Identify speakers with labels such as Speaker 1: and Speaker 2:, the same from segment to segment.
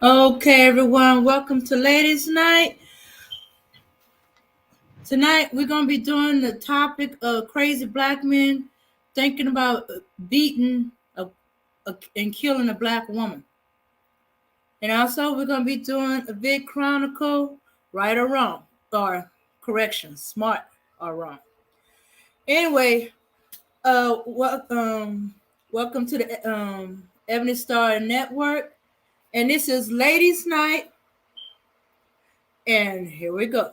Speaker 1: Okay, everyone, welcome to Ladies Night. Tonight, we're going to be doing the topic of crazy black men thinking about beating and killing a black woman. And also, we're going to be doing a big chronicle, right or wrong, or correction, smart or wrong. Anyway, welcome to the Ebony Star Network. And this is Ladies Night. And here we go.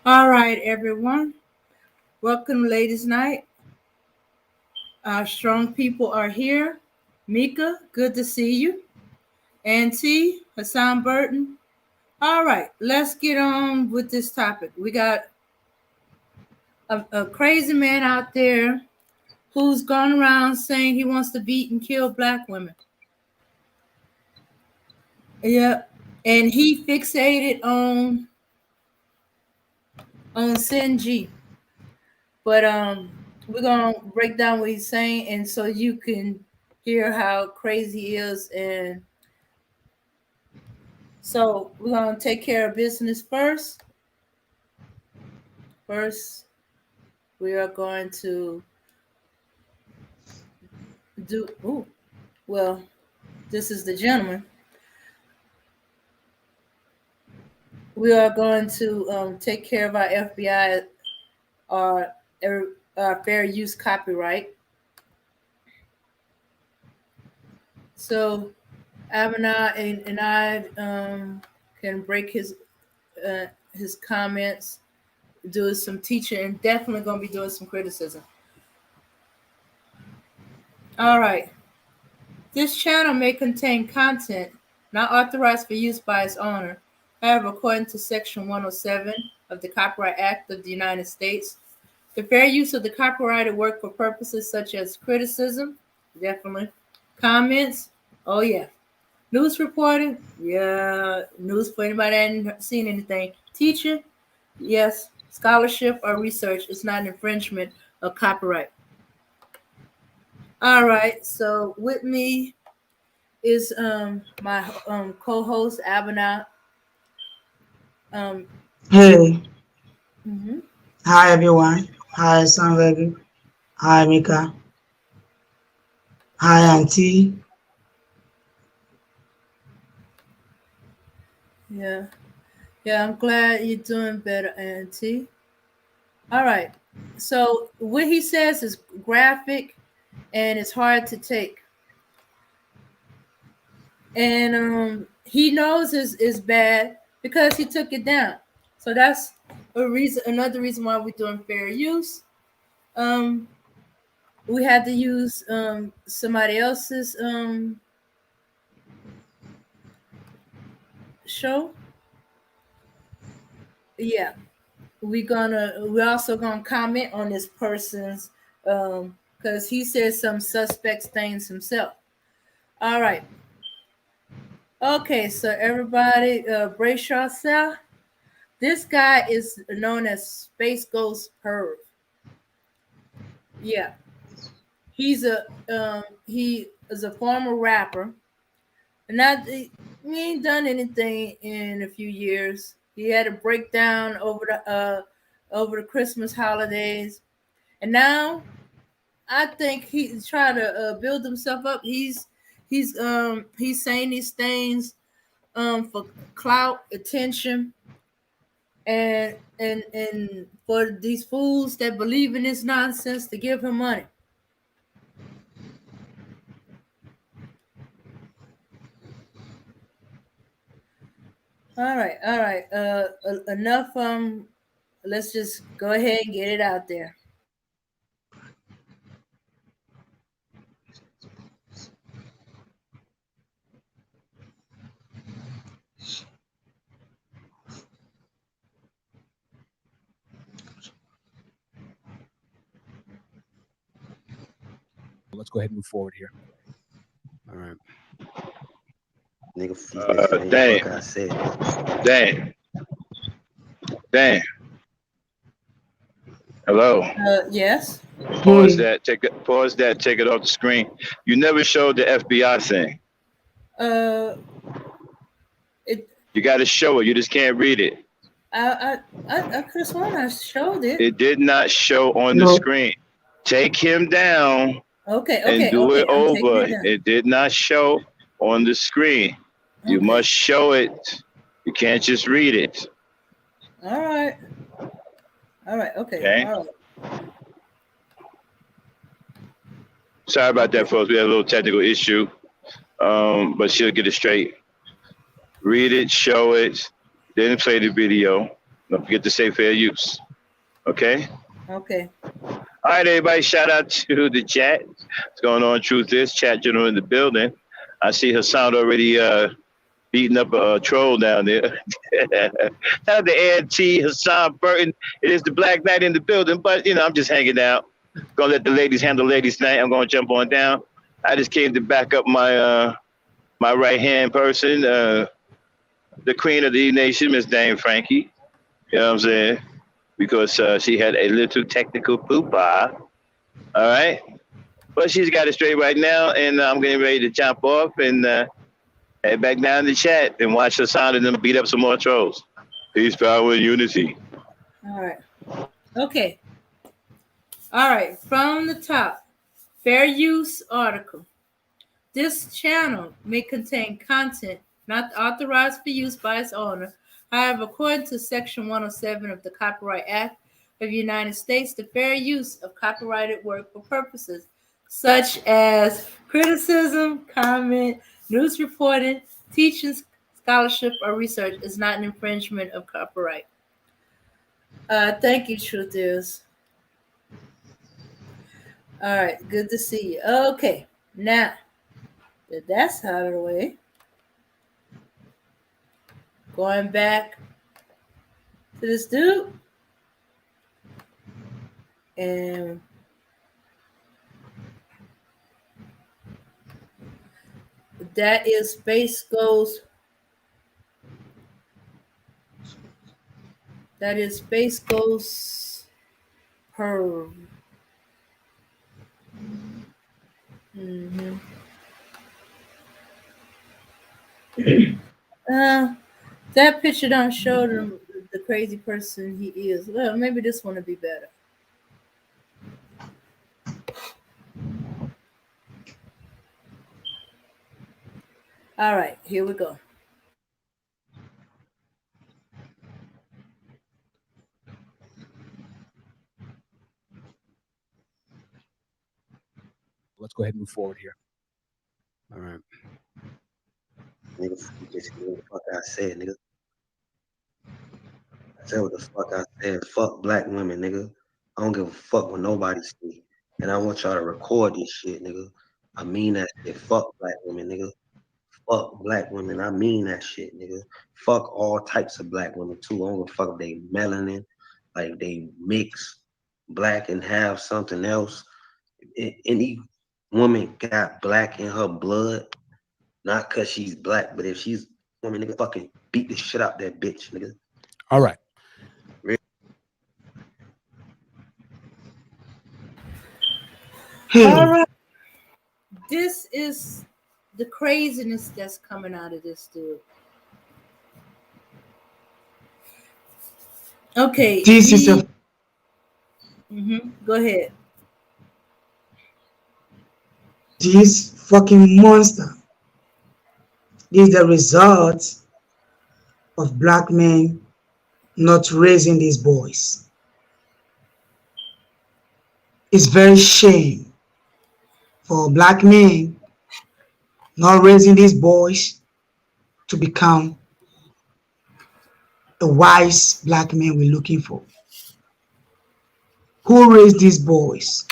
Speaker 1: All right, everyone. Welcome, ladies' night. Our strong people are here. Mika, good to see you. Auntie, Hassan Burton. All right, let's get on with this topic. We got a crazy man out there who's gone around saying he wants to beat and kill black women. Yeah, and he fixated on Sinji. But we're gonna break down what he's saying, and so you can hear how crazy he is. And so we're gonna take care of business first. First, we are going to do. Oh, well, this is the gentleman. We are going to take care of our FBI, our fair use copyright. So Abana and I can break his comments, do some teaching, and definitely going to be doing some criticism. All right. This channel may contain content not authorized for use by its owner. However, according to Section 107 of the Copyright Act of the United States, the fair use of the copyrighted work for purposes such as criticism, definitely, comments, oh yeah, news reporting, yeah, news for anybody that hasn't seen anything, teaching, yes, scholarship or research is not an infringement of copyright. All right, so with me is my co-host Abana.
Speaker 2: Hey. Hi everyone. Hi Sanvegi. Hi Mika. Hi Auntie.
Speaker 1: Yeah, I'm glad you're doing better, Auntie. All right, so what he says is graphic and it's hard to take. And he knows is bad because he took it down. So that's another reason why we're doing fair use. We had to use somebody else's show. Yeah, we're also gonna comment on this person's because he said some suspect things himself. All right. Okay, so everybody brace yourself. This guy is known as Space Ghost Perv. Yeah. He is a former rapper. He ain't done anything in a few years. He had a breakdown over the Christmas holidays, and now I think he's trying to build himself up. He's saying these things for clout, attention, and for these fools that believe in this nonsense to give him money. All right. Enough. Let's just go ahead and get it out there.
Speaker 3: Let's go ahead and move forward here.
Speaker 4: All right. Nigga,
Speaker 5: Dan. Hello.
Speaker 1: Yes.
Speaker 5: Pause that. Take it off the screen. You never showed the FBI thing. You got to show it. You just can't read it.
Speaker 1: I could have sworn I showed it.
Speaker 5: It did not show on the screen. Take him down.
Speaker 1: Okay.
Speaker 5: And do it over. It did not show on the screen. Okay. You must show it. You can't just read it.
Speaker 1: All right. Okay. All right.
Speaker 5: Sorry about that, folks. We had a little technical issue, but she'll get it straight. Read it, show it, then play the video, Don't forget to say fair use. Okay?
Speaker 1: Okay.
Speaker 5: All right, everybody, shout out to the chat. What's going on? Truth is, chat general in the building. I see Hassan already beating up a troll down there. Shout out to Ed T, Hassan Burton. It is the Black Knight in the building, but, I'm just hanging out. Gonna let the ladies handle ladies' night. I'm gonna jump on down. I just came to back up my my right-hand person, the queen of the nation, Miss Dame Frankie. You know what I'm saying? Because she had a little technical poopa. All right? But she's got it straight right now, and I'm getting ready to jump off and head back down the chat and watch Hassan and them beat up some more trolls. Peace, power, and unity.
Speaker 1: All right. Okay. All right. From the top, fair use article. This channel may contain content not authorized for use by its owner. However, according to Section 107 of the Copyright Act of the United States, the fair use of copyrighted work for purposes such as criticism, comment, news reporting, teaching, scholarship, or research is not an infringement of copyright. Thank you, Truth Is. All right, good to see you. Okay, now that that's out of the way, going back to this dude, and that is Space Ghost. That is Space Ghost Perv. Mm-hmm. That picture don't show them the crazy person he is. Well, maybe this one will be better. All right, here we go.
Speaker 4: Let's go ahead and move forward here. All right.
Speaker 3: Nigga, just what the fuck I said, nigga. I said what the fuck I said. Fuck black women, nigga. I don't give a fuck what nobody say. And I want y'all to record this shit, nigga. I mean that shit. Fuck black women, nigga. Fuck black women. I mean that shit, nigga. Fuck all types of black women too. I don't give a fuck if they melanin, like they mix black and have something else. Any woman got black in her blood, not cause she's black, but if she's woman, nigga, fucking beat the shit out that bitch, nigga.
Speaker 4: All right.
Speaker 1: All right. This is the craziness that's coming out of this dude. Okay.
Speaker 2: This is a
Speaker 1: Go ahead.
Speaker 2: this fucking monster. This is the result of black men not raising these boys. It's very shame for black men not raising these boys to become the wise black men we're looking for. Who raised these boys?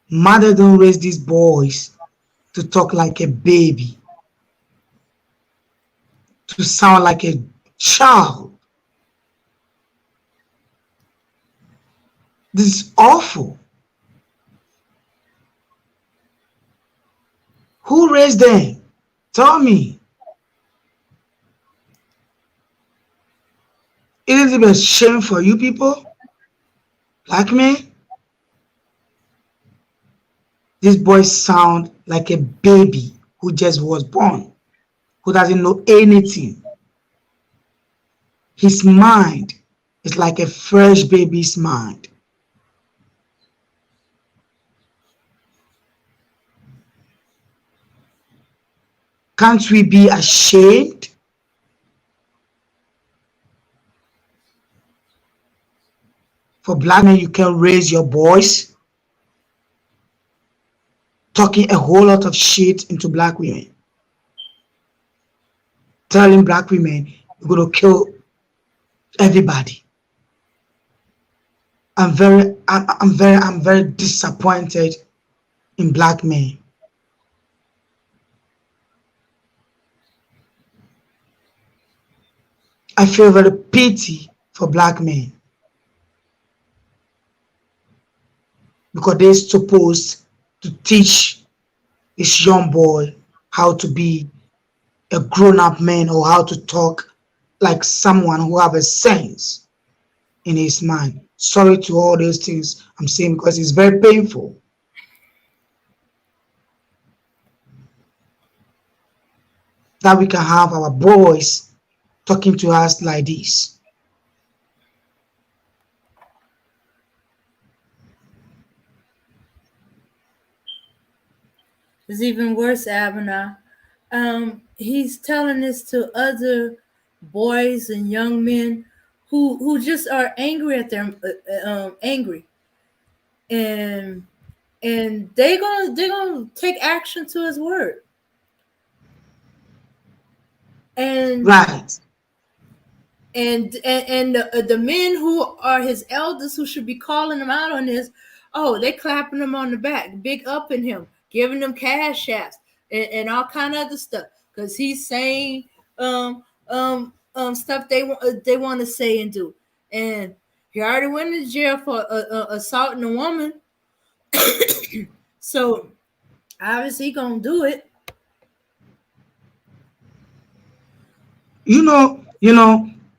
Speaker 2: Mother don't raise these boys to talk like a baby, to sound like a child. This is awful. Who raised them? Tell me. Isn't it a shame for you people? Like me? These boys sound like a baby who just was born, who doesn't know anything. His mind is like a fresh baby's mind. Can't we be ashamed? For black men, you can raise your boys talking a whole lot of shit into black women. telling black women you're going to kill everybody. I'm very disappointed in black men. I feel very pity for black men because they're supposed to teach this young boy how to be a grown-up man or how to talk like someone who have a sense in his mind. Sorry to all those things I'm saying because it's very painful. That we can have our boys talking to us like this.
Speaker 1: It's even worse, Abner. He's telling this to other boys and young men who just are angry at them, angry, and they're gonna take action to his word. And
Speaker 2: right.
Speaker 1: And the men who are his elders who should be calling him out on this, oh, they clapping him on the back, big upping him, giving them cash apps and all kind of other stuff because he's saying stuff they want to say and do. And he already went to jail for assaulting a woman, so obviously he gonna do it.
Speaker 2: You know,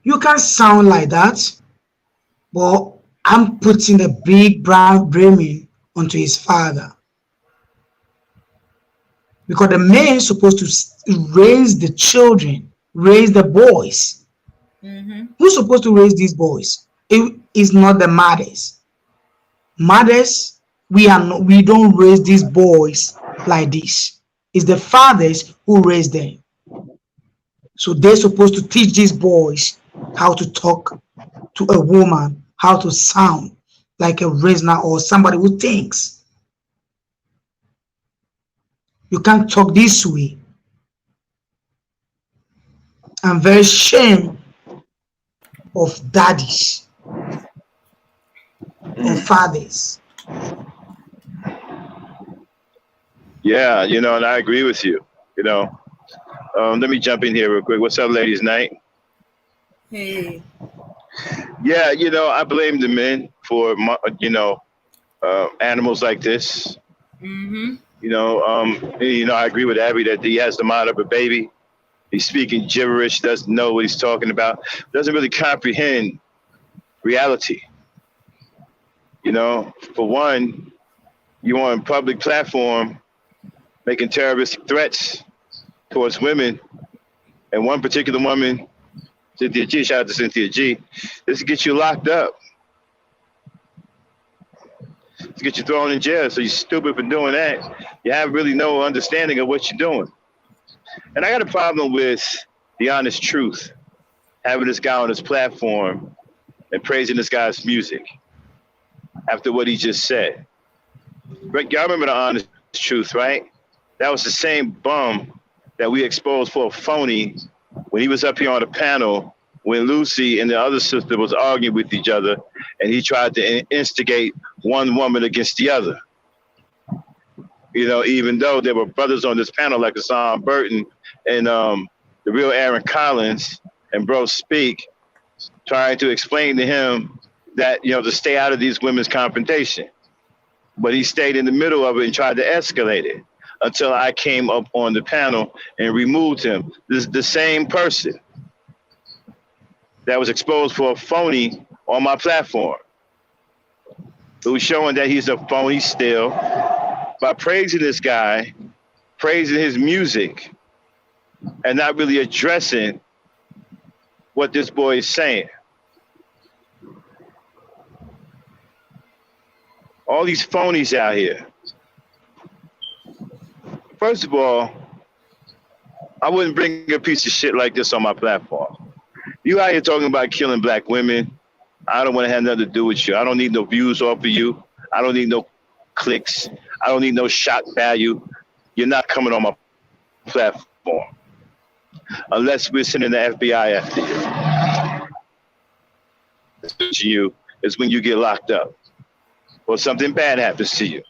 Speaker 2: you can sound like that, but I'm putting a big brown blaming onto his father. Because the man is supposed to raise the children, raise the boys.
Speaker 1: Mm-hmm.
Speaker 2: Who's supposed to raise these boys? It is not the mothers. Mothers, we don't raise these boys like this. It's the fathers who raise them. So they're supposed to teach these boys how to talk to a woman, how to sound like a reasoner or somebody who thinks. You can't talk this way. I'm very ashamed of daddies or fathers.
Speaker 5: Yeah, and I agree with you. Let me jump in here real quick. What's up, ladies' night?
Speaker 1: Hey.
Speaker 5: Yeah, I blame the men for, animals like this.
Speaker 1: Mm-hmm.
Speaker 5: I agree with Abby that he has the mind of a baby. He's speaking gibberish, doesn't know what he's talking about, doesn't really comprehend reality. For one, you on a public platform making terroristic threats towards women, and one particular woman, Cynthia G, shout out to Cynthia G, this will get you locked up. To get you thrown in jail, so you're stupid for doing that. You have really no understanding of what you're doing. And I got a problem with the honest truth, having this guy on his platform and praising this guy's music after what he just said. But y'all remember the honest truth, right? That was the same bum that we exposed for a phony when he was up here on the panel when Lucy and the other sister was arguing with each other, and he tried to instigate one woman against the other. Even though there were brothers on this panel like Hassan Burton and the real Aaron Collins and Bro Speak, trying to explain to him that, to stay out of these women's confrontation. But he stayed in the middle of it and tried to escalate it until I came up on the panel and removed him. This is the same person that was exposed for a phony on my platform, who's showing that he's a phony still by praising this guy, praising his music, and not really addressing what this boy is saying. All these phonies out here. First of all, I wouldn't bring a piece of shit like this on my platform. You out here talking about killing black women. I don't want to have nothing to do with you. I don't need no views off of you. I don't need no clicks. I don't need no shock value. You're not coming on my platform. unless we're sending the FBI after you. Is when you get locked up or something bad happens to you.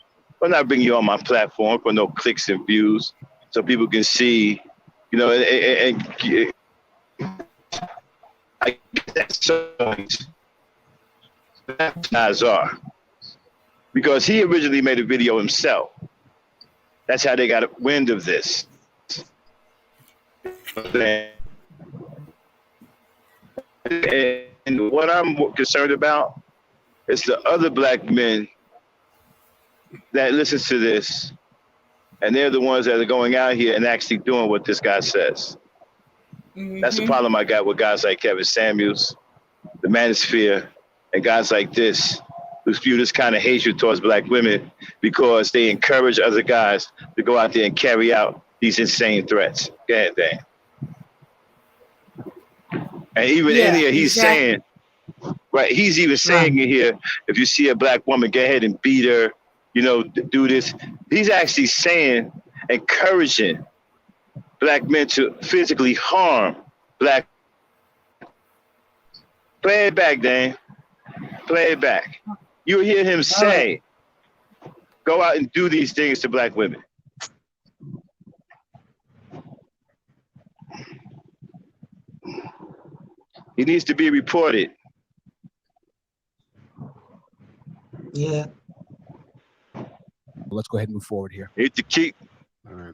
Speaker 5: I'm not bringing you on my platform for no clicks and views, so people can see, you know, and I guess that's are. Because he originally made a video himself. That's how they got a wind of this. And what I'm concerned about is the other black men that listen to this, and they're the ones that are going out here and actually doing what this guy says. That's the problem I got with guys like Kevin Samuels, the Manosphere, and guys like this who spew this kind of hatred towards black women because they encourage other guys to go out there and carry out these insane threats. Go ahead, Dan. And even in here, he's saying, right, he's even saying in here, if you see a black woman, go ahead and beat her, you know, do this. He's actually saying, encouraging black men to physically harm black. Play it back, Dan. Play it back. You hear him say, go out and do these things to black women. He needs to be reported.
Speaker 2: Yeah.
Speaker 4: Let's go ahead and move forward here.
Speaker 5: Need to keep.
Speaker 4: All right.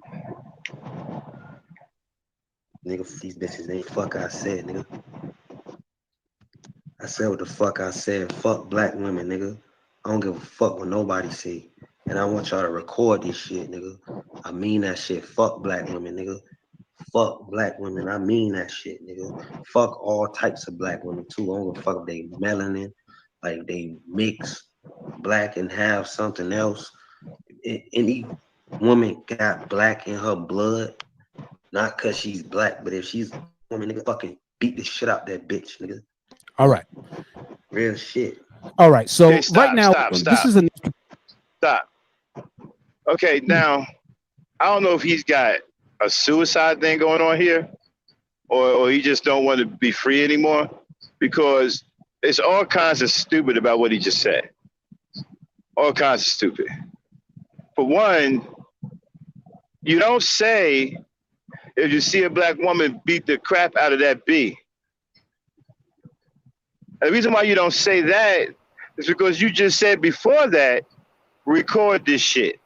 Speaker 3: Nigga, these bitches ain't fuck I said, nigga. I said what the fuck I said. Fuck black women, nigga. I don't give a fuck what nobody say. And I want y'all to record this shit, nigga. I mean that shit. Fuck black women, nigga. Fuck black women. I mean that shit, nigga. Fuck all types of black women, too. I don't give a fuck if they melanin, like they mix black and have something else. Any woman got black in her blood, not because she's black, but if she's a woman, nigga, fucking beat the shit out that bitch, nigga.
Speaker 4: All right.
Speaker 3: Real shit.
Speaker 4: All right. So
Speaker 5: Okay, stop,
Speaker 4: right now,
Speaker 5: stop.
Speaker 4: this is a
Speaker 5: Stop. Okay, now, I don't know if he's got a suicide thing going on here, or he just don't want to be free anymore, because it's all kinds of stupid about what he just said. All kinds of stupid. For one, you don't say, if you see a black woman, beat the crap out of that B. And the reason why you don't say that is because you just said before that, record this shit.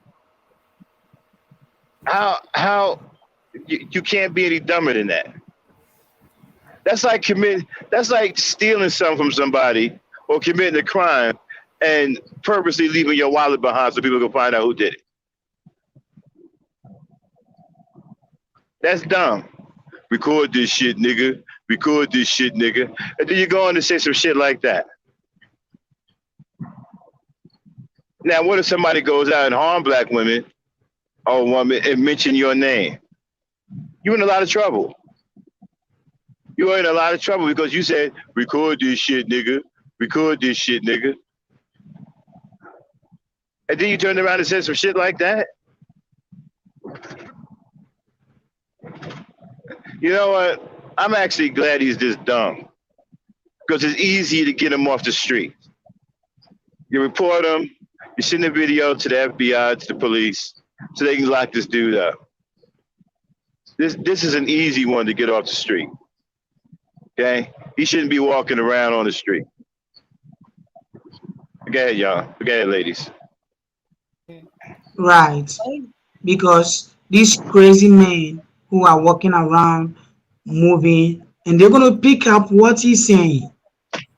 Speaker 5: How you can't be any dumber than that. That's like stealing something from somebody or committing a crime and purposely leaving your wallet behind so people can find out who did it. That's dumb. Record this shit, nigga. Record this shit, nigga. And then you go on to say some shit like that. Now, what if somebody goes out and harm black women or woman and mention your name? You're in a lot of trouble. You're in a lot of trouble because you said, record this shit, nigga. Record this shit, nigga. And then you turn around and said some shit like that. You know what? I'm actually glad he's this dumb because it's easy to get him off the street. You report him, you send a video to the FBI, to the police, so they can lock this dude up. This is an easy one to get off the street. Okay? He shouldn't be walking around on the street. Go ahead, y'all. Go ahead, ladies.
Speaker 2: Right. Because these crazy men who are walking around, moving, and they're going to pick up what he's saying.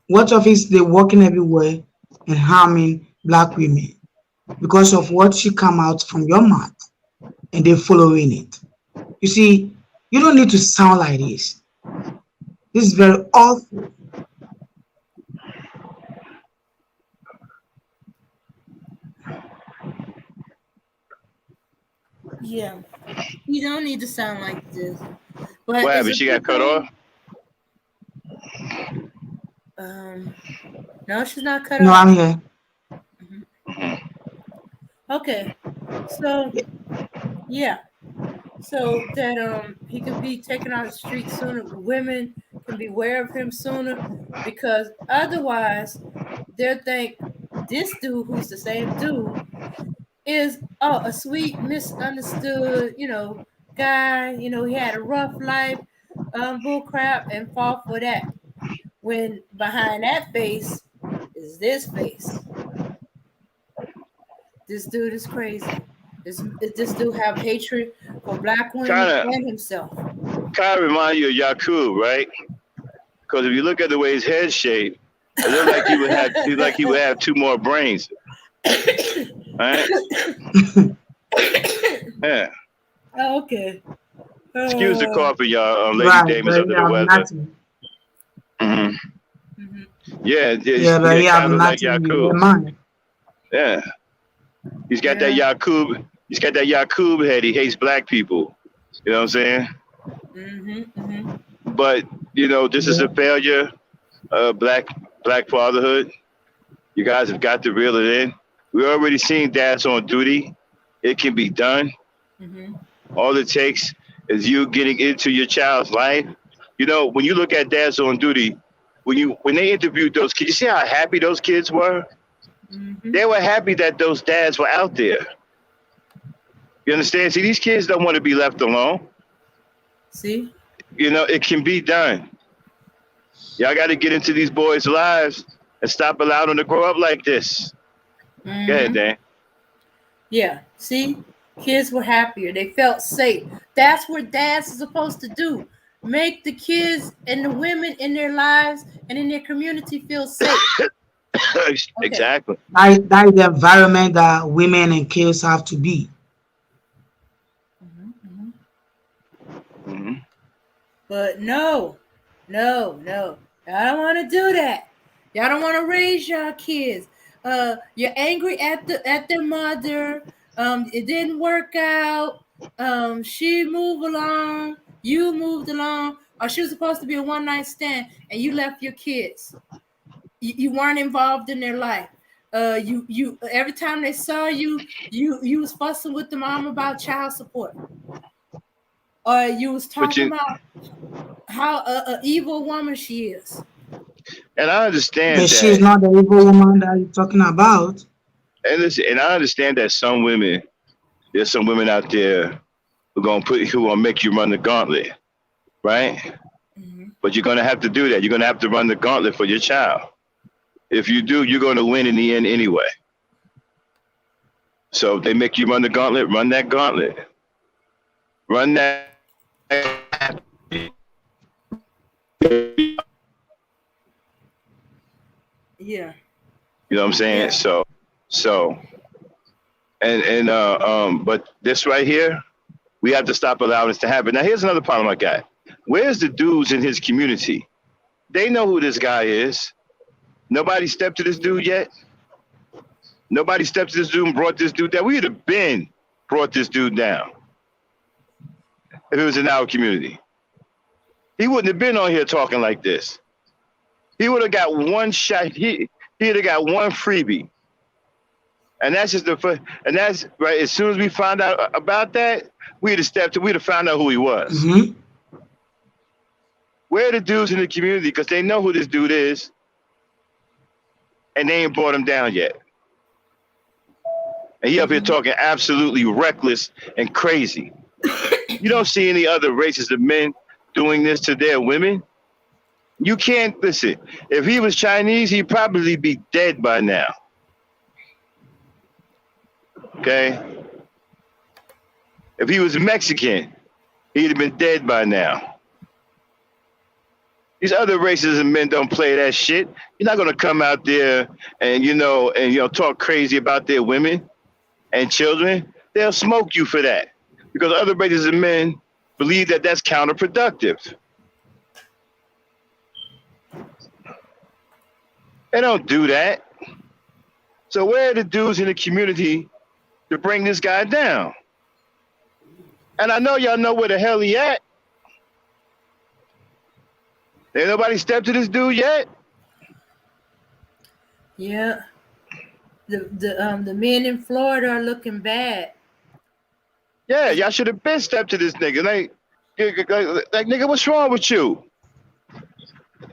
Speaker 2: What of is they walking everywhere and harming black women because of what you come out from your mouth, and they're following it. You see, you don't need to sound like this. This is very awful.
Speaker 1: Yeah, you don't need to sound like this.
Speaker 5: But what happened? She got cut off?
Speaker 1: No, she's not cut
Speaker 2: No,
Speaker 1: off.
Speaker 2: I'm here.
Speaker 1: Okay, so yeah, so that he can be taken out of the street sooner. Women can be aware of him sooner, because otherwise they'll think this dude, who's the same dude, is a sweet, misunderstood, guy. He had a rough life, bull crap, and fall for that. When behind that face is this face. This dude is crazy. This dude have hatred for black women and himself.
Speaker 5: Kind of remind you of Yakub, right? Because if you look at the way his head's shaped, it looks like he would have two more brains. Right? Yeah.
Speaker 1: Oh, okay.
Speaker 5: Excuse the coffee, y'all. Lady Damon's under the weather. Yeah,
Speaker 2: but he have
Speaker 5: kind of like
Speaker 2: nothing in
Speaker 5: Yakub.
Speaker 2: mind.
Speaker 5: Yeah. He's got that Yakub. He's got that Yakub head. He hates black people. You know what I'm saying? But this is a failure. Black fatherhood. You guys have got to reel it in. We're already seeing dads on duty. It can be done. All it takes is you getting into your child's life. When you look at dads on duty, when they interviewed those kids, you see how happy those kids were? They were happy that those dads were out there. You understand? See, these kids don't want to be left alone.
Speaker 1: See?
Speaker 5: It can be done. Y'all got to get into these boys' lives and stop allowing them to grow up like this. Go ahead, Dan.
Speaker 1: Yeah. See? Kids were happier. They felt safe. That's what dads are supposed to do. Make the kids and the women in their lives and in their community feel safe.
Speaker 5: Exactly.
Speaker 2: That is the environment that women and kids have to be.
Speaker 1: But no. Y'all don't want to do that. Y'all don't want to raise your kids. You're angry at their mother. It didn't work out. She moved along. You moved along. Or she was supposed to be a one-night stand, and you left your kids. You weren't involved in their life. You every time they saw you was fussing with the mom about child support. Or you was talking about how a evil woman she is.
Speaker 5: And I understand
Speaker 2: But
Speaker 5: that
Speaker 2: she's not the evil woman that you're talking about.
Speaker 5: And listen, and I understand that there's some women out there who gonna make you run the gauntlet, right? But you're gonna have to do that. You're gonna have to run the gauntlet for your child. If you do, you're gonna win in the end anyway. So if they make you run the gauntlet, run that gauntlet. Run that.
Speaker 1: Yeah.
Speaker 5: You know what I'm saying? Yeah. So but this right here, we have to stop allowing this to happen. Now here's another problem I got. Where's the dudes in his community? They know who this guy is. Nobody stepped to this dude yet. Nobody stepped to this dude and brought this dude down. We'd have been brought this dude down if it was in our community. He wouldn't have been on here talking like this. He would have got one shot. He'd have got one freebie. And that's just and that's right. As soon as we found out about that, we'd have found out who he was. Where are the dudes in the community? Because they know who this dude is. And they ain't brought him down yet. And he up here talking absolutely reckless and crazy. You don't see any other races of men doing this to their women. You can't listen. If he was Chinese, he'd probably be dead by now. Okay? If he was Mexican, he'd have been dead by now. These other races of men don't play that shit. You're not gonna come out there and talk crazy about their women and children. They'll smoke you for that because other races of men believe that that's counterproductive. They don't do that. So where are the dudes in the community to bring this guy down? And I know y'all know where the hell he at. Ain't nobody stepped to this dude yet?
Speaker 1: Yeah. The men in Florida are looking bad.
Speaker 5: Yeah, y'all should have been stepped to this nigga. Like, nigga, what's wrong with you?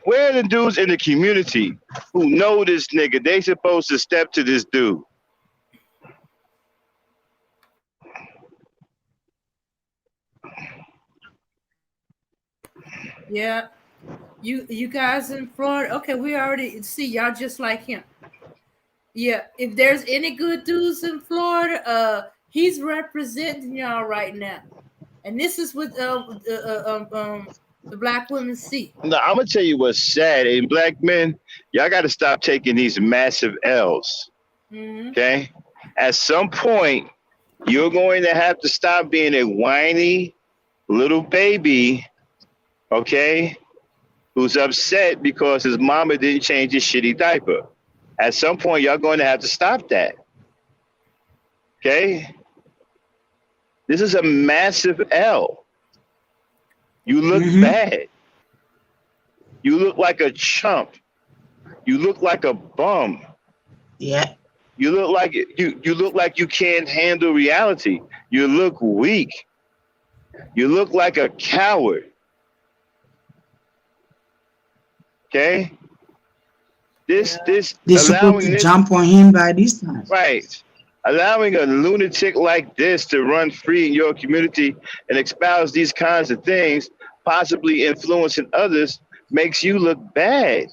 Speaker 5: Where are the dudes in the community who know this nigga? They supposed to step to this dude.
Speaker 1: Yeah. You guys in Florida, okay, we already see y'all just like him. Yeah, if there's any good dudes in Florida, he's representing y'all right now. And this is what the black women see.
Speaker 5: No, I'm gonna tell you what's sad. In black men, y'all got to stop taking these massive L's.
Speaker 1: Mm-hmm.
Speaker 5: Okay, at some point, you're going to have to stop being a whiny little baby. Okay, who's upset because his mama didn't change his shitty diaper. At some point, y'all going to have to stop that. Okay, this is a massive L. You look bad. You look like a chump. You look like a bum.
Speaker 2: Yeah.
Speaker 5: You look like you can't handle reality. You look weak. You look like a coward. Okay? They're
Speaker 2: supposed to jump on him by this time.
Speaker 5: Right. Allowing a lunatic like this to run free in your community and espouse these kinds of things, possibly influencing others, makes you look bad.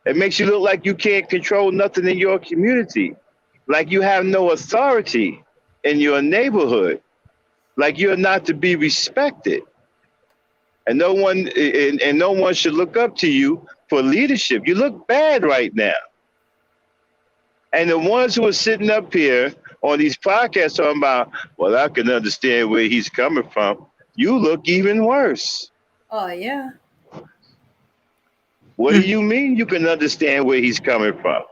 Speaker 5: It makes you look like you can't control nothing in your community, like you have no authority in your neighborhood, like you're not to be respected, and no one should look up to you for leadership. You look bad right now. And the ones who are sitting up here on these podcasts talking about, well, I can understand where he's coming from. You look even worse.
Speaker 1: Oh, yeah.
Speaker 5: What do you mean you can understand where he's coming from?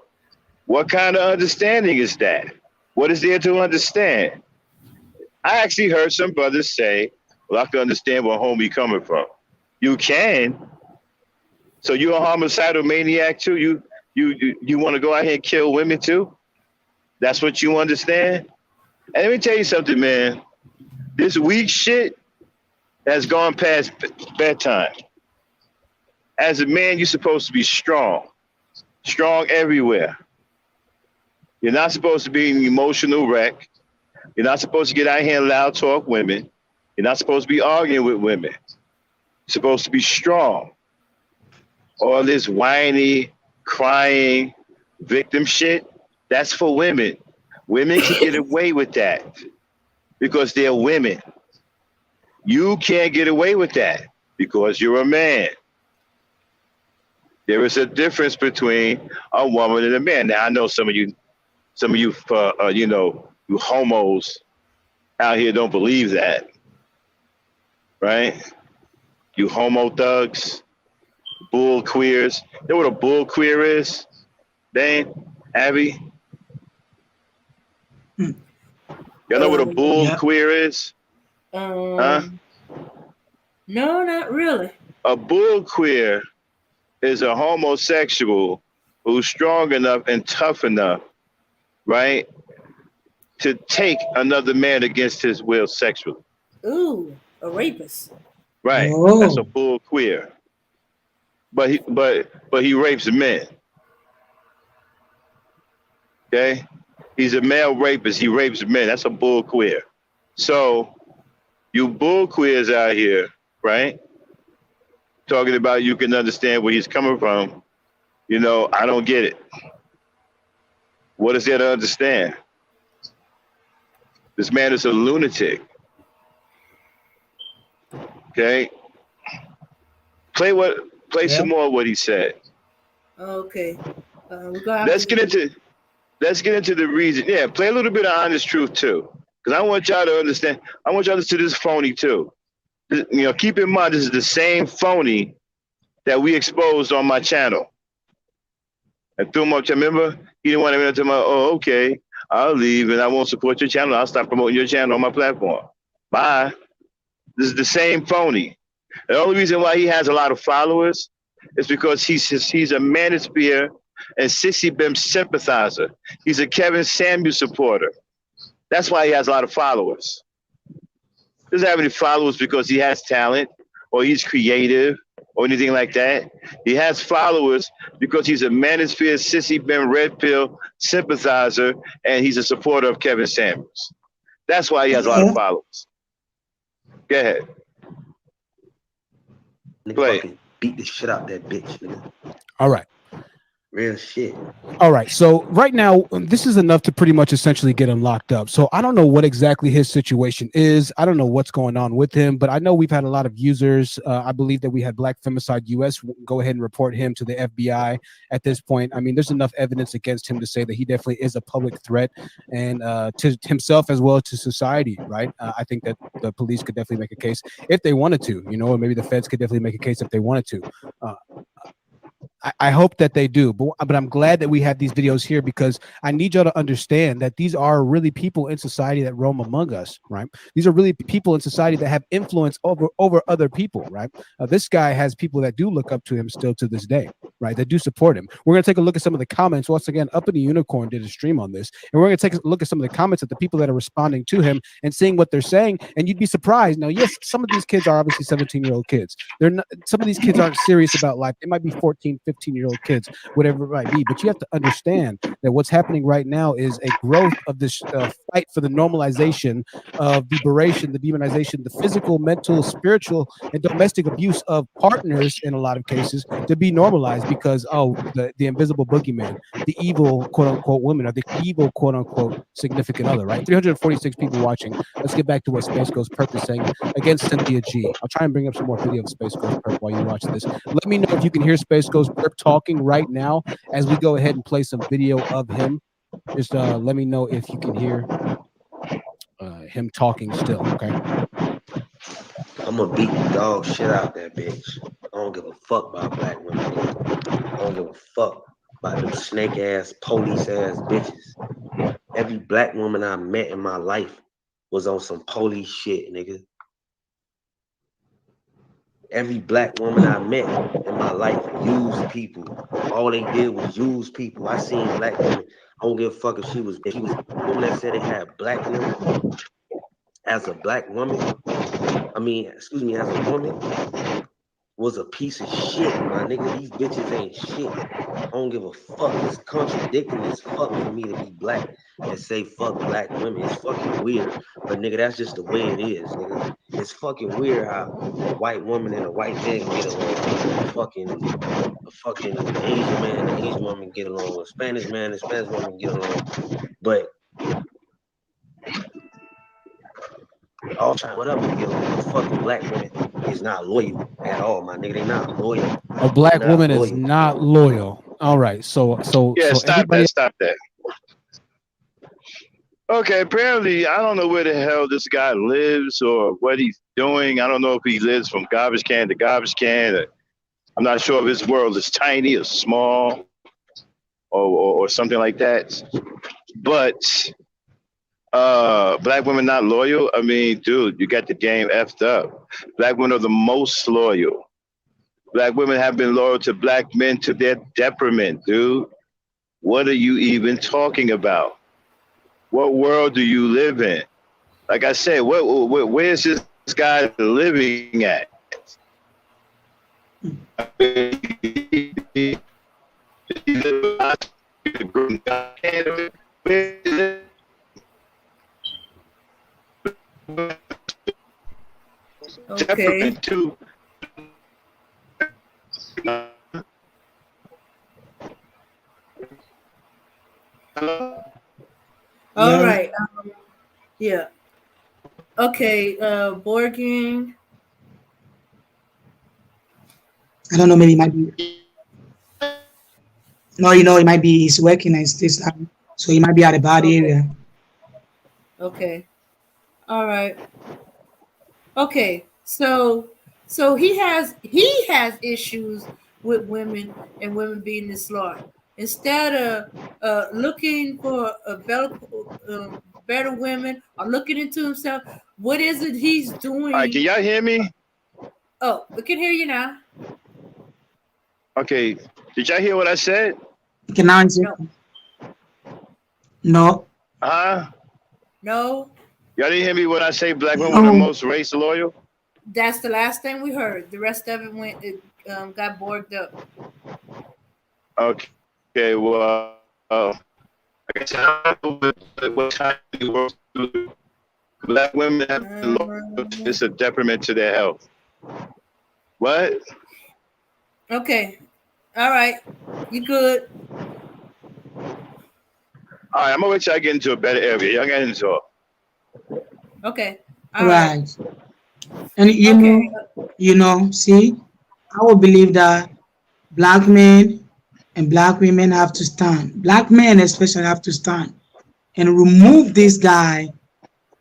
Speaker 5: What kind of understanding is that? What is there to understand? I actually heard some brothers say, well, I can understand where homie coming from. You can. So you're a homicidal maniac too? You want to go out here and kill women too? That's what you understand? And let me tell you something, man. This weak shit has gone past bedtime. As a man, you're supposed to be strong. Strong everywhere. You're not supposed to be an emotional wreck. You're not supposed to get out here and loud talk women. You're not supposed to be arguing with women. You're supposed to be strong. All this whiny, crying, victim shit, that's for women. Women can get away with that because they're women. You can't get away with that because you're a man. There is a difference between a woman and a man. Now I know some of you, you homos out here don't believe that, right? You homo thugs, bull queers. You know what a bull queer is? Dane, Abby? Y'all know what a bull queer is? Huh?
Speaker 1: No, not really.
Speaker 5: A bull queer is a homosexual who's strong enough and tough enough, right, to take another man against his will sexually.
Speaker 1: Ooh, a rapist.
Speaker 5: Right.
Speaker 2: Oh.
Speaker 5: That's a bull queer. But he rapes men. Okay? He's a male rapist. He rapes men. That's a bull queer. So you bull queers out here, right? Talking about you can understand where he's coming from. You know, I don't get it. What is there to understand? This man is a lunatic. Okay? Play some more of what he said.
Speaker 1: Okay.
Speaker 5: Let's get into the reason. Yeah, play a little bit of Honest Truth too. Because I want y'all to understand. I want y'all to see this phony too. You know, keep in mind this is the same phony that we exposed on my channel. And threw him up. Remember, he didn't want to tell me, oh, okay, I'll leave and I won't support your channel. I'll stop promoting your channel on my platform. Bye. This is the same phony. The only reason why he has a lot of followers is because he's a Manosphere and Sissy Bim sympathizer. He's a Kevin Samuel supporter. That's why he has a lot of followers. doesn't have any followers because he has talent or he's creative or anything like that. He has followers because he's a Manosphere Sissy Ben Red Pill sympathizer and he's a supporter of Kevin Samuels. That's why he has a lot of followers. Go ahead.
Speaker 3: Nigga
Speaker 5: Play.
Speaker 3: fucking beat the shit out that bitch, nigga.
Speaker 4: All right.
Speaker 3: Real shit.
Speaker 4: All right. So right now, this is enough to pretty much essentially get him locked up. So I don't know what exactly his situation is. I don't know what's going on with him, but I know we've had a lot of users. I believe that we had Black Femicide US go ahead and report him to the FBI at this point. I mean, there's enough evidence against him to say that he definitely is a public threat and to himself as well as to society, right? I think that the police could definitely make a case if they wanted to, you know, or maybe the feds could definitely make a case if they wanted to. I hope that they do, but I'm glad that we have these videos here because I need y'all to understand that these are really people in society that roam among us, right? These are really people in society that have influence over other people, right? This guy has people that do look up to him still to this day, right? That do support him. We're going to take a look at some of the comments. Once again, Up in the Unicorn did a stream on this, and we're going to take a look at some of the comments of the people that are responding to him and seeing what they're saying, and you'd be surprised. Now, yes, some of these kids are obviously 17-year-old kids. They're not, some of these kids aren't serious about life. They might be 14, 15-year-old kids, whatever it might be. But you have to understand that what's happening right now is a growth of this fight for the normalization of liberation, the demonization, the physical, mental, spiritual, and domestic abuse of partners in a lot of cases to be normalized because, the invisible boogeyman, the evil quote-unquote woman, or the evil quote-unquote significant other, right? 346 people watching. Let's get back to what Space Ghost Perp is saying against Cynthia G. I'll try and bring up some more video of Space Ghost Perp while you watch this. Let me know if you can hear Space Ghost Perp talking right now as we go ahead and play some video of him. Just let me know if you can hear him talking still, okay?
Speaker 3: I'm gonna beat the dog shit out that bitch. I don't give a fuck about black women. I don't give a fuck about them snake ass, police ass bitches. Every black woman I met in my life was on some police shit, nigga. Every black woman I met in my life used people. All they did was use people. I seen black women. I don't give a fuck if she was a woman that said they had black women as a black woman. As a woman, was a piece of shit, my nigga. These bitches ain't shit. I don't give a fuck. It's contradicting as fuck for me to be black and say fuck black women. It's fucking weird. But nigga, that's just the way it is, nigga. It's fucking weird how a white woman and a white man get along. A fucking Asian man and an Asian woman get along. A Spanish man and a Spanish woman get along. But all trying whatever to get along. A fucking black woman is not loyal at all, my nigga. They not loyal.
Speaker 4: A black woman is not loyal. All right. So
Speaker 5: Yeah, stop
Speaker 4: everybody...
Speaker 5: that. Stop that. Okay, apparently, I don't know where the hell this guy lives or what he's doing. I don't know if he lives from garbage can to garbage can. I'm not sure if his world is tiny or small or something like that. But black women not loyal? I mean, dude, you got the game effed up. Black women are the most loyal. Black women have been loyal to black men to their detriment, dude. What are you even talking about? What world do you live in? Like I said, where's this guy living at?
Speaker 1: Okay. All right. Yeah. Okay. Borging.
Speaker 2: I don't know. Maybe it might be. No, it might be he's working at this time, so he might be at a bad area.
Speaker 1: Okay. All right. Okay. So he has issues with women and women being slaughtered. Instead of looking for a better women or looking into himself, what is it he's doing?
Speaker 5: All right, can y'all hear me?
Speaker 1: Oh, we can hear you now.
Speaker 5: Okay, did y'all hear what I said?
Speaker 2: Okay, now it's no.
Speaker 5: Huh?
Speaker 1: No.
Speaker 5: Y'all didn't hear me when I say black women are the most race loyal?
Speaker 1: That's the last thing we heard. The rest of it got borged up.
Speaker 5: Okay, well, I guess I don't know what time you work through. Black women have been loyal. It's a detriment to their health. What?
Speaker 1: Okay. All right. You good.
Speaker 5: All right, I'm gonna let y'all get into a better area. Y'all get into it.
Speaker 1: Okay. All
Speaker 2: Right. And
Speaker 1: Okay.
Speaker 2: see, I would believe that black men and black women have to stand. Black men especially have to stand and remove this guy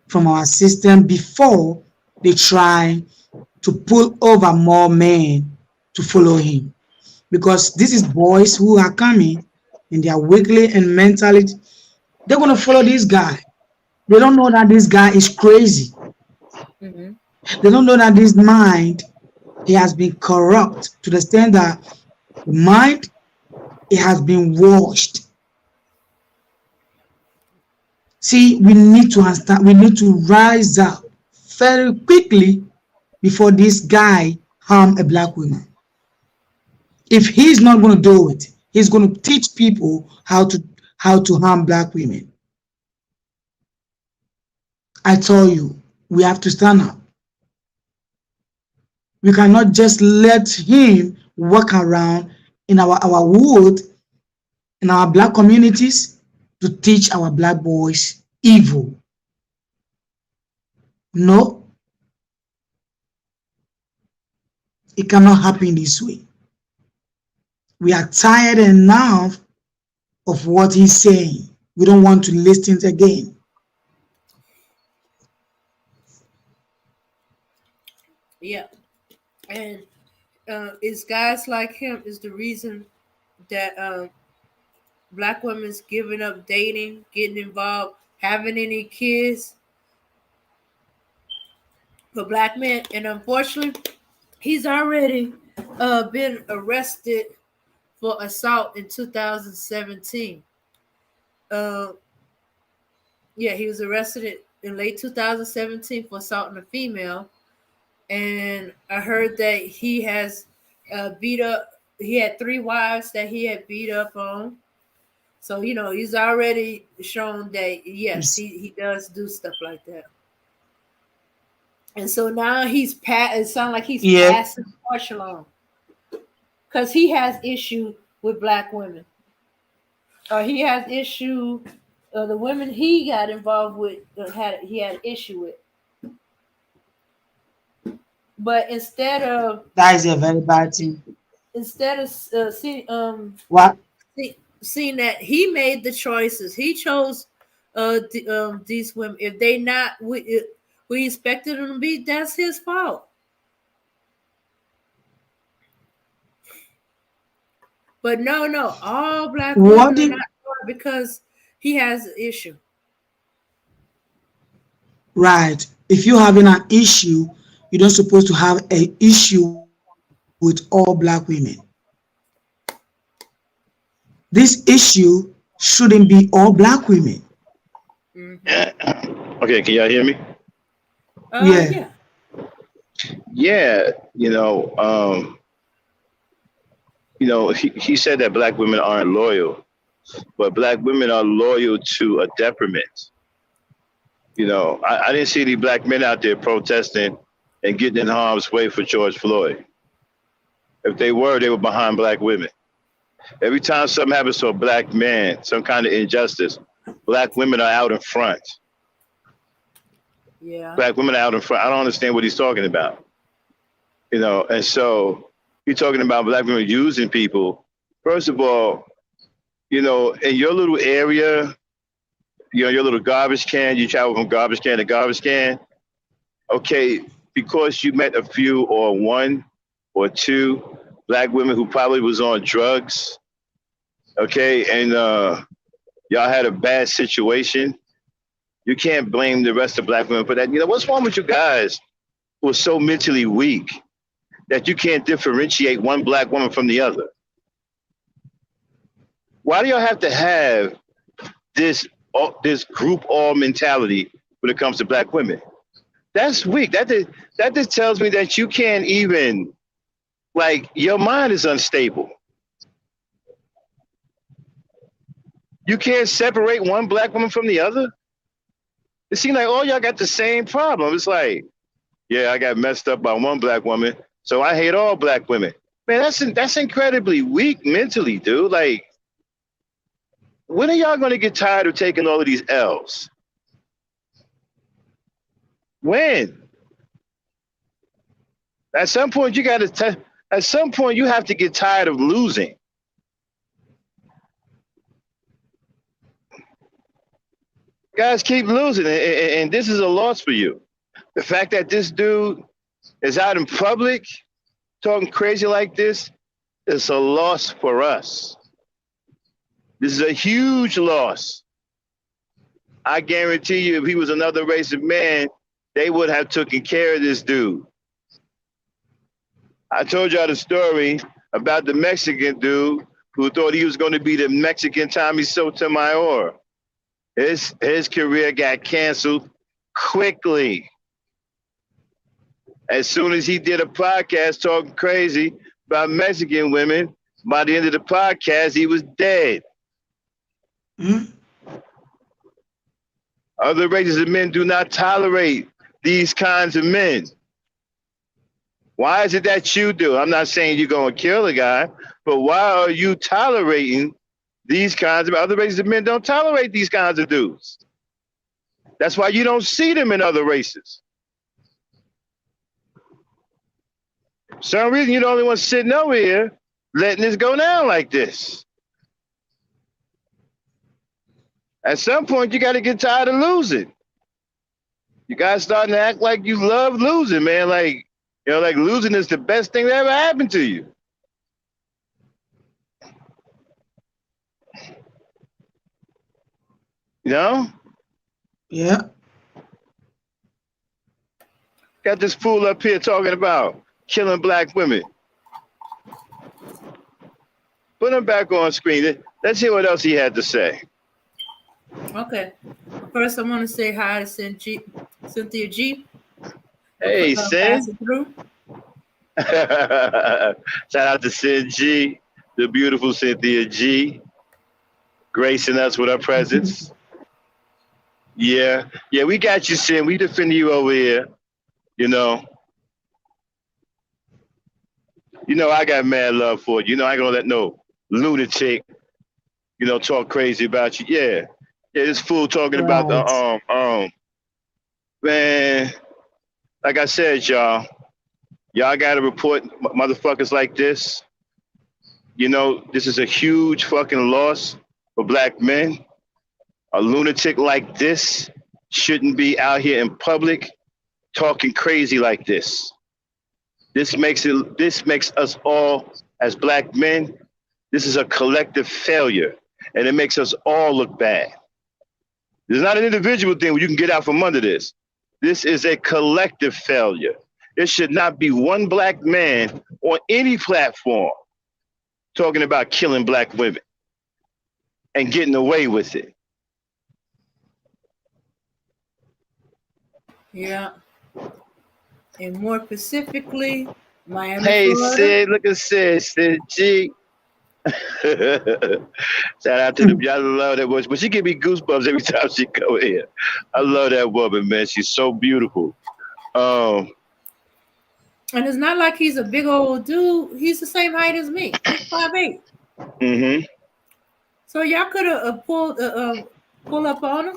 Speaker 2: from our system before they try to pull over more men to follow him. Because this is boys who are coming and they are weakly and mentally, they're going to follow this guy. They don't know that this guy is crazy.
Speaker 1: Mm-hmm.
Speaker 2: They don't know that this mind, he has been corrupt to the extent that the mind, it has been washed. See, we need to understand, we need to rise up very quickly before this guy harm a black woman. If he's not going to do it, he's going to teach people how to harm black women. I tell you, we have to stand up. We cannot just let him walk around in our wood, in our black communities, to teach our black boys evil. No, it cannot happen this way. We are tired enough of what he's saying. We don't want to listen again.
Speaker 1: Yeah. And it's guys like him is the reason that black women's giving up dating, getting involved, having any kids for black men. And unfortunately, he's already been arrested for assault in 2017. He was arrested in late 2017 for assaulting a female. And I heard that he has beat up, he had 3 wives that he had beat up on. So, he's already shown that, yes, he does do stuff like that. And so now it sounds like he's passing the torch along. Because he has issue with black women. Or he has issue, the women he got involved with, he had issue with. But instead of
Speaker 2: that is a very bad thing.
Speaker 1: Instead of seeing that he made the choices, he chose these women. If they not we expected them to be, that's his fault. But no, all black women are not because he has an issue.
Speaker 2: Right. If you're having an issue, you're not supposed to have an issue with all black women. This issue shouldn't be all black women.
Speaker 5: Mm-hmm. Okay, can y'all hear me?
Speaker 2: Yeah.
Speaker 5: Yeah, he said that black women aren't loyal, but black women are loyal to a detriment. I didn't see any black men out there protesting and getting in harm's way for George Floyd. If they were behind black women. Every time something happens to a black man, some kind of injustice, black women are out in front.
Speaker 1: Yeah.
Speaker 5: Black women are out in front. I don't understand what he's talking about. And so you're talking about black women using people. First of all, in your little area, your little garbage can, you travel from garbage can to garbage can. Okay, because you met a few or 1 or 2 black women who probably was on drugs, okay, and y'all had a bad situation, you can't blame the rest of black women for that. What's wrong with you guys who are so mentally weak that you can't differentiate one black woman from the other? Why do y'all have to have this group all mentality when it comes to black women. That's weak. That just tells me that you can't even, like, your mind is unstable. You can't separate one black woman from the other. It seems like all y'all got the same problem. It's like, yeah, I got messed up by one black woman, so I hate all black women. Man, that's incredibly weak mentally, dude. Like, when are y'all gonna get tired of taking all of these L's? When? At some point, you have to get tired of losing. Guys keep losing, and this is a loss for you. The fact that this dude is out in public talking crazy like this is a loss for us. This is a huge loss. I guarantee you, if he was another race of man, they would have taken care of this dude. I told y'all the story about the Mexican dude who thought he was going to be the Mexican Tommy Sotomayor. His career got canceled quickly. As soon as he did a podcast talking crazy about Mexican women, by the end of the podcast, he was dead.
Speaker 2: Mm-hmm.
Speaker 5: Other races of men do not tolerate these kinds of men. Why is it that you do? I'm not saying you're going to kill a guy, but why are you tolerating these kinds of other races of men? Don't tolerate these kinds of dudes. That's why you don't see them in other races. For some reason, you're the only one sitting over here letting this go down like this. At some point, you got to get tired of losing. You guys starting to act like you love losing, man. Like, you know, like losing is the best thing that ever happened to you. You know?
Speaker 2: Yeah.
Speaker 5: Got this fool up here talking about killing black women. Put him back on screen. Let's hear what else he had to say.
Speaker 1: Okay. First, I want to say hi to Cynthia G.
Speaker 5: Hey, Sin. Shout out to Sin G, the beautiful Cynthia G, gracing us with her presence. Yeah, we got you, Sin. We defend you over here. You know, I got mad love for you. You know, I ain't gonna let no lunatic, talk crazy about you. Yeah, this fool talking about the man. Like I said, y'all gotta report motherfuckers like this. This is a huge fucking loss for black men. A lunatic like this shouldn't be out here in public talking crazy like this. This makes us all, as black men, this is a collective failure, and it makes us all look bad. It's not an individual thing where you can get out from under this. This is a collective failure. There should not be one black man on any platform talking about killing black women and getting away with it.
Speaker 1: Yeah. And more specifically, Miami,
Speaker 5: hey,
Speaker 1: Florida.
Speaker 5: Sid, look at Sid G. Shout out to them. Y'all love that woman. But she give me goosebumps every time she go here. I love that woman, man. She's so beautiful.
Speaker 1: And it's not like he's a big old dude. He's the same height as me. He's 5'8".
Speaker 5: Mm-hmm.
Speaker 1: So y'all could have pull up on him.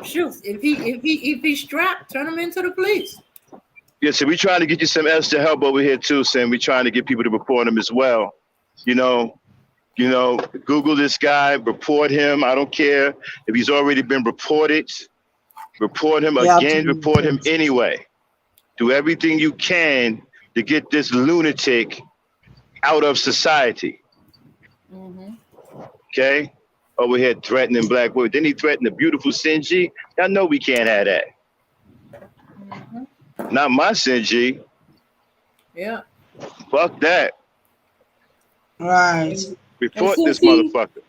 Speaker 1: Shoot, if he's strapped, turn him into the police.
Speaker 5: Yeah, so we trying to get you some extra help over here too, Sam. We trying to get people to report him as well. Google this guy, report him. I don't care if he's already been reported. Report him again, report him anyway. Do everything you can to get this lunatic out of society.
Speaker 1: Mm-hmm.
Speaker 5: Okay? Over here threatening black women. Then he threatened the beautiful Sinji. Y'all know we can't have that.
Speaker 1: Mm-hmm.
Speaker 5: Not my Sinji.
Speaker 1: Yeah.
Speaker 5: Fuck that.
Speaker 2: Right.
Speaker 5: Report this motherfucker.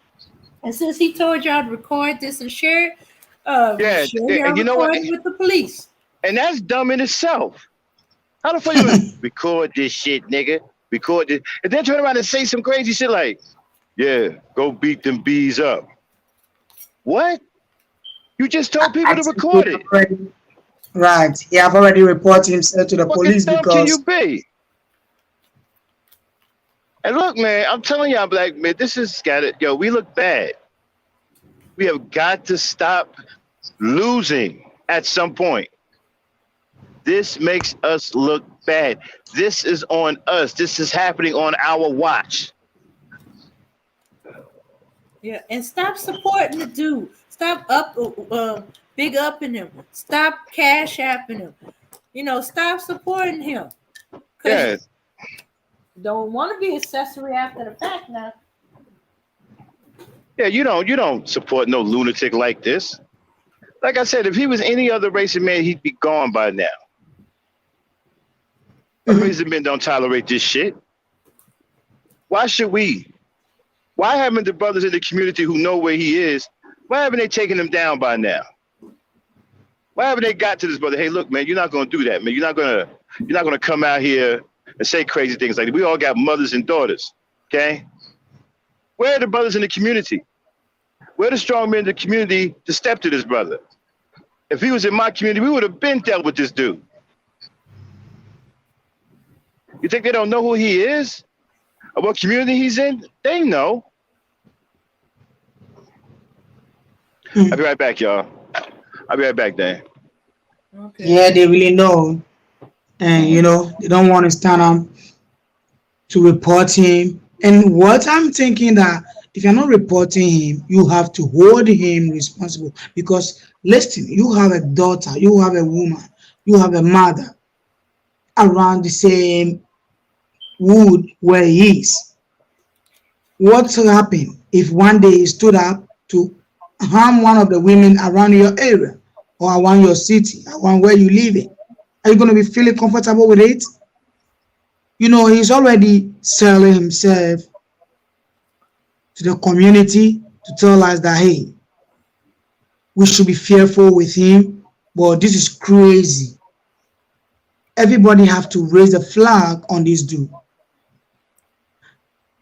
Speaker 1: And since he told y'all to record this and share it,
Speaker 5: Yeah,
Speaker 1: share y'all
Speaker 5: and you know what?
Speaker 1: recording with the police.
Speaker 5: And that's dumb in itself. How the fuck you gonna record this shit, nigga? Record this, and then turn around and say some crazy shit like, "Yeah, go beat them bees up." What? You just told people
Speaker 2: I
Speaker 5: to
Speaker 2: think
Speaker 5: record it.
Speaker 2: right. He have already reported himself to the
Speaker 5: Fucking
Speaker 2: police
Speaker 5: dumb can you
Speaker 2: because
Speaker 5: be? And look, man, I'm telling y'all, black men, this is got it. Yo, we look bad. We have got to stop losing at some point. This makes us look bad. This is on us. This is happening on our watch.
Speaker 1: Yeah, and stop supporting the dude. Stop big upping him. Stop cash apping him. You know, stop supporting him.
Speaker 5: Yeah.
Speaker 1: Don't want to be accessory after the fact now.
Speaker 5: Yeah, you don't support no lunatic like this. Like I said, if he was any other race of man, he'd be gone by now. But race of men don't tolerate this shit. Why should we? Why haven't the brothers in the community who know where he is, why haven't they taken him down by now? Why haven't they got to this brother? Hey, look, man, you're not gonna do that, man. You're not gonna come out here and say crazy things like that. We all got mothers and daughters, okay? Where are the brothers in the community? Where are the strong men in the community to step to this brother? If he was in my community, we would have been dealt with this dude. You think they don't know who he is? Or what community he's in? They know. I'll be right back, y'all. I'll be right back, Dan.
Speaker 1: Okay.
Speaker 2: yeah, they really know, and they don't want to stand up to report him. And what I'm thinking that if you're not reporting him, you have to hold him responsible because listen, you have a daughter, you have a woman, you have a mother around the same wood where he is. What will happen if one day he stood up to harm one of the women around your area or around your city, around where you live in? Are you going to be feeling comfortable with it? He's already selling himself to the community to tell us that, hey, we should be fearful with him, but this is crazy. Everybody have to raise a flag on this dude.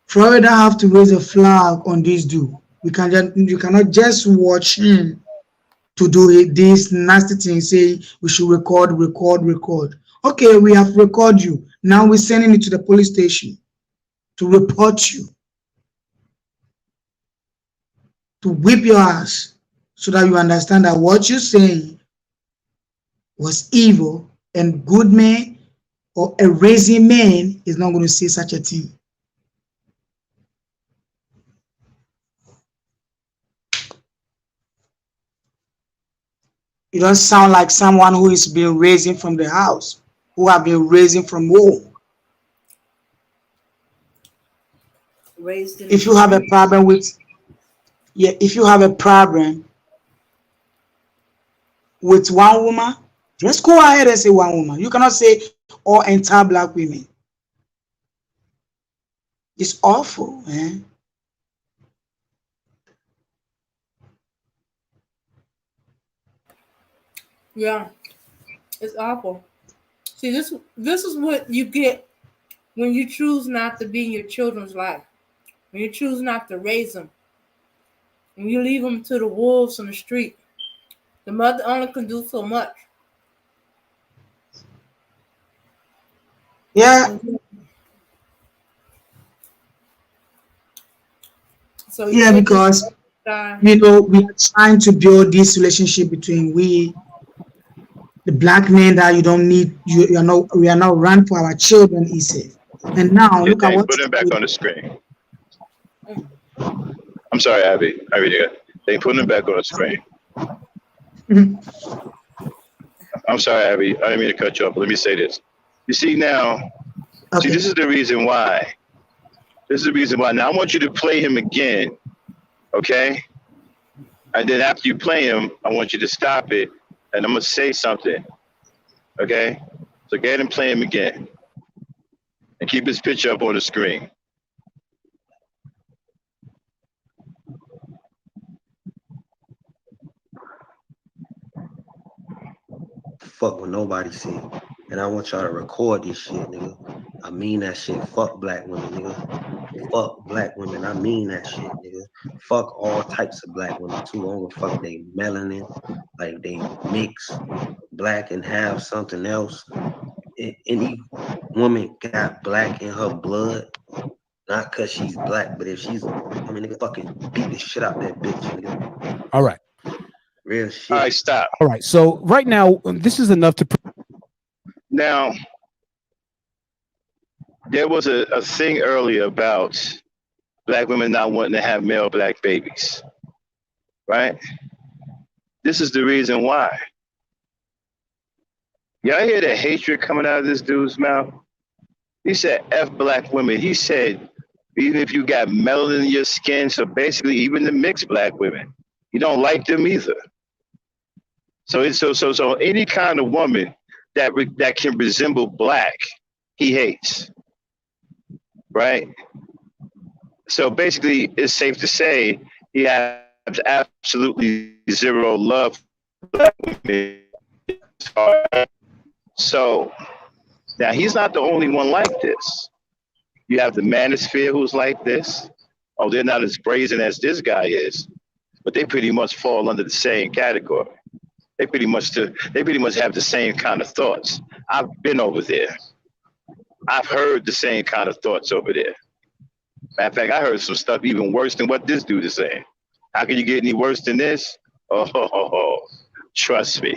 Speaker 2: Florida have to raise a flag on this dude. You cannot just watch him to do this nasty thing, say we should record. Okay, we have recorded you. Now we're sending it to the police station to report you, to whip your ass, so that you understand that what you're saying was evil, and good man or a raising man is not going to say such a thing. You don't sound like someone who is being raised from the house, who have been raised from home. If you have a problem with, if you have a problem with one woman, just go ahead and say one woman. You cannot say all entire black women. It's awful, man.
Speaker 1: Yeah, it's awful. See, this is what you get when you choose not to be in your children's life. When you choose not to raise them. When you leave them to the wolves on the street. The mother only can do so much.
Speaker 2: Yeah.
Speaker 1: So
Speaker 2: yeah, because we are trying to build this relationship between the black men, that you don't need, we are not run for our children, he said. And now look at what.
Speaker 5: Put him back on the screen. I'm sorry, Abby. They put him back on the screen. I'm sorry, Abby. I didn't mean to cut you off, but let me say this. You see now,
Speaker 2: okay.
Speaker 5: See, this is the reason why. Now I want you to play him again, okay? And then after you play him, I want you to stop it, and I'm gonna say something, okay? So go ahead and play him again, and keep his picture up on the screen.
Speaker 3: fuck what nobody see. And I want y'all to record this shit, nigga. I mean that shit. Fuck black women, nigga. Fuck black women. I mean that shit, nigga. Fuck all types of black women too. I don't give a fuck they melanin, like they mix black and have something else. Any woman got black in her blood, not cause she's black, but if she's, nigga, fucking beat the shit out that bitch, nigga.
Speaker 4: All right.
Speaker 3: Real shit.
Speaker 5: All right, stop.
Speaker 4: All right. So right now, this is enough to.
Speaker 5: Now, there was a thing earlier about black women not wanting to have male black babies, right? This is the reason why. Y'all hear the hatred coming out of this dude's mouth? He said, F black women. He said, even if you got melanin in your skin, so basically even the mixed black women, you don't like them either. So any kind of woman that can resemble black, he hates, right? So basically, it's safe to say he has absolutely zero love for black women. So now he's not the only one like this. You have the manosphere who's like this. Oh, they're not as brazen as this guy is, but they pretty much fall under the same category. They pretty much have the same kind of thoughts. I've been over there. I've heard the same kind of thoughts over there. Matter of fact, I heard some stuff even worse than what this dude is saying. How can you get any worse than this? Oh, trust me.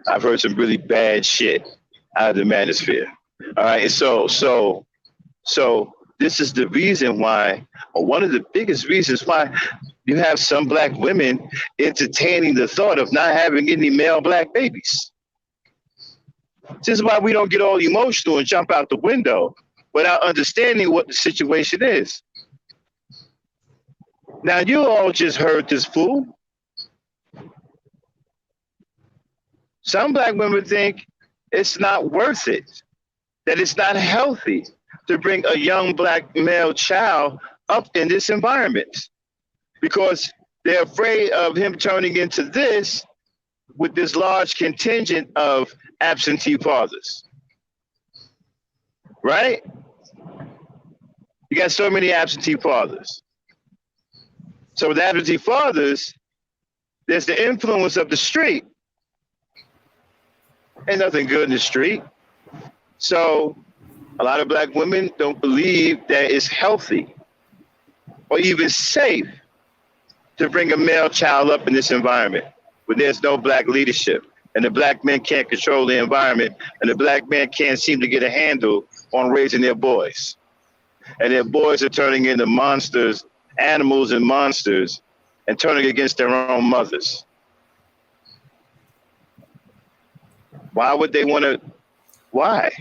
Speaker 5: I've heard some really bad shit out of the manosphere. All right, so this is the reason why, or one of the biggest reasons why you have some black women entertaining the thought of not having any male black babies. This is why we don't get all emotional and jump out the window without understanding what the situation is. Now, you all just heard this fool. Some black women think it's not worth it, that it's not healthy to bring a young black male child up in this environment because they're afraid of him turning into this with this large contingent of absentee fathers, right? You got so many absentee fathers. So with absentee fathers, there's the influence of the street. Ain't nothing good in the street. So a lot of black women don't believe that it's healthy or even safe to bring a male child up in this environment where there's no black leadership and the black men can't control the environment and the black men can't seem to get a handle on raising their boys. And their boys are turning into monsters, animals and monsters, and turning against their own mothers. Why would they want to? Why?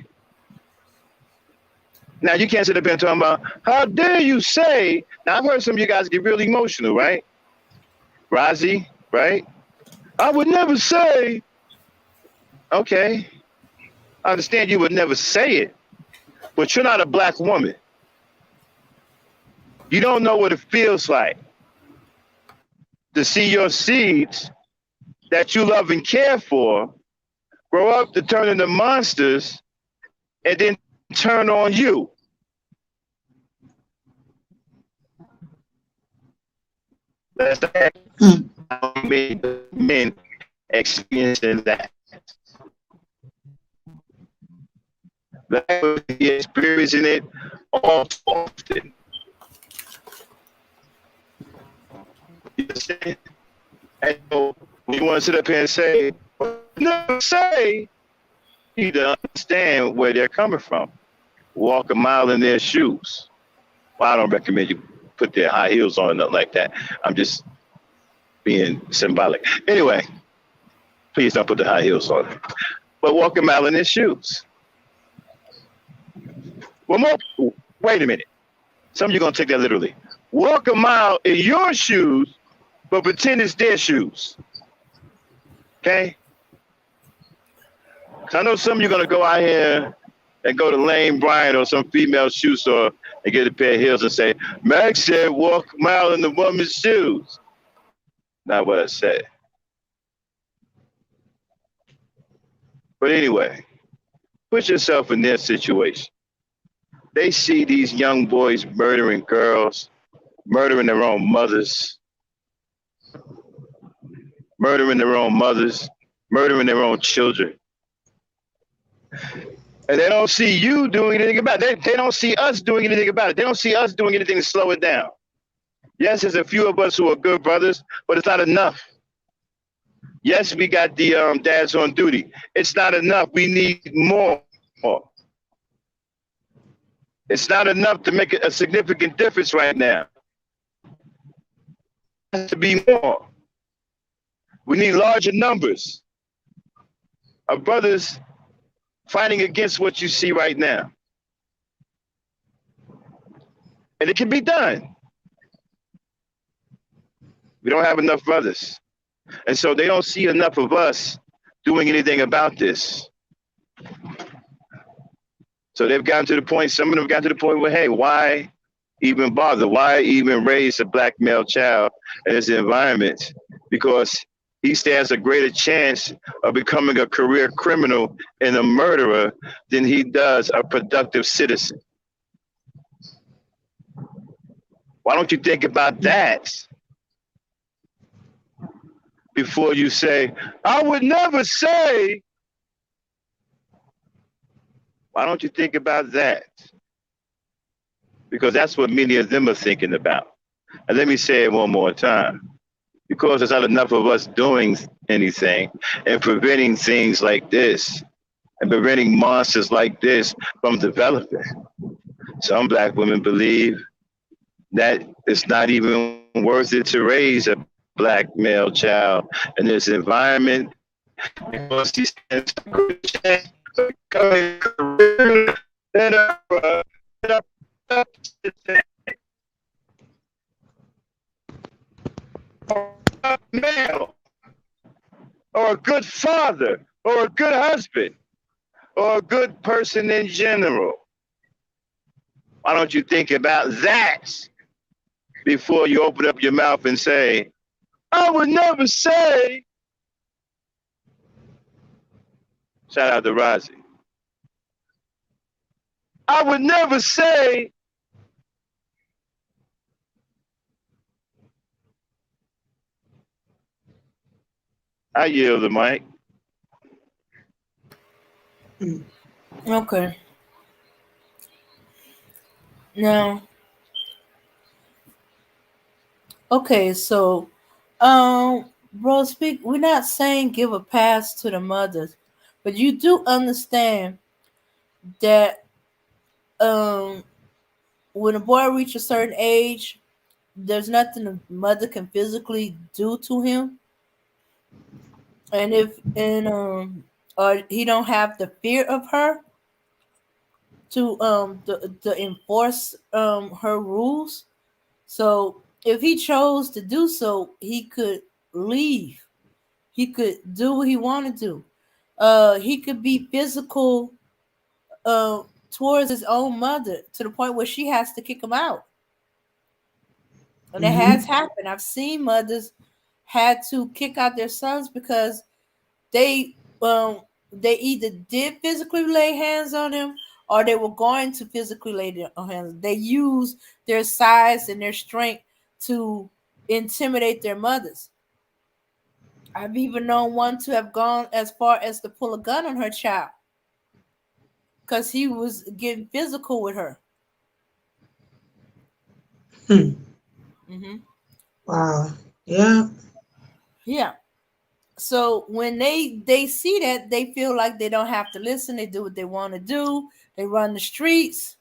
Speaker 5: Now, you can't sit up here and talk about, how dare you say, now I've heard some of you guys get really emotional, right? Razi, right? I would never say, okay, I understand you would never say it, but you're not a black woman. You don't know what it feels like to see your seeds that you love and care for grow up to turn into monsters and then turn on you. That's how men experiencing that. Black women experiencing it all too often. You understand? And so when you want to sit up here and say, no, say, you need to understand where they're coming from. Walk a mile in their shoes. Well, I don't recommend you put their high heels on or nothing like that. I'm just being symbolic. Anyway, please don't put the high heels on. But walk a mile in their shoes. Wait a minute. Some of you are going to take that literally. Walk a mile in your shoes, but pretend it's their shoes. Okay? I know some of you are going to go out here and go to Lane Bryant or some female shoe store and get a pair of heels and say, Max said walk a mile in the woman's shoes. Not what I said. But anyway, put yourself in their situation. They see these young boys murdering girls, murdering their own mothers, murdering their own mothers, murdering their own children. And they don't see you doing anything about it. They don't see us doing anything about it. They don't see us doing anything to slow it down. Yes, there's a few of us who are good brothers, but it's not enough. Yes, we got the dads on duty. It's not enough. We need more. It's not enough to make a significant difference right now. It has to be more. We need larger numbers of brothers fighting against what you see right now. And it can be done. We don't have enough brothers. And so they don't see enough of us doing anything about this. So they've gotten to the point, some of them have gotten to the point where, hey, why even bother? Why even raise a black male child in this environment? Because he stands a greater chance of becoming a career criminal and a murderer than he does a productive citizen. Why don't you think about that before you say, I would never say? Why don't you think about that? Because that's what many of them are thinking about. And let me say it one more time. Because there's not enough of us doing anything and preventing things like this and preventing monsters like this from developing. Some black women believe that it's not even worth it to raise a black male child in this environment because he stands a good chance of becoming a career male, or a good father, or a good husband, or a good person in general. Why don't you think about that before you open up your mouth and say, I would never say? Shout out to Rozzy. I would never say. I yield the mic.
Speaker 1: Okay. Now, okay, so, bro, speak. We're not saying give a pass to the mothers, but you do understand that, when a boy reaches a certain age, there's nothing the mother can physically do to him, and or he don't have the fear of her to enforce her rules. So if he chose to do so, he could leave. He could do what he wanted to. He could be physical towards his own mother to the point where she has to kick him out. And it has happened. I've seen mothers had to kick out their sons because they either did physically lay hands on him or they were going to physically lay their hands. They used their size and their strength to intimidate their mothers. I've even known one to have gone as far as to pull a gun on her child because he was getting physical with her.
Speaker 2: Wow. Yeah.
Speaker 1: Yeah. So when they see that, they feel like they don't have to listen. They do what they want to do. They run the streets,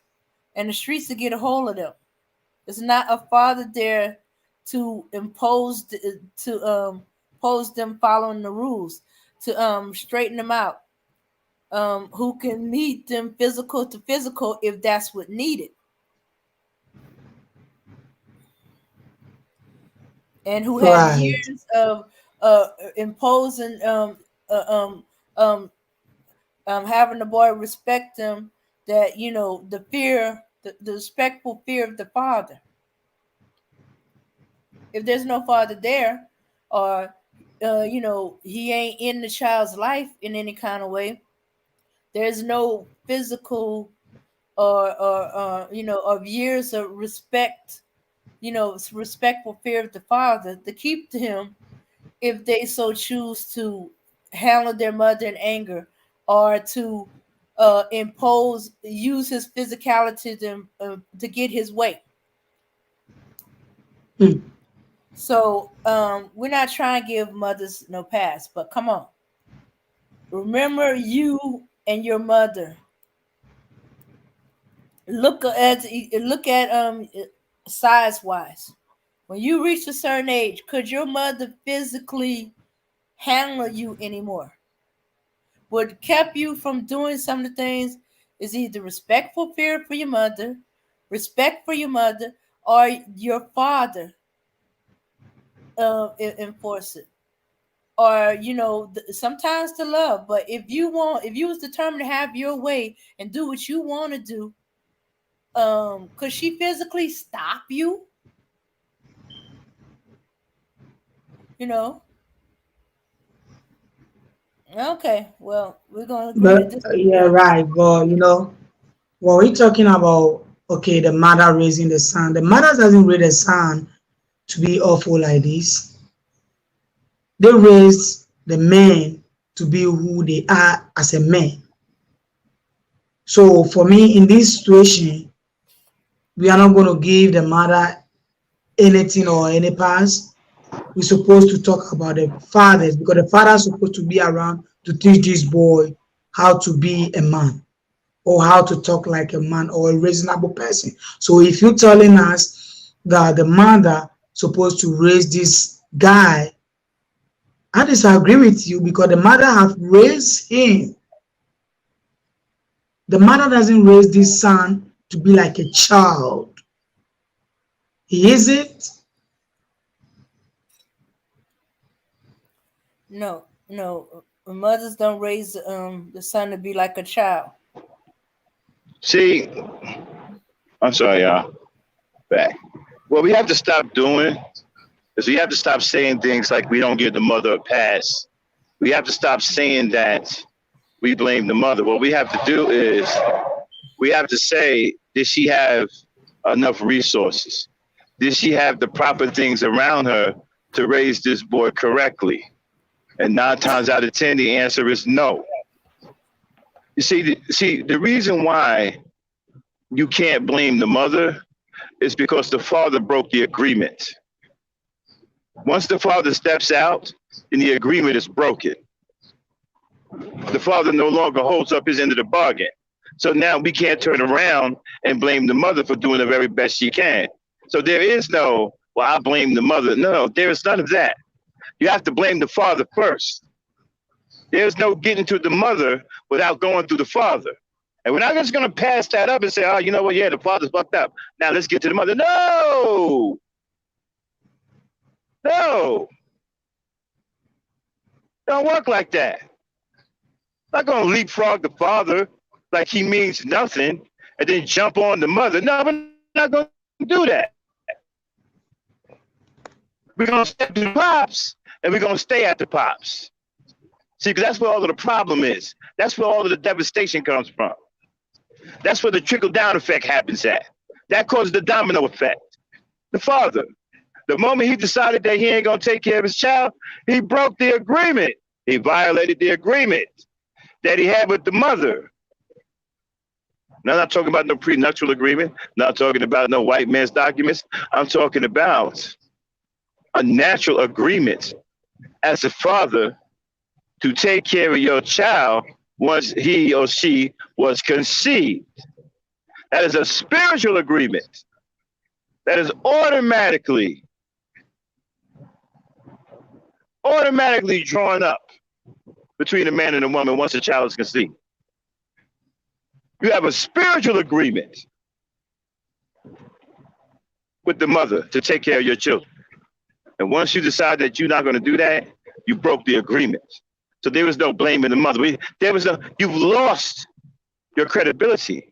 Speaker 1: and the streets to get a hold of them. There's not a father there to impose them following the rules, to straighten them out, who can meet them physical to physical if that's what needed, and who have years of imposing having the boy respect them, that the fear, the respectful fear of the father. If there's no father there, or he ain't in the child's life in any kind of way, There's no physical or of years of respect, respectful fear of the father to keep him if they so choose to handle their mother in anger or to use his physicality to get his way. So we're not trying to give mothers no pass, but come on. Remember you and your mother. Look at size wise. When you reach a certain age, could your mother physically handle you anymore? What kept you from doing some of the things is either respectful fear for your mother, respect for your mother, or your father enforce it. Or sometimes the love. But if you was determined to have your way and do what you want to do, could she physically stop you? Okay, well, we're gonna agree
Speaker 2: But
Speaker 1: to this.
Speaker 2: yeah, right. But when we're talking about, okay, the mother raising the son, the mother doesn't raise the son to be awful like this. They raise the men to be who they are as a man. So for me, in this situation, we are not going to give the mother anything or any pass. We're supposed to talk about the fathers, because the father is supposed to be around to teach this boy how to be a man, or how to talk like a man, or a reasonable person. So if you're telling us that the mother supposed to raise this guy, I disagree with you, because the mother have raised him. The mother doesn't raise this son to be like a child. Is it?
Speaker 1: No. Mothers don't raise the son to be like a child.
Speaker 5: See, I'm sorry, y'all. Back. What we have to stop doing is we have to stop saying things like we don't give the mother a pass. We have to stop saying that we blame the mother. What we have to do is we have to say, did she have enough resources? Did she have the proper things around her to raise this boy correctly? And 9 times out of 10, the answer is no. You see, the reason why you can't blame the mother is because the father broke the agreement. Once the father steps out, then the agreement is broken. The father no longer holds up his end of the bargain. So now we can't turn around and blame the mother for doing the very best she can. So there is no, well, I blame the mother. No, there is none of that. You have to blame the father first. There's no getting to the mother without going through the father. And we're not just going to pass that up and say, oh, you know what? Yeah, the father's fucked up. Now let's get to the mother. No. Don't work like that. I'm not going to leapfrog the father like he means nothing and then jump on the mother. No, we're not going to do that. We're going to step to the pops and we're going to stay at the pops. See, because that's where all of the problem is. That's where all of the devastation comes from. That's where the trickle-down effect happens at. That causes the domino effect. The father, the moment he decided that he ain't going to take care of his child, he broke the agreement. He violated the agreement that he had with the mother. Now, I'm not talking about no prenuptial agreement, not talking about no white man's documents. I'm talking about a natural agreement as a father to take care of your child once he or she was conceived. That is a spiritual agreement that is automatically drawn up between a man and a woman once a child is conceived. You have a spiritual agreement with the mother to take care of your children. And once you decide that you're not going to do that, you broke the agreement. So there was no blaming the mother. You've lost your credibility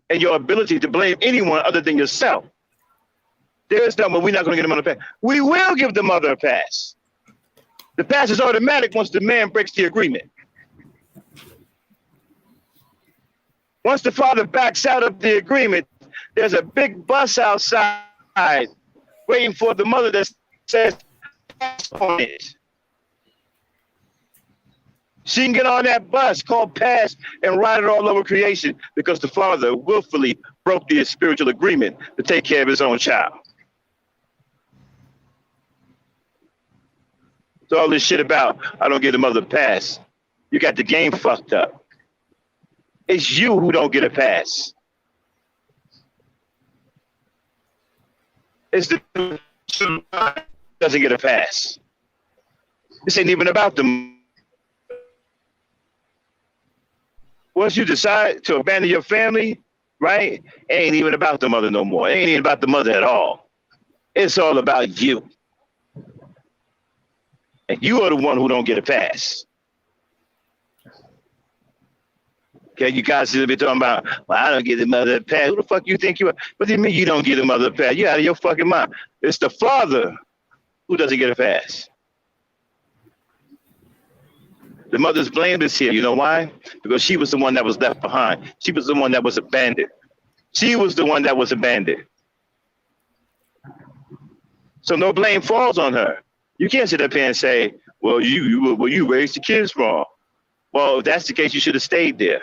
Speaker 5: and your ability to blame anyone other than yourself. There is no, but we're not going to get the mother a pass. We will give the mother a pass. The pass is automatic once the man breaks the agreement. Once the father backs out of the agreement, there's a big bus outside waiting for the mother that says pass on it. She can get on that bus called pass and ride it all over creation because the father willfully broke the spiritual agreement to take care of his own child. So all this shit about, I don't give the mother a pass. You got the game fucked up. It's you who don't get a pass. It's the doesn't get a pass. This ain't even about them. Once you decide to abandon your family, right? It ain't even about the mother no more. It ain't even about the mother at all. It's all about you. And you are the one who don't get a pass. Okay, you guys should be talking about, well, I don't give the mother a pass. Who the fuck you think you are? What do you mean you don't give the mother a pass? You're out of your fucking mind. It's the father who doesn't get a pass. The mother's blameless here. You know why? Because she was the one that was left behind. She was the one that was abandoned. She was the one that was abandoned. So no blame falls on her. You can't sit up here and say, well, you raised the kids wrong. Well, if that's the case, you should have stayed there.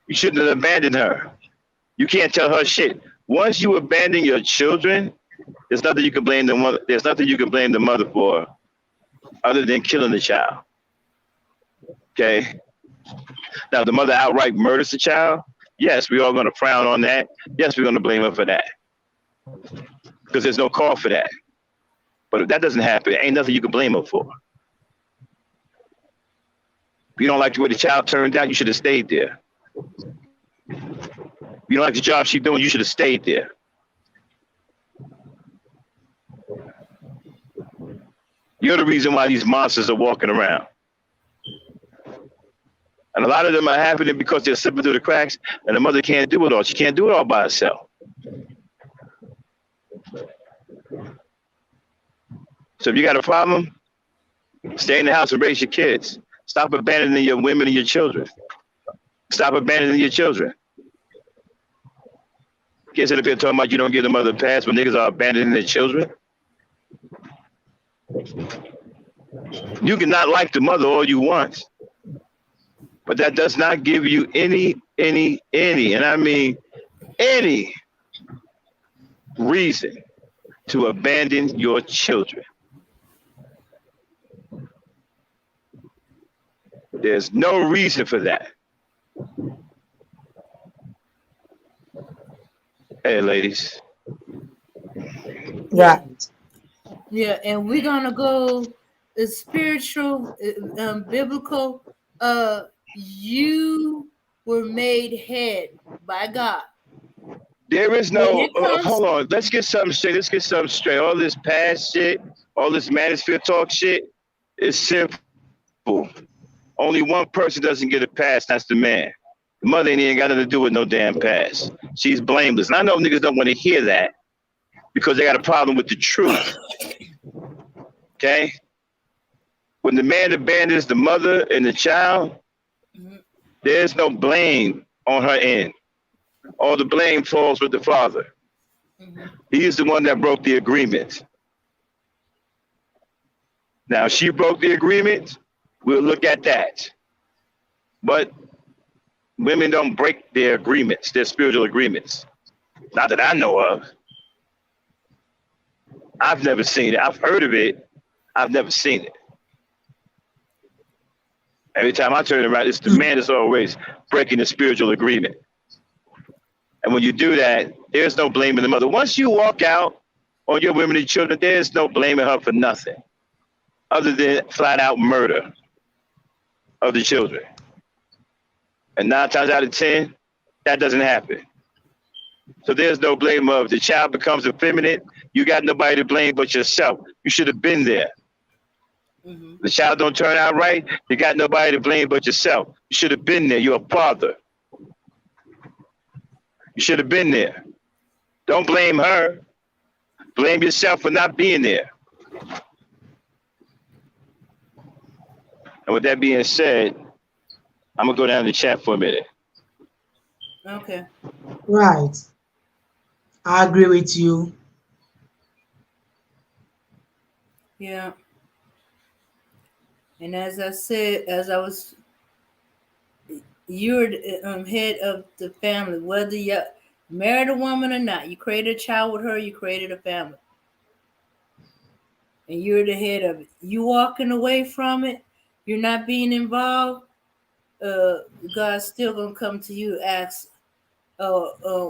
Speaker 5: You shouldn't have abandoned her. You can't tell her shit. Once you abandon your children, there's nothing you can blame the mother. There's nothing you can blame the mother for other than killing the child. Okay. Now, if the mother outright murders the child, yes, we're all going to frown on that. Yes, we're going to blame her for that. Because there's no call for that. But if that doesn't happen, ain't nothing you can blame her for. If you don't like the way the child turned out, you should have stayed there. If you don't like the job she's doing, you should have stayed there. You're the reason why these monsters are walking around. And a lot of them are happening because they're slipping through the cracks and the mother can't do it all. She can't do it all by herself. So if you got a problem, stay in the house and raise your kids. Stop abandoning your women and your children. Stop abandoning your children. Can't sit up here talking about you don't give the mother a pass when niggas are abandoning their children. You can not like the mother all you want, but that does not give you any, and I mean any reason to abandon your children. There's no reason for that. Hey, ladies.
Speaker 2: Right.
Speaker 1: Yeah, and we're gonna go spiritual, biblical. You were made head by God.
Speaker 5: There is no. Hold on. Let's get something straight. All this past shit, all this manosphere talk shit, is simple. Only one person doesn't get a pass. That's the man. The mother ain't got nothing to do with no damn pass. She's blameless. And I know niggas don't want to hear that because they got a problem with the truth. Okay? When the man abandons the mother and the child, there's no blame on her end. All the blame falls with the father. He is the one that broke the agreement. Now, she broke the agreement. We'll look at that. But women don't break their agreements, their spiritual agreements. Not that I know of. I've never seen it. I've heard of it. I've never seen it. Every time I turn around, it's the man that's always breaking the spiritual agreement. And when you do that, there's no blaming the mother. Once you walk out on your women and children, there's no blaming her for nothing other than flat out murder of the children. And 9 times out of 10, that doesn't happen. So there's no blame of the child becomes effeminate. You got nobody to blame but yourself. You should have been there. The child don't turn out right. You got nobody to blame but yourself. You should have been there. You're a father. You should have been there. Don't blame her. Blame yourself for not being there. And with that being said, I'm gonna go down to the chat for a minute.
Speaker 1: Okay.
Speaker 2: Right. I agree with you.
Speaker 1: Yeah. And as I said, as I was, you're the head of the family, whether you married a woman or not. You created a child with her. You created a family, and you're the head of it. You walking away from it. You're not being involved. Uh, God's still gonna come to you, ask, uh, uh,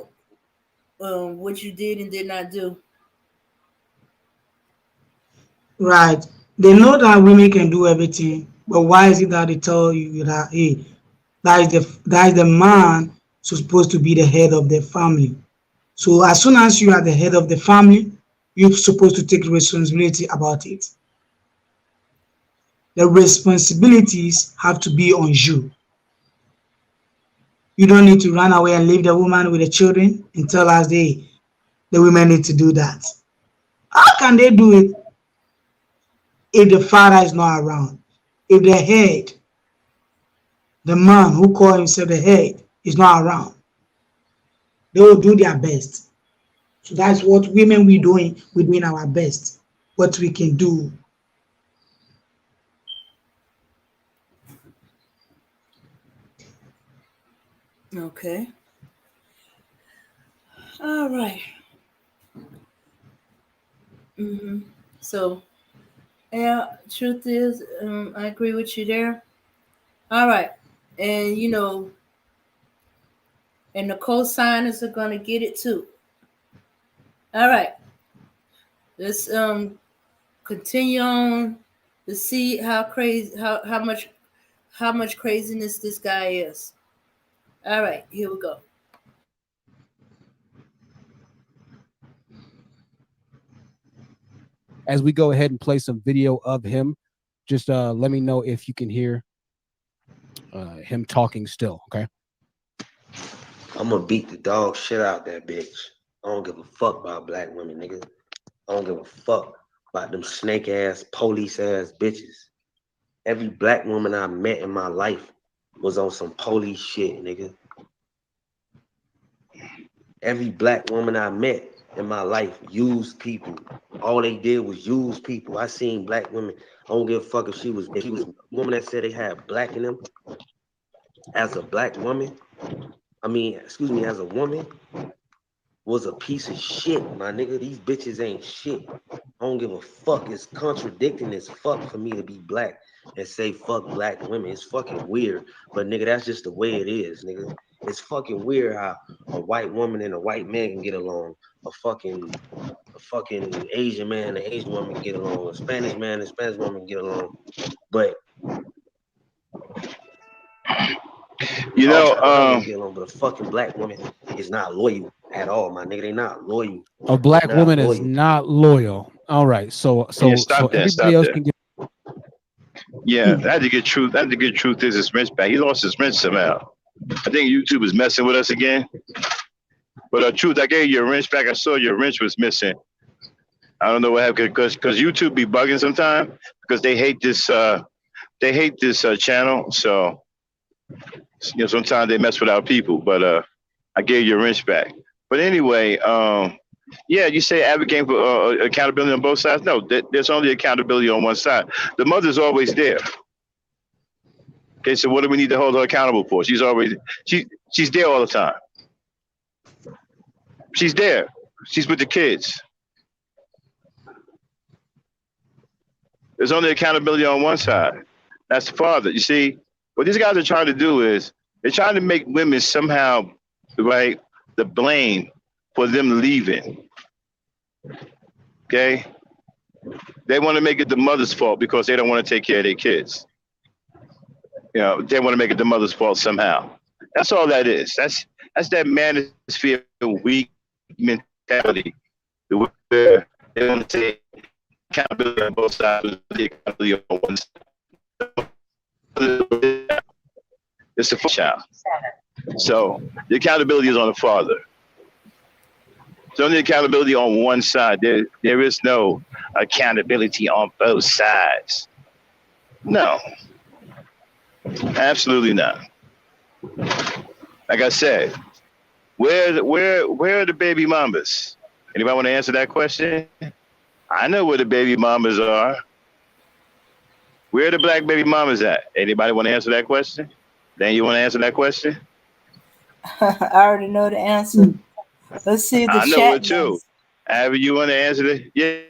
Speaker 1: what you did and did not do.
Speaker 2: Right. They know that women can do everything, but why is it that they tell you that hey, that is the man supposed to be the head of the family? So as soon as you are the head of the family, you're supposed to take responsibility about it. The responsibilities have to be on you. You don't need to run away and leave the woman with the children and tell us they the women need to do that. How can they do it if the father is not around? If the head, the man who call himself the head, is not around, they will do their best. So that's what women we doing. We're doing our best. What we can do.
Speaker 1: Okay. All right. Mm-hmm. So, yeah, truth is, I agree with you there. All right. And, and the co-signers are going to get it too. All right. Let's continue on to see how crazy, how much craziness this guy is. All right. Here we go.
Speaker 4: As we go ahead and play some video of him, just let me know if you can hear him talking still. Okay.
Speaker 3: I'm gonna beat the dog shit out that bitch. I don't give a fuck about black women, nigga. I don't give a fuck about them snake ass, police ass bitches. Every black woman I met in my life was on some police shit, nigga. Every black woman I met in my life used people. All they did was use people. I seen black women. I don't give a fuck if she was a woman that said they had black in them. As a black woman, as a woman, was a piece of shit, my nigga. These bitches ain't shit. I don't give a fuck. It's contradicting as fuck for me to be black and say fuck black women. It's fucking weird. But nigga, that's just the way it is, nigga. It's fucking weird how a white woman and a white man can get along. A fucking Asian man and an Asian woman can get along. A Spanish man and a Spanish woman can get along. But
Speaker 5: You know,
Speaker 3: get along, but a fucking black woman is not loyal at all, my nigga. They not loyal.
Speaker 4: A black
Speaker 3: Not
Speaker 4: woman is
Speaker 3: loyal.
Speaker 4: not loyal. All right. So
Speaker 5: yeah, stop that,
Speaker 4: everybody
Speaker 5: stop
Speaker 4: else
Speaker 5: that.
Speaker 4: can get.
Speaker 5: Yeah, I had to get truth. I had to get truth is his wrench back. He lost his wrench somehow. I think YouTube is messing with us again. But truth, I gave you your wrench back. I saw your wrench was missing. I don't know what happened because YouTube be bugging sometimes because they hate this channel. So sometimes they mess with our people. But I gave your wrench back. But anyway, yeah, you say advocating for accountability on both sides. No, there's only accountability on one side. The mother's always there. Okay, so what do we need to hold her accountable for? She's there all the time. She's there. She's with the kids. There's only accountability on one side. That's the father. You see, what these guys are trying to do is they're trying to make women somehow, right, the blame for them leaving. Okay? They want to make it the mother's fault because they don't want to take care of their kids. They want to make it the mother's fault somehow. That's all that is. That's that manosphere weak mentality. Where they want to take accountability on both sides, the accountability on one side. It's the child. So the accountability is on the father. So the accountability on one side. There is no accountability on both sides. No. Absolutely not. Like I said, where are the baby mamas? Anybody want to answer that question? I know where the baby mamas are. Where are the black baby mamas at? Anybody want to answer that question? Dan, you want to answer that question?
Speaker 1: I already know the answer. Let's see if the
Speaker 5: I know
Speaker 1: chat
Speaker 5: it too.
Speaker 1: knows.
Speaker 5: Abby, you want to answer it? Yeah.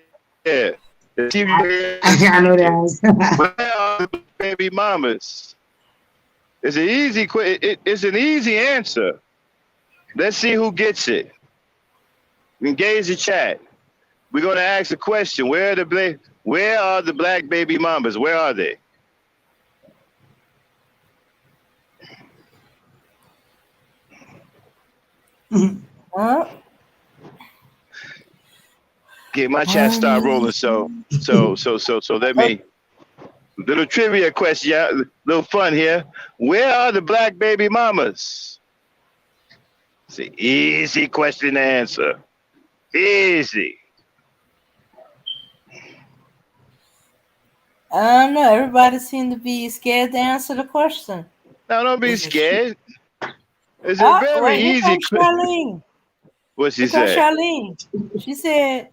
Speaker 5: Let's see if you
Speaker 2: I know the answer.
Speaker 5: Where are the baby mamas? It's an easy it's an easy answer. Let's see who gets it. Engage the chat. We're gonna ask a question. Where are the black baby mamas? Where are they?
Speaker 1: Huh?
Speaker 5: Get my chat start rolling. So let me. Little trivia question, yeah, little fun here. Where are the black baby mamas? It's an easy question to answer. Easy.
Speaker 1: I don't know. Everybody seems to be scared to answer the question.
Speaker 5: Now don't be scared. It's a very easy question.
Speaker 1: Charlene.
Speaker 5: What she
Speaker 1: Here comes
Speaker 5: said?
Speaker 1: Charlene. She said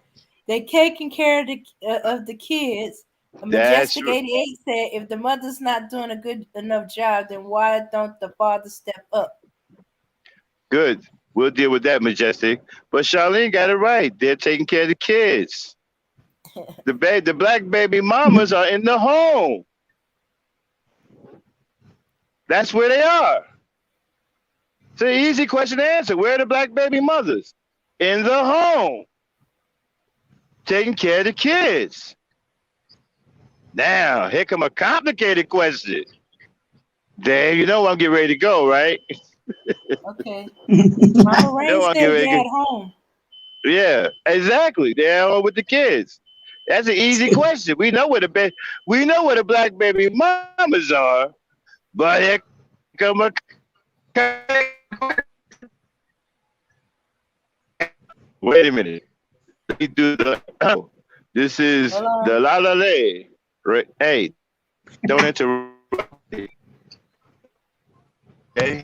Speaker 1: they taking care of the kids. Majestic 88 said if the mother's not doing a good enough job, then why don't the father step up?
Speaker 5: Good. We'll deal with that, Majestic. But Charlene got it right. They're taking care of the kids. The black baby mamas are in the home. That's where they are. It's an easy question to answer. Where are the black baby mothers? In the home. Taking care of the kids. Now, here come a complicated question. Dave, you know I'm getting ready to go, right?
Speaker 1: Okay. Mama Rain said they're at home.
Speaker 5: Yeah, exactly. They're home with the kids. That's an easy question. We know where the black baby mamas are, but here come a wait a minute. Let me do this is the La La Lay. Hey, don't interrupt me. Okay.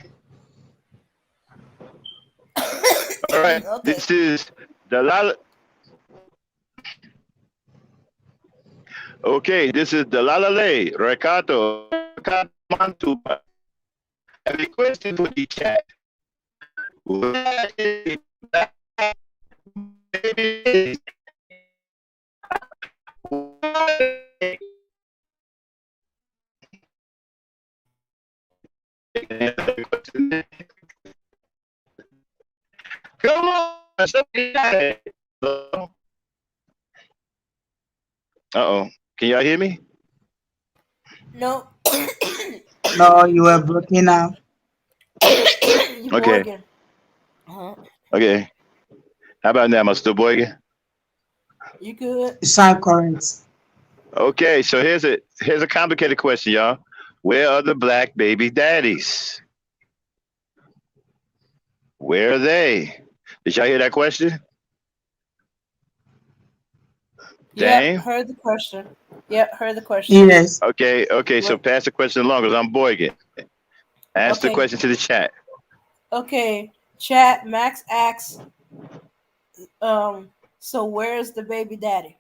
Speaker 5: All right. Okay. This is the La La. Okay, this is the La La Lay. Ricardo Mantuba. I have a question for the chat. Where is that baby? Come on, somebody got it. Uh-oh. Can y'all hear me?
Speaker 1: No.
Speaker 2: No, you were broken out.
Speaker 5: Okay. Okay. How about now? Am I still boying?
Speaker 1: You good?
Speaker 2: You sound correct.
Speaker 5: Okay, so here's a complicated question, y'all. Where are the black baby daddies? Where are they? Did y'all hear that question?
Speaker 1: Yeah, heard the question. Yep, heard the question.
Speaker 2: Yes.
Speaker 5: Okay, so pass the question along because I'm boying. Ask the question to the chat.
Speaker 1: Okay, chat, Max asks, so where's the baby daddy?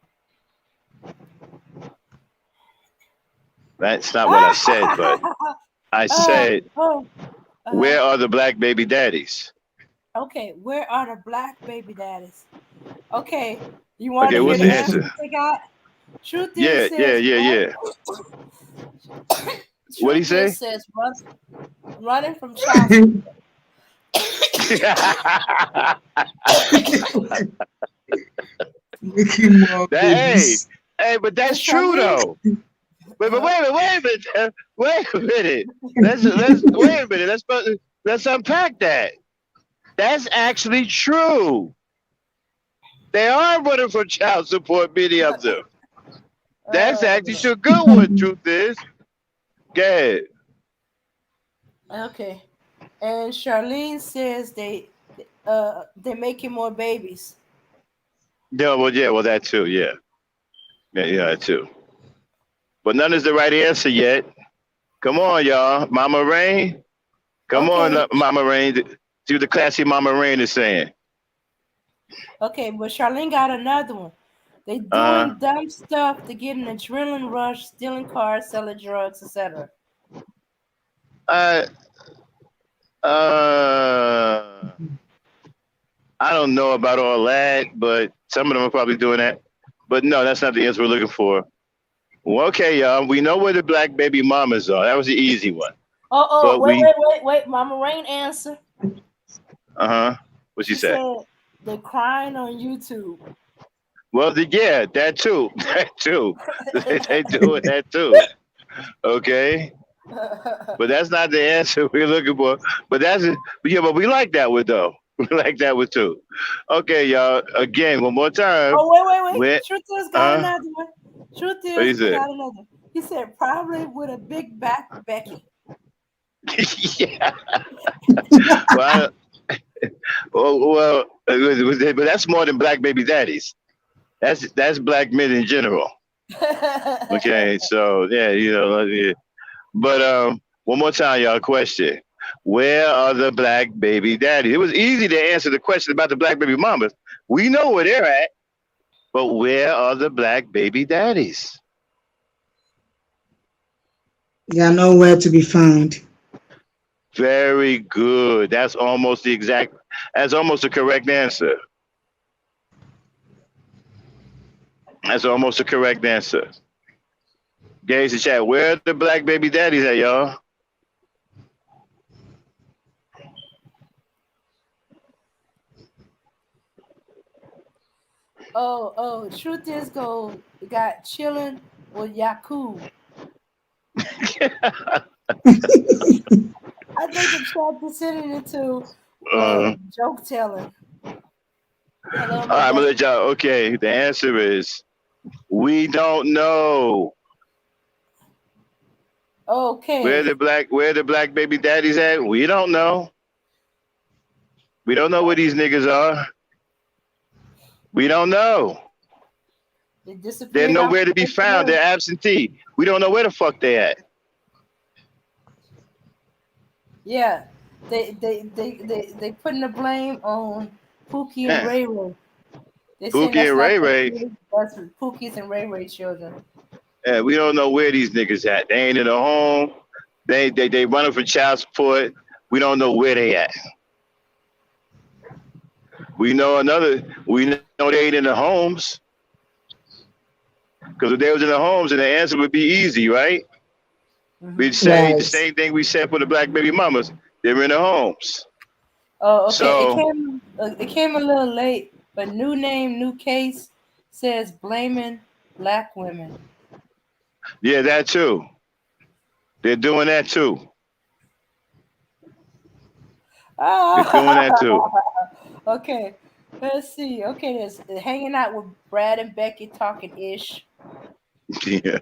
Speaker 5: That's not what I said, but I said, where are the black baby daddies?
Speaker 1: Okay, where are the black baby daddies? Okay, you want to
Speaker 5: what's
Speaker 1: hear
Speaker 5: the
Speaker 1: the
Speaker 5: answer?
Speaker 1: They got? Truth
Speaker 5: Yeah. What do you say?
Speaker 1: Says running from child. Hey, but that's true though. Wait a minute. Let's unpack that. That's actually true. They are running for child support, many of them. That's actually a good one, truth is. Go ahead. Okay. And Charlene says they're making more babies.
Speaker 5: Yeah, well, that too, yeah, that too. But none is the right answer yet. Come on, y'all. Mama Rain. Come on, Mama Rain. See what the classy Mama Rain is saying.
Speaker 1: Okay, but Charlene got another one. They doing dumb stuff to get an adrenaline rush, stealing cars, selling drugs, etc.
Speaker 5: I don't know about all that, but some of them are probably doing that. But no, that's not the answer we're looking for. Well, okay, y'all. We know where the black baby mamas are. That was the easy one.
Speaker 1: Oh, wait. Mama Rain answer.
Speaker 5: What she said?
Speaker 1: They're crying on YouTube.
Speaker 5: Well, yeah, that too. That too. They doing that too. Okay. But that's not the answer we're looking for. But but we like that one though. We like that one too. Okay, y'all. Again, one more time.
Speaker 1: Oh, wait. Truth is got another one. Truth is got another one. He said probably with a big back Becky.
Speaker 5: Yeah. Well, but that's more than black baby daddies. That's black men in general. Okay, so yeah, But one more time, y'all. Question: where are the black baby daddies? It was easy to answer the question about the black baby mamas. We know where they're at, but where are the black baby daddies?
Speaker 2: They are nowhere to be found.
Speaker 5: Very good. That's almost the correct answer. That's almost the correct answer. Gage the chat. Where are the black baby daddies at, y'all?
Speaker 1: Oh, truth is got chilling with Yakub. I think the chat descended into joke telling.
Speaker 5: All right, I'm gonna let y'all. Okay, the answer is we don't know.
Speaker 1: Okay.
Speaker 5: Where the black baby daddies at? We don't know. We don't know where these niggas are. We don't know. They're nowhere to be found. They're absentee. We don't know where the fuck they at.
Speaker 1: Yeah, they putting the blame on Pookie and Ray Ray.
Speaker 5: Pookie and Ray Ray.
Speaker 1: That's Pookie's and Ray Ray children.
Speaker 5: Yeah, we don't know where these niggas at. They ain't in a home. They running for child support. We don't know where they at. We know they ain't in the homes. Because if they was in the homes, then the answer would be easy, right? Mm-hmm. We'd say the same thing we said for the black baby mamas. They're in the homes.
Speaker 1: Oh, okay. So, it came a little late, but new name, new case says blaming black women.
Speaker 5: Yeah, that too. They're doing that too.
Speaker 1: Oh.
Speaker 5: They're doing that too.
Speaker 1: Okay, let's see. Okay, there's hanging out with Brad and Becky talking ish.
Speaker 5: Yeah.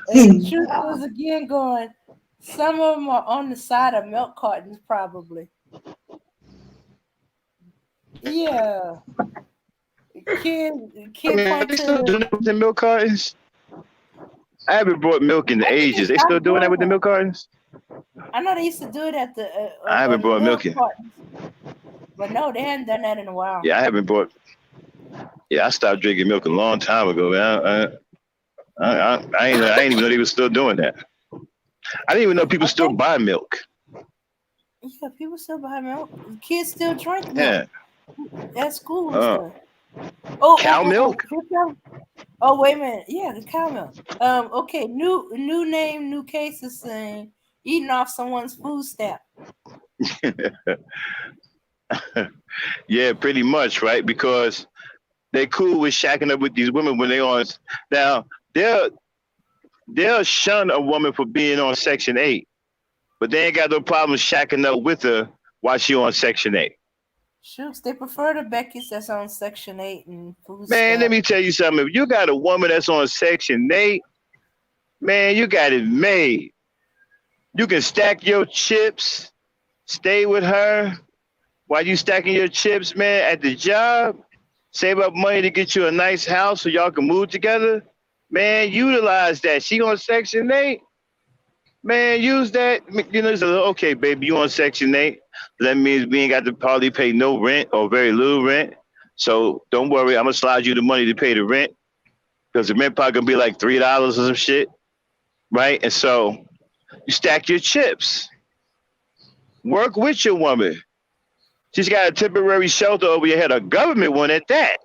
Speaker 1: And Truth was again going. Some of them are on the side of milk cartons, probably. Yeah. Kid
Speaker 5: they still doing that with the milk cartons? I haven't brought milk in ages. They still doing that with the milk cartons?
Speaker 1: I know they used to do it at the.
Speaker 5: I haven't brought milk in.
Speaker 1: Cartons. But no, they hadn't done that in a while.
Speaker 5: Yeah, I haven't brought. Yeah, I stopped drinking milk a long time ago, man. I ain't even know they were still doing that. I didn't even know people still buy milk.
Speaker 1: Yeah, people still buy milk. Kids still drink milk. Yeah. At school and stuff.
Speaker 5: Cow milk?
Speaker 1: Oh, wait a minute. Yeah, the cow milk. Okay, new name, new case is saying eating off someone's food stamp.
Speaker 5: Yeah, pretty much, right? Because they cool with shacking up with these women when they on. Now, they'll shun a woman for being on Section 8, but they ain't got no problem shacking up with her while she on Section 8.
Speaker 1: Shoots, they prefer the Becky's that's on Section 8 and food
Speaker 5: Man,
Speaker 1: stamp.
Speaker 5: let me tell you something. If you got a woman that's on Section 8, man, you got it made. You can stack your chips, stay with her while you stacking your chips, man, at the job. Save up money to get you a nice house so y'all can move together. Man, utilize that. She on Section 8. Man, use that. You know, okay, baby, you on Section 8. That means we ain't got to probably pay no rent or very little rent. So don't worry, I'm gonna slide you the money to pay the rent because the rent probably gonna be like $3 or some shit, right? And so you stack your chips. Work with your woman. She's got a temporary shelter over your head, a government one at that.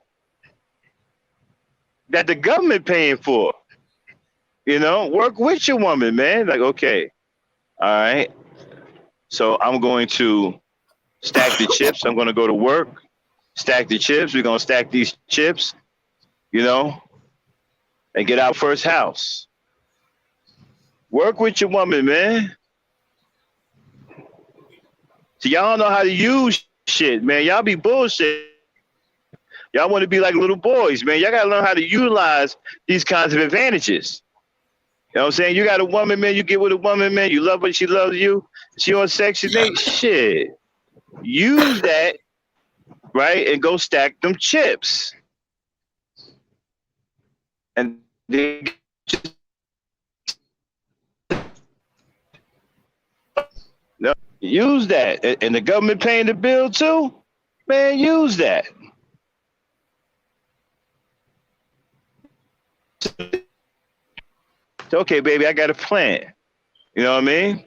Speaker 5: That the government paying for. You know, work with your woman, man. Like, okay, all right. So I'm going to stack the chips. I'm going to go to work, stack the chips. We're going to stack these chips, you know, and get our first house. Work with your woman, man. So y'all don't know how to use shit, man. Y'all be bullshit. Y'all want to be like little boys, man. Y'all got to learn how to utilize these kinds of advantages. You know what I'm saying? You got a woman, man. You get with a woman, man. You love her. She loves you. She on Section 8. Shit. Use that, right? And go stack them chips. And then no, use that. And the government paying the bill too? Man, use that. Okay, baby, I got a plan. You know what I mean?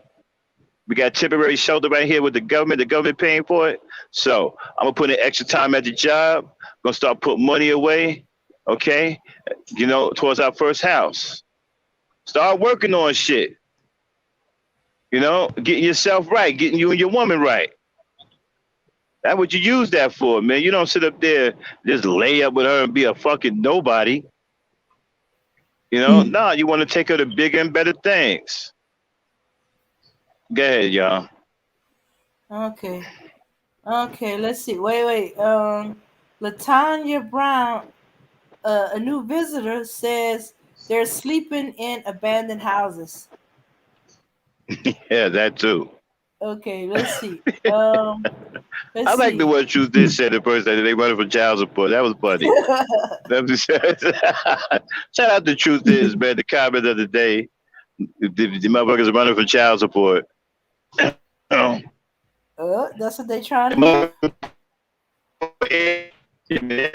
Speaker 5: We got temporary shelter right here with the government paying for it. So I'm gonna put in extra time at the job, gonna start putting money away, okay? You know, towards our first house. Start working on shit. You know, getting yourself right, getting you and your woman right. That's what you use that for, man. You don't sit up there, just lay up with her and be a fucking nobody. You know, no, you want to take her to bigger and better things. Go ahead, y'all.
Speaker 1: Okay. Okay, let's see. Wait. Latanya Brown, a new visitor, says they're sleeping in abandoned houses.
Speaker 5: Yeah, that too.
Speaker 1: Okay, let's see.
Speaker 5: I like the word Truth did say the first that they running for child support. That was funny. Shout out to Truth is, man. The comment of the day. The motherfuckers are running for child support.
Speaker 1: That's what they trying to do.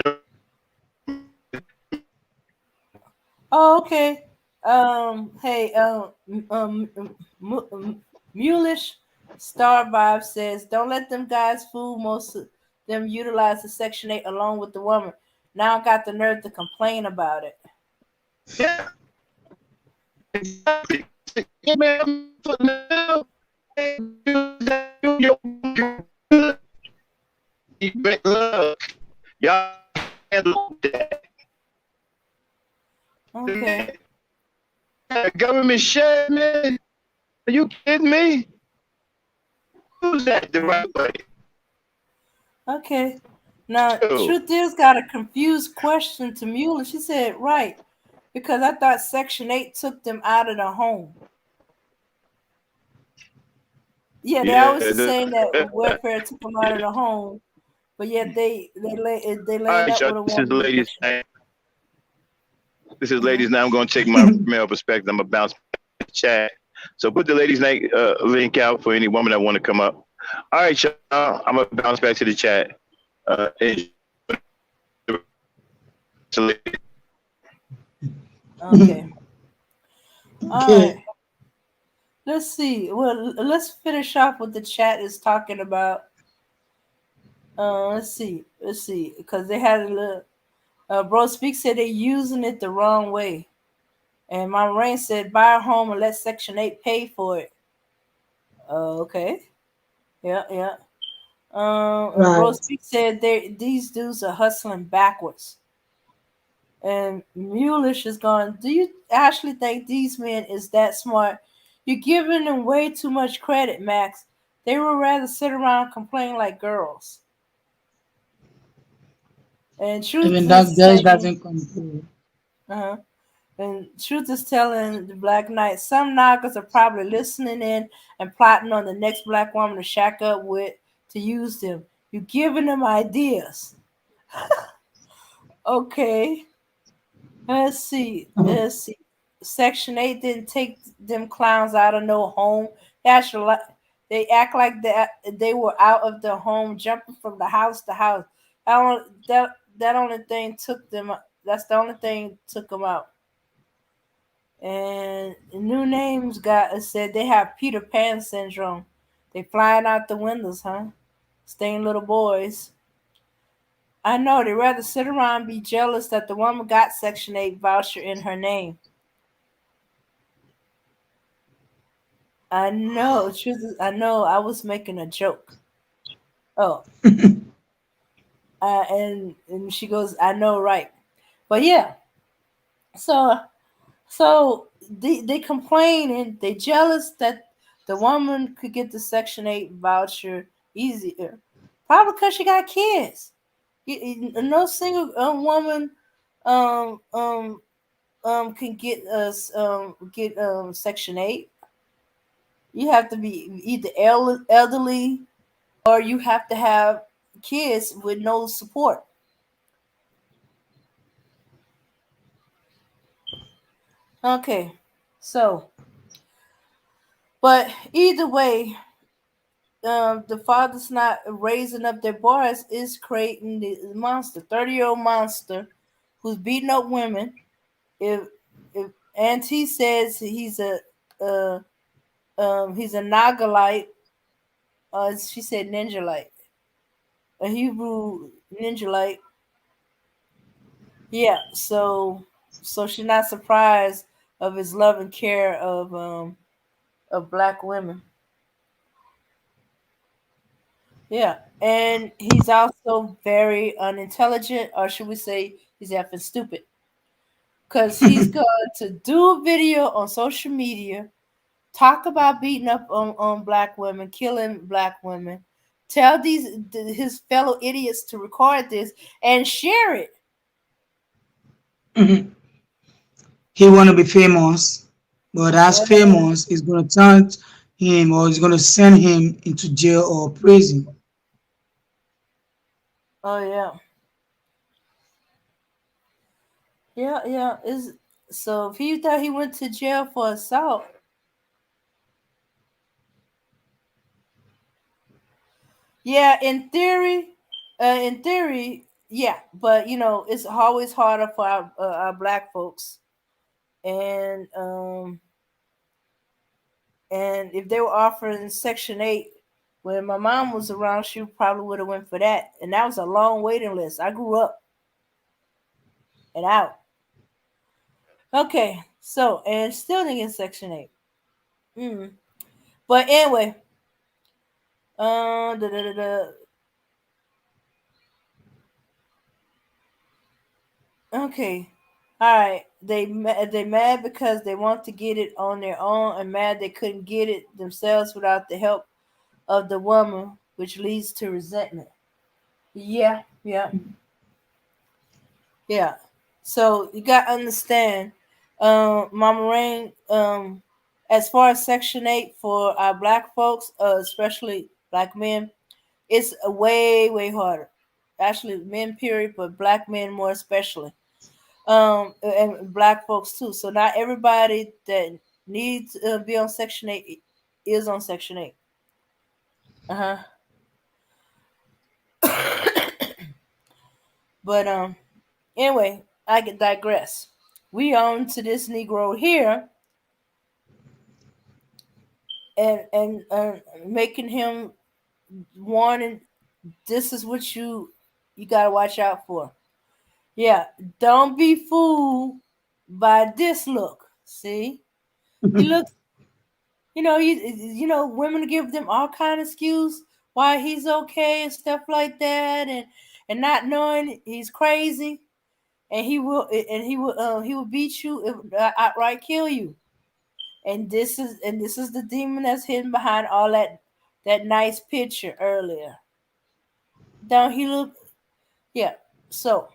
Speaker 1: Oh, okay. Hey, Mulish Star Vibe says, don't let them guys fool. Most of them utilize the Section 8 along with the woman. Now I got the nerve to complain about it.
Speaker 5: Yeah. Exactly. Yeah, man. Y'all handle that.
Speaker 1: Okay.
Speaker 5: Government shit, man. Are you kidding me? Who's that the right way?
Speaker 1: Okay. Now, Truth is got a confused question to Mueller. She said, right, because I thought Section 8 took them out of the home. Yeah, they always saying that welfare took them out of the home, but yet they lay up with a woman.
Speaker 5: This is the ladies' night. This is ladies' night. I'm going to take my male perspective. I'm going to bounce back to the chat. So put the ladies' night link out for any woman that want to come up. All right, y'all. I'm going to bounce back to the chat.
Speaker 1: Okay. All right. Let's see. Well, let's finish off what the chat is talking about. Let's see. Because they had a little. Bro Speak said they're using it the wrong way. And my Rain said, buy a home and let Section 8 pay for it. Okay. Yeah. Bro Speak said these dudes are hustling backwards. And Mulish is going, do you actually think these men is that smart? You're giving them way too much credit, Max. They would rather sit around and complain like girls. And Truth
Speaker 2: even that girl doesn't control.
Speaker 1: And Truth is telling the Black Knight, some knockers are probably listening in and plotting on the next black woman to shack up with to use them. You're giving them ideas. Okay. Let's see. Section 8 didn't take them clowns out of no home. They They act like they were out of their home, jumping from the house to house. I don't that only thing took them. That's the only thing took them out. And new names got said they have Peter Pan syndrome. They flying out the windows, huh? Staying little boys. I know they rather sit around and be jealous that the woman got Section 8 voucher in her name. I know. Truth is, I know. I was making a joke. Oh, and she goes, I know, right? But yeah. So they complain and they jealous that the woman could get the Section 8 voucher easier. Probably because she got kids. No single woman um um can get us get Section 8. You have to be either elderly or you have to have kids with no support. Okay, so but either way, the father's not raising up their boys is creating the monster, 30-year-old monster who's beating up women. If Auntie says uh he's a Nagalite, she said ninjalite, a Hebrew ninjalite. Yeah, so she's not surprised of his love and care of black women. Yeah, and he's also very unintelligent, or should we say he's effing stupid? Because he's going to do a video on social media, talk about beating up on black women, killing black women, tell his fellow idiots to record this and share it.
Speaker 2: He want to be famous, but as famous is going to turn him or is going to send him into jail or prison.
Speaker 1: Oh yeah, yeah. Is so if he thought he went to jail for assault, yeah, in theory, yeah. But it's always harder for our black folks, and if they were offering Section 8 when my mom was around, she probably would have went for that, and that was a long waiting list. I grew up and out. Okay, so and still didn't get Section 8. But anyway, da, da, da, da. Okay. All right. They mad because they want to get it on their own and mad they couldn't get it themselves without the help of the woman, which leads to resentment. Yeah, yeah, yeah. So you got to understand, Mama Rain, as far as Section 8 for our black folks, especially black men, it's way, way harder. Actually, men, period, but black men more especially. And black folks too. So not everybody that needs to be on Section 8 is on Section 8. Uh huh. But anyway, I could digress. We on to this Negro here, and making him warning. This is what you gotta watch out for. Yeah, don't be fooled by this look. See, he looks. Women give them all kind of excuse why he's okay and stuff like that, and not knowing he's crazy, and he will beat you, outright kill you. And this is the demon that's hidden behind all that nice picture earlier. Don't he look? Yeah. So,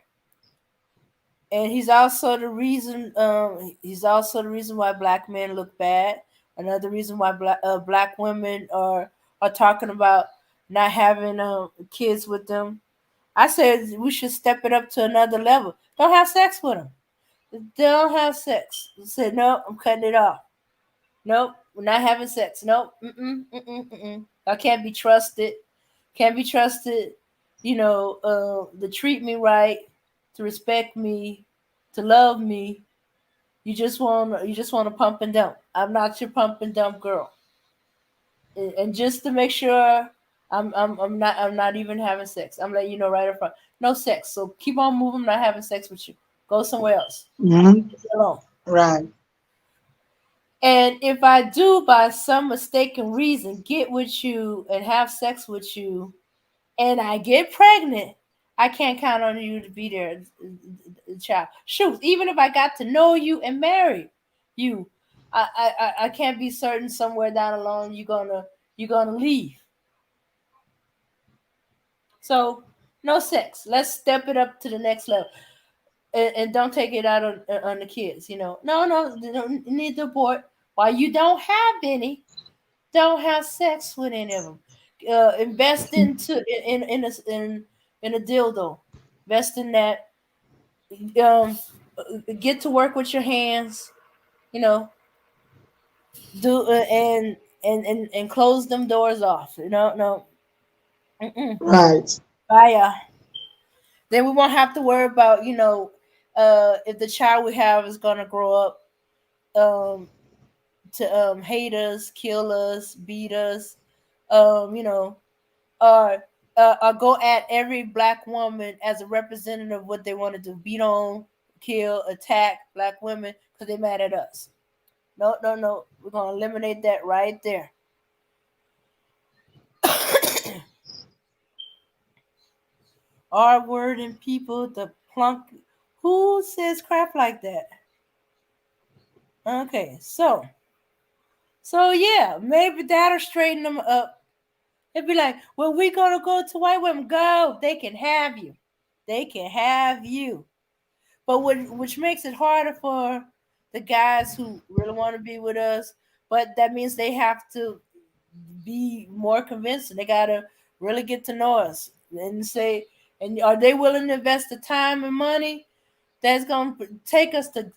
Speaker 1: and he's also the reason. He's also the reason why black men look bad. Another reason why black women are talking about not having kids with them. I said we should step it up to another level. Don't have sex with them. Don't have sex. I said no. I'm cutting it off. Nope. We're not having sex. No. I can't be trusted. Can't be trusted. To treat me right, to respect me, to love me. You just want to pump and dump. I'm not your pump and dump girl. And just to make sure, I'm not even having sex. I'm letting you know right up front. No sex. So keep on moving. I'm not having sex with you. Go somewhere else.
Speaker 2: Mhm.
Speaker 1: Leave me alone.
Speaker 2: Right.
Speaker 1: And if I do, by some mistaken reason, get with you and have sex with you, and I get pregnant, I can't count on you to be there, child. Shoot, even if I got to know you and marry you, I can't be certain somewhere down the line you're gonna leave. So no sex. Let's step it up to the next level, and don't take it out on the kids. No, they don't need to abort. While you don't have any, don't have sex with any of them. Invest into in a dildo. Invest in that. Um, get to work with your hands. You know, do and close them doors off. No. Mm-mm.
Speaker 2: Right.
Speaker 1: Bye. Then we won't have to worry about if the child we have is gonna grow up um to hate us, kill us, beat us, you know, or go at every black woman as a representative of what they want to do: beat on, kill, attack black women because they mad at us. No, no, no. We're gonna eliminate that right there. R word and people, the plunk. Who says crap like that? Okay, so yeah, maybe that'll straighten them up. They'd be like, well, we gonna go to white women. Go, they can have you. They can have you. But which makes it harder for the guys who really want to be with us. But that means they have to be more convincing. They gotta really get to know us and say, and are they willing to invest the time and money that's gonna take us to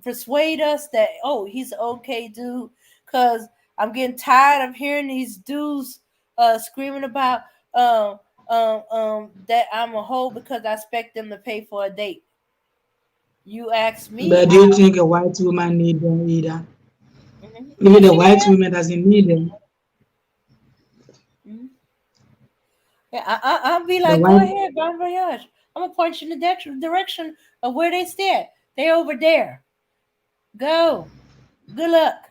Speaker 1: persuade us that, oh, he's an okay dude? Because I'm getting tired of hearing these dudes screaming about that I'm a hoe because I expect them to pay for a date. You ask me,
Speaker 2: But do you think a white woman need them either? Maybe
Speaker 1: yeah,
Speaker 2: the
Speaker 1: she
Speaker 2: white
Speaker 1: can.
Speaker 2: woman doesn't need them.
Speaker 1: Mhm. Yeah, I'll be
Speaker 2: The
Speaker 1: like, go
Speaker 2: white
Speaker 1: ahead, bon voyage. I'm gonna point you in the direction of where they stand. They over there. Go. Good luck.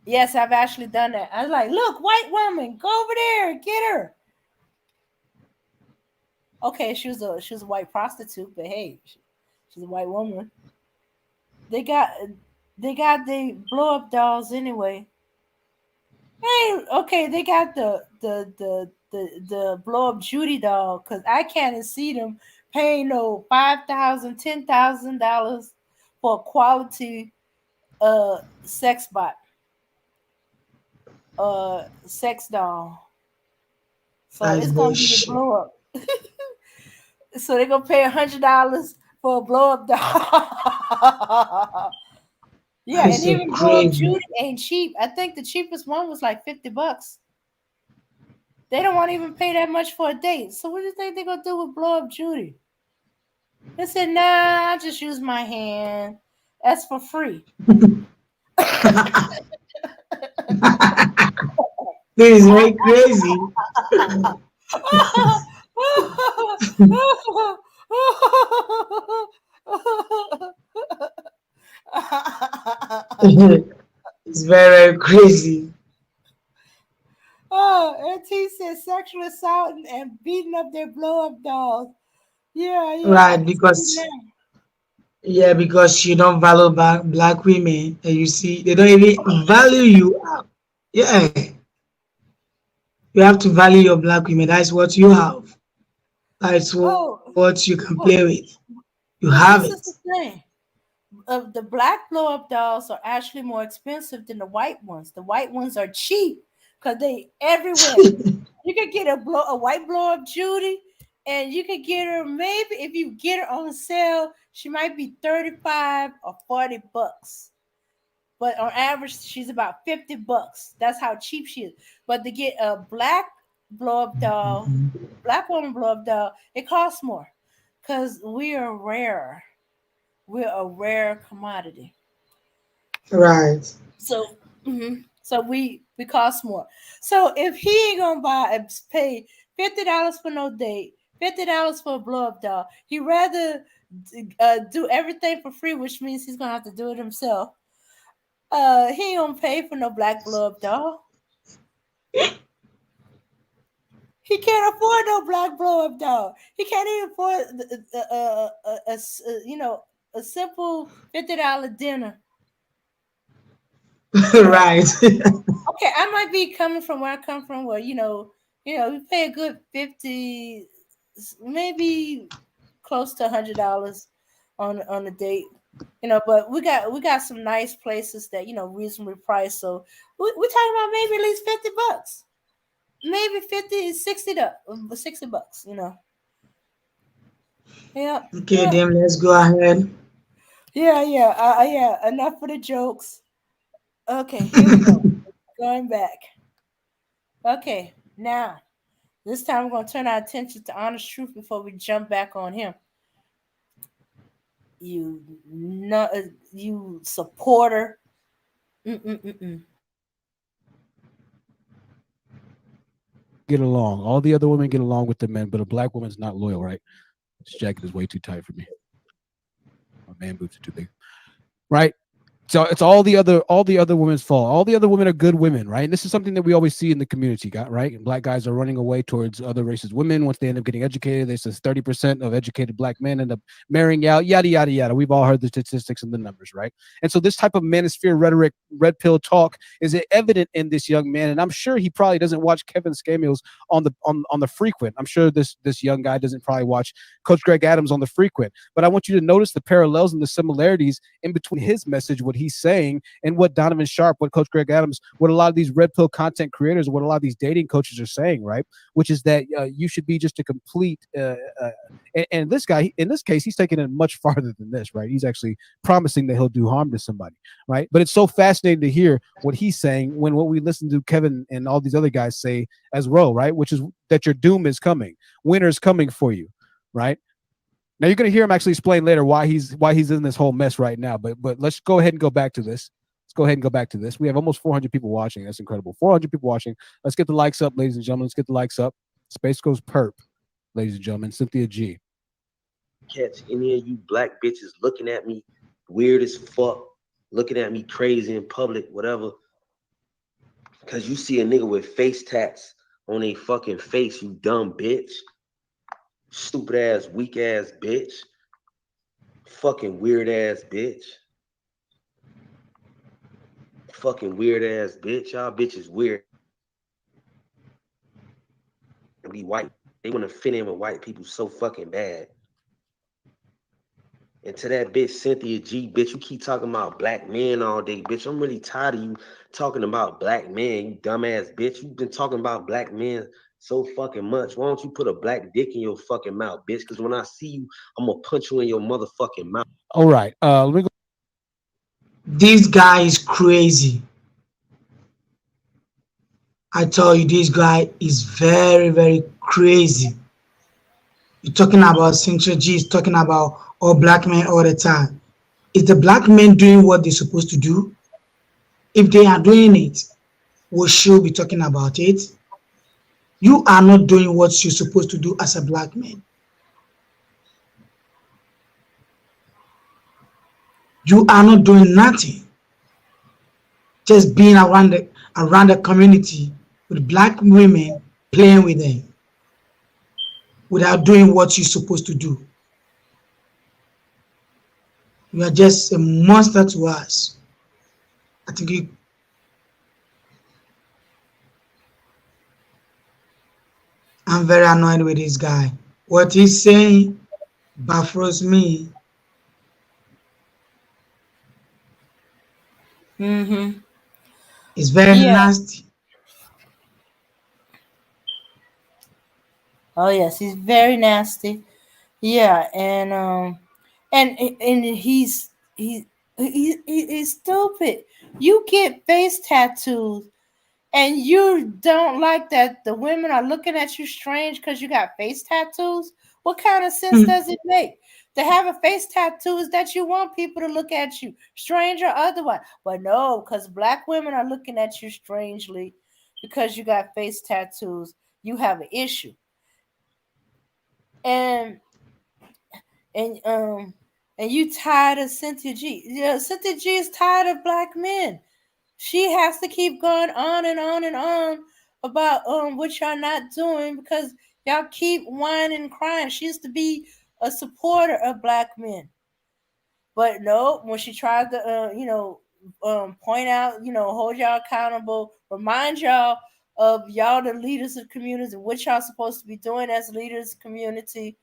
Speaker 1: Yes, I've actually done that. I was like, look, white woman, go over there, get her. Okay, she was a white prostitute, but hey, she's a white woman. They got they got the blow up dolls anyway. Hey, okay, they got the blow up Judy doll because I can't see them paying no $5,000, $10,000 for a quality sex bot sex doll. So
Speaker 2: that's
Speaker 1: it's gonna be a
Speaker 2: bullshit.
Speaker 1: blow up. So they're gonna pay $100 for a blow up doll. Yeah,
Speaker 2: That's
Speaker 1: and
Speaker 2: so
Speaker 1: even blow up
Speaker 2: crazy.
Speaker 1: Judy ain't cheap. I think the cheapest one was like $50. They don't want to even pay that much for a date. So what do you think they're gonna do with blow up Judy? They said, nah, I'll just use my hand. That's for free.
Speaker 2: This is very crazy. It's very, very crazy.
Speaker 1: Oh, LT said sexual assault and beating up their blow up dolls. Yeah, yeah, I
Speaker 2: Right,
Speaker 1: can see
Speaker 2: because
Speaker 1: now.
Speaker 2: yeah, because you don't value black women, and you see they don't even value you. Yeah, you have to value your black women. That's what you have. That's what
Speaker 1: Oh,
Speaker 2: you can play
Speaker 1: but,
Speaker 2: with. You have
Speaker 1: but
Speaker 2: it.
Speaker 1: this is the thing. The black blow up dolls are actually more expensive than the white ones. The white ones are cheap because they everywhere. You could get a white blow up Judy, and you could get her maybe if you get her on sale, she might be $35 or $40. but on average, she's about $50. That's how cheap she is. But to get a black blow up doll, black woman blow up doll, it costs more, because we are rare. We're a rare commodity.
Speaker 2: Right.
Speaker 1: So, so we cost more. So if he ain't gonna pay $50 for no date, $50 for a blow up doll, he rather do everything for free, which means he's gonna have to do it himself. He ain't gonna pay for no black blow up doll. He can't afford no black blow up doll. He can't even afford a simple $50 dinner.
Speaker 2: Right.
Speaker 1: Okay, I might be coming from where I come from, where we pay a good 50, maybe close to $100 on a date. But we got some nice places that reasonably priced. So we're talking about maybe at least $50, maybe 50, $60. Yeah,
Speaker 2: Okay,
Speaker 1: yeah,
Speaker 2: then let's go ahead.
Speaker 1: yeah. Enough for the jokes. Okay, here we go. Going back. Okay, now this time we're going to turn our attention to honest truth before we jump back on him. You supporter. Mm-mm-mm-mm.
Speaker 4: Get along. All the other women get along with the men, but a black woman's not loyal, right? This jacket is way too tight for me. My man boobs are too big, right? So it's all the other women's fault. All the other women are good women, right? And this is something that we always see in the community, right? And black guys are running away towards other races women once they end up getting educated. They says 30% of educated black men end up marrying out, yada yada yada. We've all heard the statistics and the numbers, right? And so this type of manosphere rhetoric, red pill talk, is evident in this young man. And I'm sure he probably doesn't watch Kevin Scamills on the frequent. I'm sure this young guy doesn't probably watch Coach Greg Adams on the frequent. But I want you to notice the parallels and the similarities in between his message, what he's saying, and what Donovan Sharp, what Coach Greg Adams, what a lot of these red pill content creators, what a lot of these dating coaches are saying, right? Which is that you should be just a complete. And this guy, in this case, he's taking it much farther than this, right? He's actually promising that he'll do harm to somebody, right? But it's so fascinating to hear what he's saying when what we listen to Kevin and all these other guys say as well, right? Which is that your doom is coming, winter's coming for you, right? Now you're going to hear him actually explain later why he's in this whole mess right now. But let's go ahead and go back to this. We have almost 400 people watching. That's incredible. 400 people watching. Let's get the likes up, ladies and gentlemen. Let's get the likes up. Space Goes Perp, ladies and gentlemen. Cynthia G.
Speaker 3: Catch any of you black bitches looking at me weird as fuck, looking at me crazy in public, whatever. Because you see a nigga with face tats on a fucking face, you dumb bitch. Stupid ass, weak ass bitch. Fucking weird ass bitch. Fucking weird ass bitch. Y'all bitches weird. And be white. They want to fit in with white people so fucking bad. And to that bitch, Cynthia G, bitch, you keep talking about black men all day, bitch. I'm really tired of you talking about black men, you dumbass bitch. You've been talking about black men so fucking much. Why don't you put a black dick in your fucking mouth, bitch? Because when I see you, I'm gonna punch you in your motherfucking mouth.
Speaker 4: All right. Let me go.
Speaker 2: This guy is crazy. I tell you, this guy is very, very crazy. You're talking about Central G is talking about all black men all the time. Is the black men doing what they're supposed to do? If they are doing it, we should be talking about it. You are not doing what you're supposed to do as a black man. You are not doing nothing. Just being around the community with black women, playing with them without doing what you're supposed to do. You are just a monster to us. I think I'm very annoyed with this guy. What he's saying baffles me.
Speaker 1: Mm-hmm.
Speaker 2: It's very nasty.
Speaker 1: Oh yes, he's very nasty. Yeah, and He's stupid. You get face tattoos and you don't like that the women are looking at you strange because you got face tattoos. What kind of sense does it make? To have a face tattoo is that you want people to look at you, strange or otherwise. But no, because black women are looking at you strangely because you got face tattoos. You have an issue. And and you tired of Cynthia G. Yeah, Cynthia G is tired of black men. She has to keep going on and on and on about what y'all not doing because y'all keep whining and crying. She used to be a supporter of black men. But no, when she tried to point out, hold y'all accountable, remind y'all of y'all the leaders of communities and what y'all supposed to be doing as leaders of community,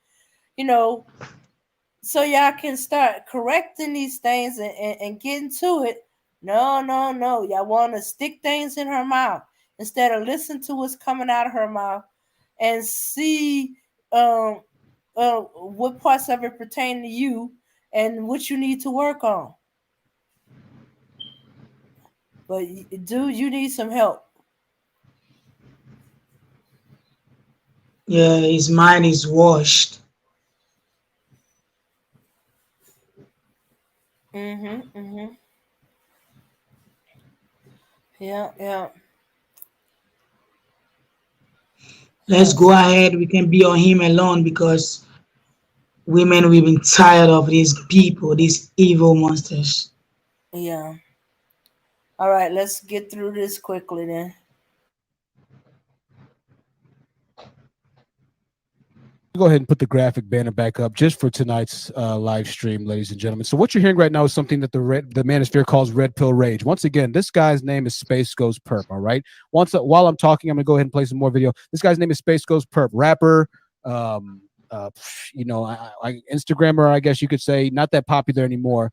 Speaker 1: so y'all can start correcting these things and getting to it. No. Y'all want to stick things in her mouth instead of listen to what's coming out of her mouth and see what parts of it pertain to you and what you need to work on. But dude, you need some help.
Speaker 2: Yeah, his mind is washed.
Speaker 1: Yeah.
Speaker 2: Let's go ahead. We can be on him alone because women, we've been tired of these people, these evil monsters.
Speaker 1: Yeah. All right, let's get through this quickly then.
Speaker 4: Go ahead and put the graphic banner back up just for tonight's live stream, ladies and gentlemen. So what you're hearing right now is something that the Manosphere calls Red Pill Rage. Once again, this guy's name is Space Goes Perp. All right. While I'm talking, I'm gonna go ahead and play some more video. This guy's name is Space Goes Perp, rapper. Instagrammer, I guess you could say, not that popular anymore.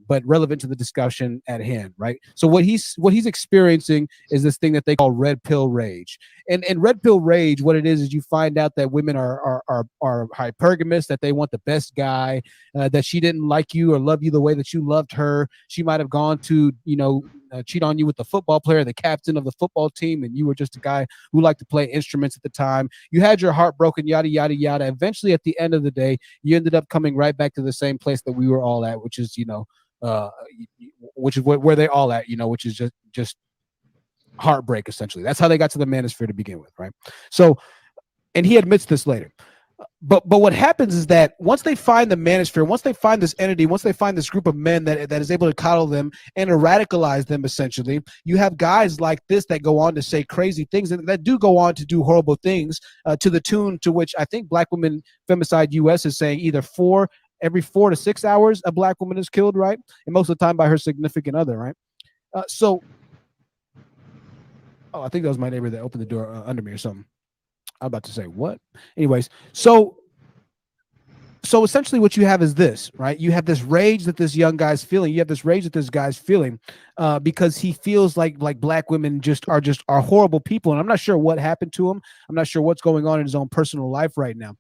Speaker 4: But relevant to the discussion at hand, right? So what he's experiencing is this thing that they call red pill rage, and red pill rage, what it is you find out that women are hypergamous, that they want the best guy, that she didn't like you or love you the way that you loved her. She might have gone to cheat on you with the football player, the captain of the football team, and you were just a guy who liked to play instruments at the time. You had your heart broken, yada yada yada. Eventually, at the end of the day, you ended up coming right back to the same place that we were all at, which is where they all at, which is just heartbreak. Essentially, that's how they got to the Manosphere to begin with, right? So, and he admits this later. But what happens is that once they find the Manosphere, once they find this entity, once they find this group of men that is able to coddle them and to radicalize them, essentially, you have guys like this that go on to say crazy things and that do go on to do horrible things to the tune to which I think Black Women Femicide US is saying either every 4 to 6 hours a Black woman is killed, right? And most of the time by her significant other, right? I think that was my neighbor that opened the door under me or something. I'm about to say what? Anyways, so essentially what you have is this, right? You have this rage that this young guy's feeling. You have this rage that this guy's feeling because he feels like Black women are horrible people. And I'm not sure what happened to him. I'm not sure what's going on in his own personal life right now.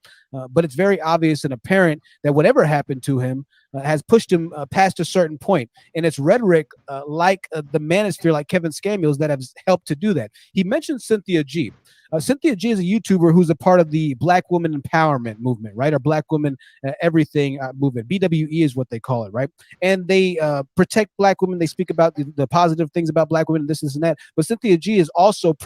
Speaker 4: But it's very obvious and apparent that whatever happened to him has pushed him past a certain point. And it's rhetoric like the Manosphere, like Kevin Samuels, that have helped to do that. He mentioned Cynthia G. Cynthia G is a YouTuber who's a part of the Black Woman Empowerment movement, right? Or Black Women Everything movement. BWE is what they call it, right? And they protect Black women. They speak about the positive things about Black women, this and that. But Cynthia G is also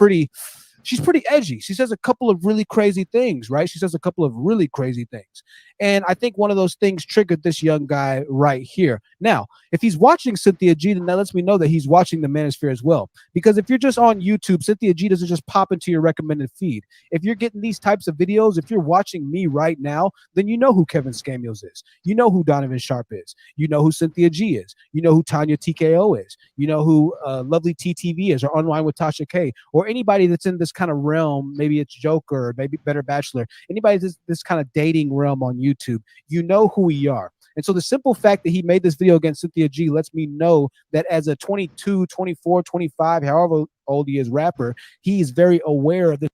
Speaker 4: she's pretty edgy. She says a couple of really crazy things, right? She says a couple of really crazy things. And I think one of those things triggered this young guy right here. Now, if he's watching Cynthia G, then that lets me know that he's watching the Manosphere as well. Because if you're just on YouTube, Cynthia G doesn't just pop into your recommended feed. If you're getting these types of videos, if you're watching me right now, then you know who Kevin Samuels is. You know who Donovan Sharp is. You know who Cynthia G is. You know who Tanya TKO is. You know who Lovely TTV is, or Unwind with Tasha K, or anybody that's in this kind of realm. Maybe it's Joker, or maybe Better Bachelor. Anybody that's this kind of dating realm on YouTube, you know who we are. And so the simple fact that he made this video against Cynthia G lets me know that as a 22, 24, 25, however old he is, rapper, he is very aware of this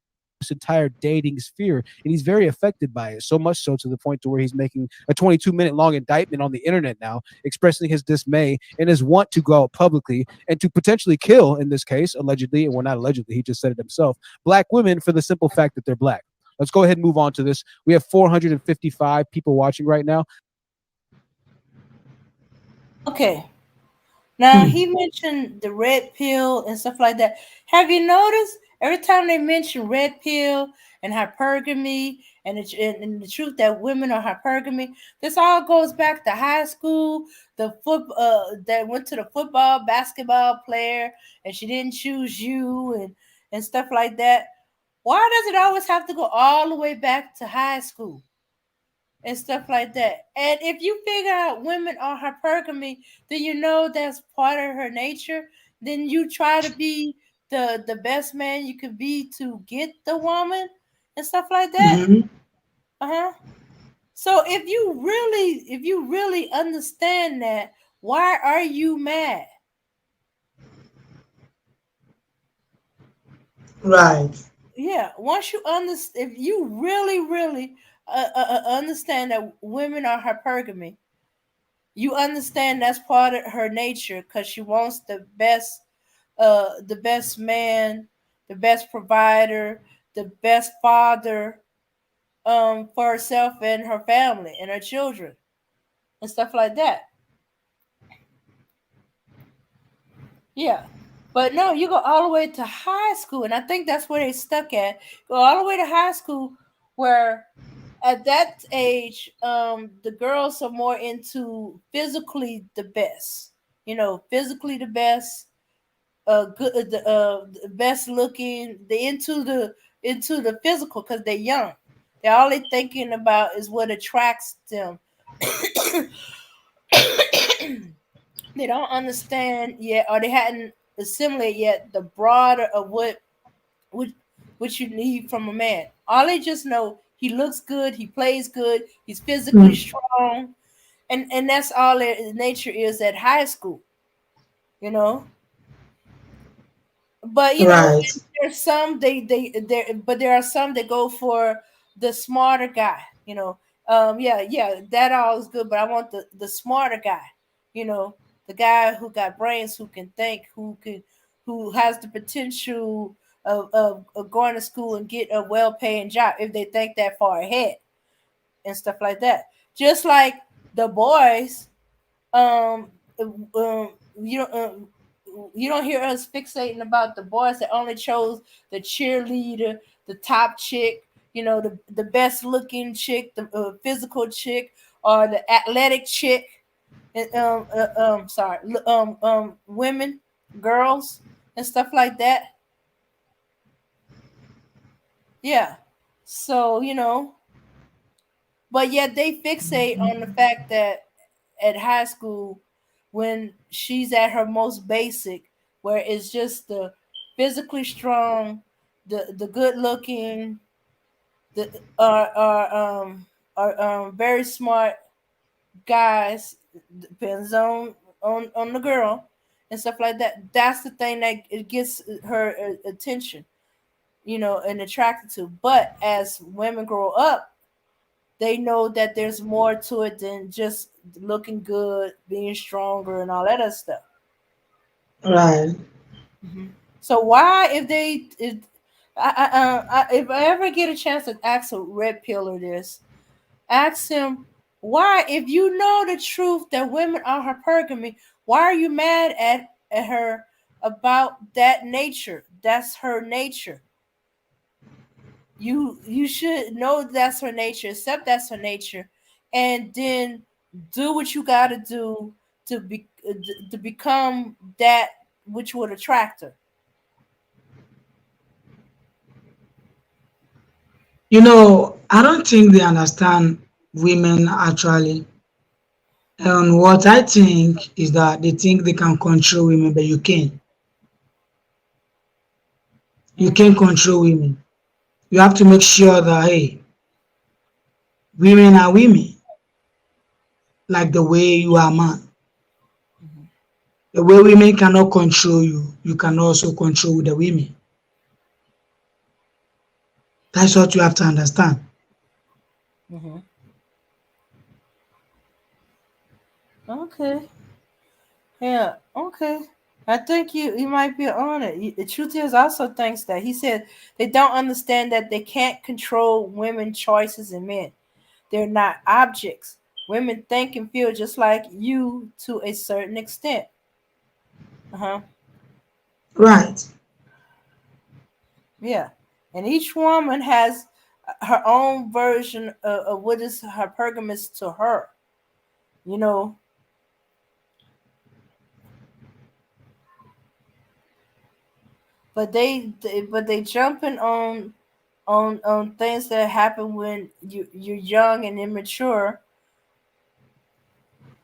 Speaker 4: entire dating sphere, and he's very affected by it, so much so to the point to where he's making a 22-minute long indictment on the internet now, expressing his dismay and his want to go out publicly and to potentially kill, in this case, allegedly, well, not allegedly, he just said it himself, black women for the simple fact that they're black. Let's go ahead and move on to this. We have 455 people watching right now.
Speaker 1: Okay. Now he mentioned the red pill and stuff like that. Have you noticed every time they mention red pill and hypergamy and the truth that women are hypergamy, this all goes back to high school. The that went to the football, basketball player, and she didn't choose you and stuff like that. Why does it always have to go all the way back to high school? And stuff like that. And if you figure out women are hypergamy, then you know that's part of her nature. Then you try to be the best man you could be to get the woman and stuff like that. So if you really understand that, why are you mad?
Speaker 2: Right.
Speaker 1: Yeah, once you understand, if you really understand that women are hypergamy, you understand that's part of her nature because she wants the best man, the best provider, the best father for herself and her family and her children and stuff like that. Yeah. But no, you go all the way to high school, and I think that's where they stuck at. Go all the way to high school, where at that age, the girls are more into physically the best. Physically the best, the best looking. They into the physical because they're young. They're all they thinking about is what attracts them. They don't understand yet, or they hadn't assimilate yet the broader of what you need from a man. All they just know, he looks good, he plays good, he's physically strong, and that's all their nature is at high school. But
Speaker 2: Right.
Speaker 1: there's some but there are some that go for the smarter guy. Yeah, that all is good, but I want the smarter guy. The guy who got brains, who can think, who has the potential of going to school and get a well-paying job if they think that far ahead and stuff like that. Just like the boys, you don't hear us fixating about the boys that only chose the cheerleader, the top chick, the best looking chick, the physical chick, or the athletic chick. Women, girls, and stuff like that. Yeah. So, but yet they fixate on the fact that at high school, when she's at her most basic, where it's just the physically strong, the good looking, are very smart guys, depends on the girl and stuff like that. That's the thing that it gets her attention, and attracted to. But as women grow up, they know that there's more to it than just looking good, being stronger, and all that other stuff.
Speaker 2: Right.
Speaker 1: So why, if I ever get a chance to ask a red pillar this, ask him, why, if you know the truth that women are hypergamy, why are you mad at her about that nature? That's her nature. You should know that's her nature, accept that's her nature, and then do what you got to do to become that which would attract her.
Speaker 2: I don't think they understand women actually. And what I think is that they think they can control women, but you can't. You can't control women. You have to make sure that, hey, women are women, like the way you are man. The way women cannot control you, you can also control the women. That's what you have to understand.
Speaker 1: Mm-hmm. Okay. Yeah. Okay. I think you might be on it. The truth is, also thinks that he said they don't understand that they can't control women's choices and men. They're not objects. Women think and feel just like you to a certain extent. Uh-huh.
Speaker 2: Right.
Speaker 1: Yeah. And each woman has her own version of what is hypergamous to her. You know, but they jumping on things that happen when you're young and immature,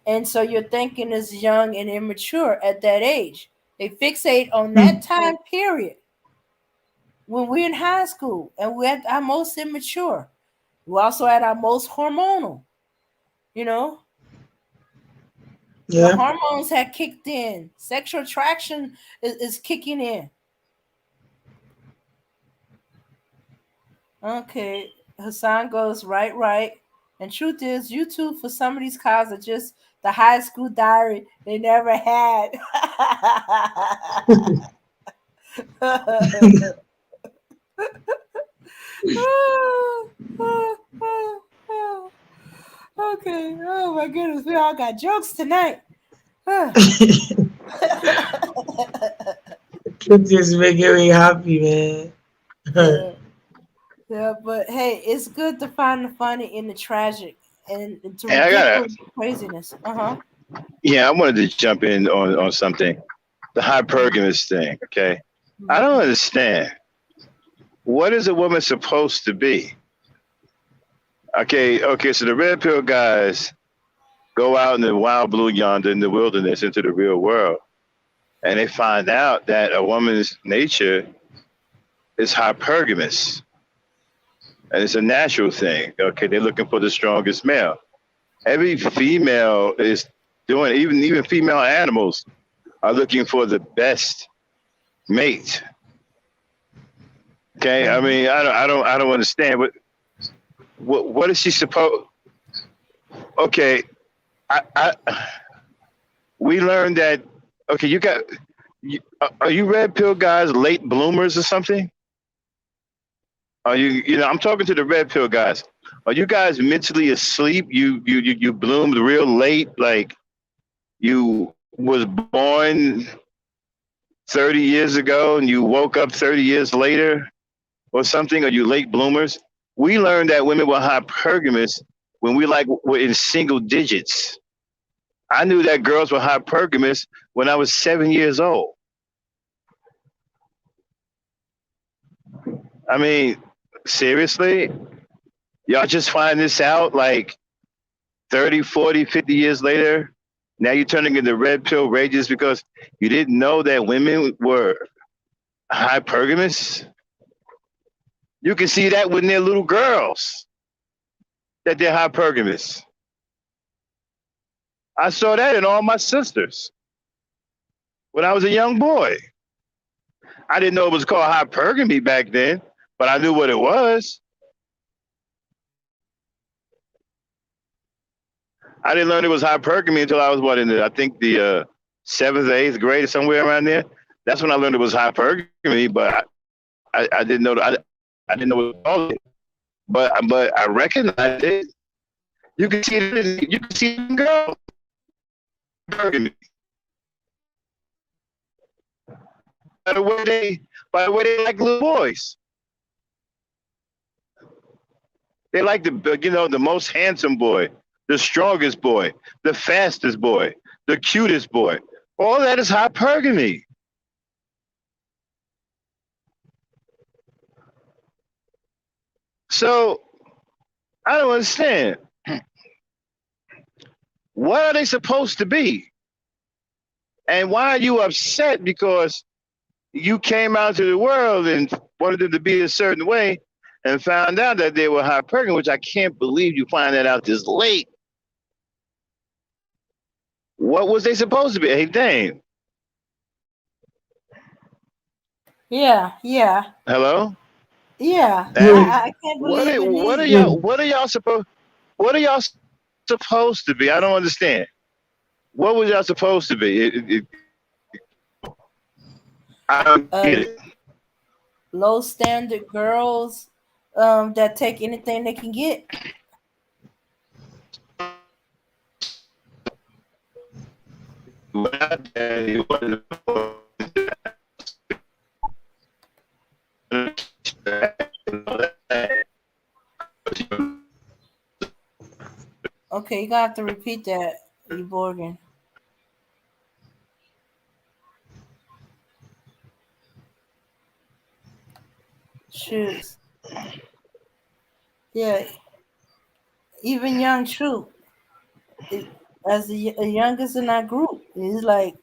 Speaker 1: and so your thinking is young and immature at that age. They fixate on that
Speaker 2: Mm.
Speaker 1: time period when we're in high school and we're at our most immature. We're also at our most hormonal. You know, the
Speaker 2: Yeah.
Speaker 1: hormones had kicked in. Sexual attraction is kicking in. Okay, Hassan goes right, right. And truth is, you two for some of these cars are just the high school diary they never had. Okay. Oh my goodness, we all got jokes tonight.
Speaker 2: Truth is making me happy, man.
Speaker 1: Yeah. Yeah, but hey, it's good to find the funny in the tragic and to
Speaker 5: And I gotta,
Speaker 1: ridiculous craziness. Uh-huh.
Speaker 5: yeah, I wanted to jump in on something. The hypergamous thing, okay? I
Speaker 1: Mhm.
Speaker 5: don't understand. What is a woman supposed to be? Okay, so the red pill guys go out in the wild blue yonder in the wilderness into the real world, and they find out that a woman's nature is hypergamous, and it's a natural thing. Okay, they're looking for the strongest male. Every female is doing, even female animals are looking for the best mate. Okay, I mean, I don't understand what is she supposed? Okay, I we learned that. Okay, are you red pill guys late bloomers or something? Are you know, I'm talking to the red pill guys. Are you guys mentally asleep? You bloomed real late, like you was born 30 years ago and you woke up 30 years later or something? Are you late bloomers? We learned that women were hypergamous when we like were in single digits. I knew that girls were hypergamous when I was 7 years old. I mean, seriously? Y'all just find this out like 30, 40, 50 years later? Now you're turning into red pill rages because you didn't know that women were hypergamous? You can see that when they're little girls, that they're hypergamous. I saw that in all my sisters when I was a young boy. I didn't know it was called hypergamy back then, but I knew what it was. I didn't learn it was hypergamy until I was I think the seventh or eighth grade, somewhere around there. That's when I learned it was hypergamy, but I didn't know I didn't know what it was. But I recognized it. You can see it. You can see it in girls. Hypergamy. By the way they like little boys. They like the most handsome boy, the strongest boy, the fastest boy, the cutest boy. All that is hypergamy. So I don't understand. What are they supposed to be? And why are you upset because you came out to the world and wanted them to be a certain way and found out that they were hypergamy, which I can't believe you find that out this late. What was they supposed to be? Hey, Dane.
Speaker 1: Yeah, yeah.
Speaker 5: Hello?
Speaker 1: Yeah,
Speaker 5: And
Speaker 1: I can't
Speaker 5: what
Speaker 1: believe
Speaker 5: are,
Speaker 1: in
Speaker 5: what are
Speaker 1: these.
Speaker 5: y'all what are y'all supposed to be? I don't understand. What was y'all supposed to be? I don't
Speaker 1: Uh,
Speaker 5: get it.
Speaker 1: low standard girls that take anything they can get. Okay, you gotta have to repeat that, you Borgin. Shoes. Yeah, even young True, as the youngest in our group, he's like,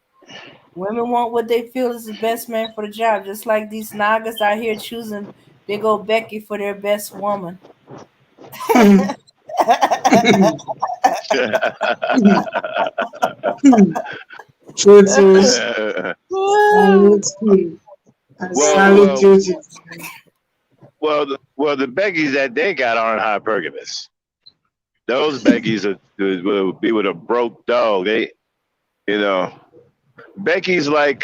Speaker 1: women want what they feel is the best man for the job, just like these Nagas out here choosing big old Becky for their best woman.
Speaker 2: Truthers, salute you. I
Speaker 5: well,
Speaker 2: salute
Speaker 5: well,
Speaker 2: you.
Speaker 5: the Beckys that they got aren't hypergamous. Those Beckys will be with a broke dog. They, you know, Becky's like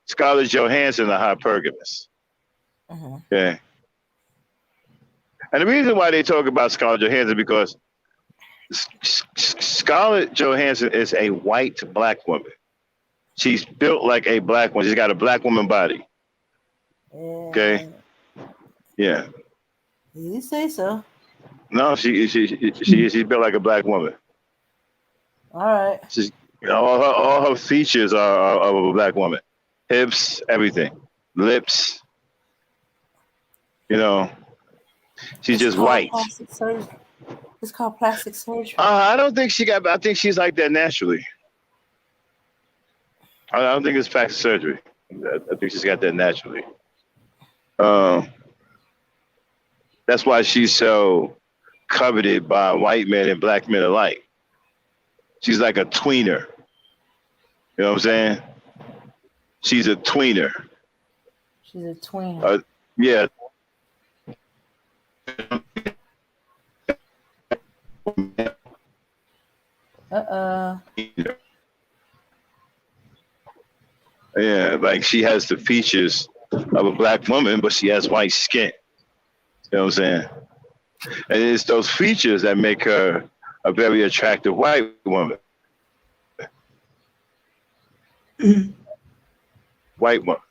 Speaker 5: Scarlett Johansson, are hypergamous.
Speaker 1: Mhm.
Speaker 5: Okay. And the reason why they talk about Scarlett Johansson because Scarlett Johansson is a white black woman. She's built like a black woman. She's got a black woman body. Okay. Yeah.
Speaker 1: You say so.
Speaker 5: No, she's built like a black woman.
Speaker 1: All right.
Speaker 5: She's, all her features are of a black woman. Hips, everything, lips. You know, she's
Speaker 1: It's
Speaker 5: just
Speaker 1: called
Speaker 5: white.
Speaker 1: plastic surgery. It's called plastic surgery.
Speaker 5: I don't think she got. I think she's like that naturally. I don't think it's plastic surgery. I think she's got that naturally. That's why she's so coveted by white men and black men alike. She's like a tweener. You know what I'm saying? She's a tweener.
Speaker 1: She's a twin.
Speaker 5: Yeah. Yeah, like she has the features of a black woman, but she has white skin. You know what I'm saying? And it's those features that make her a very attractive white woman. White woman.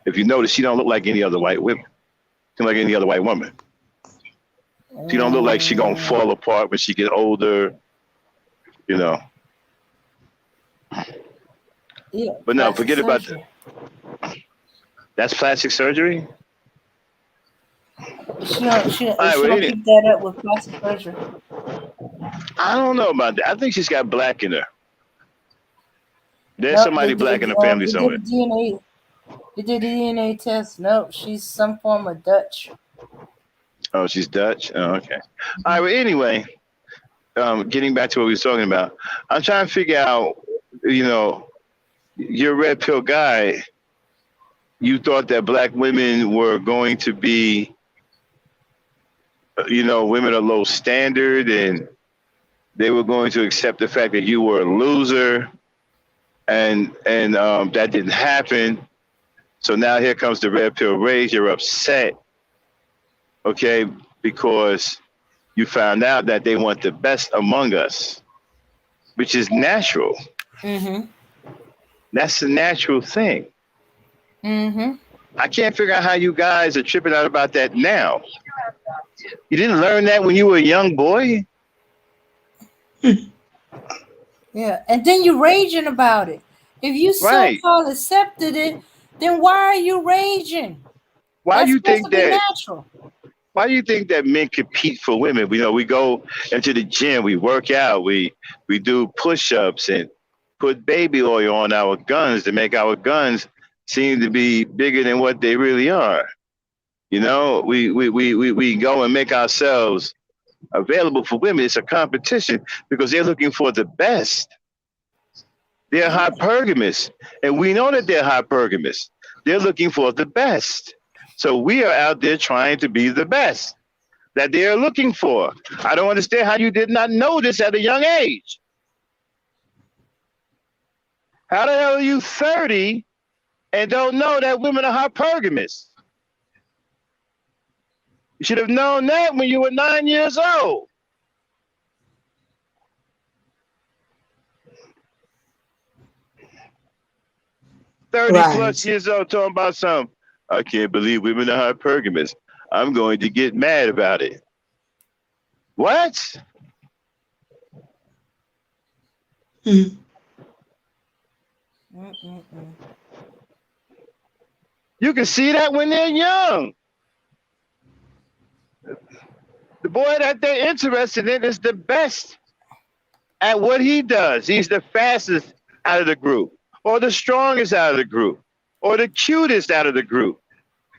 Speaker 5: If you notice, she don't look like any other white women. She don't look like any other white woman. She don't look like she gonna fall apart when she get older. You know.
Speaker 1: Yeah,
Speaker 5: But no,
Speaker 1: plastic
Speaker 5: forget about
Speaker 1: surgery.
Speaker 5: that. That's plastic surgery?
Speaker 1: She don't
Speaker 5: Right,
Speaker 1: keep that up with plastic surgery.
Speaker 5: I don't know about that. I think she's got black in her. There's
Speaker 1: Nope,
Speaker 5: somebody black in the family
Speaker 1: they
Speaker 5: somewhere.
Speaker 1: did the DNA. They did the DNA test. Nope, she's some form of Dutch.
Speaker 5: Oh, she's Dutch? Oh, okay. All right, well, anyway, getting back to what we were talking about, I'm trying to figure out, you know, you're a red pill guy. You thought that black women were going to be, you know, women of low standard and they were going to accept the fact that you were a loser and that didn't happen. So now here comes the red pill rage. You're upset, okay, because you found out that they want the best among us, which is natural.
Speaker 1: Mm-hmm.
Speaker 5: That's the natural thing.
Speaker 1: Mm-hmm.
Speaker 5: I can't figure out how you guys are tripping out about that now. You didn't learn that when you were a young boy?
Speaker 1: Yeah, and then you're raging about it. If you so-called accepted it, then why are you raging?
Speaker 5: Why do you think that?
Speaker 1: Natural.
Speaker 5: Why do you think that men compete for women? We know we go into the gym, we work out, we do push-ups and put baby oil on our guns to make our guns seem to be bigger than what they really are. You know, we go and make ourselves available for women. It's a competition because they're looking for the best. They're hypergamous, and we know that they're hypergamous. They're looking for the best. So we are out there trying to be the best that they are looking for. I don't understand how you did not know this at a young age. How the hell are you 30 and don't know that women are hypergamous? You should have known that when you were 9 years old. Thirty plus
Speaker 2: Right.
Speaker 5: years old talking about something. I can't believe women are hypergamous. I'm going to get mad about it. What?
Speaker 2: Mm.
Speaker 1: Mm-mm-mm.
Speaker 5: You can see that when they're young. The boy that they're interested in is the best at what he does. He's the fastest out of the group, or the strongest out of the group, or the cutest out of the group,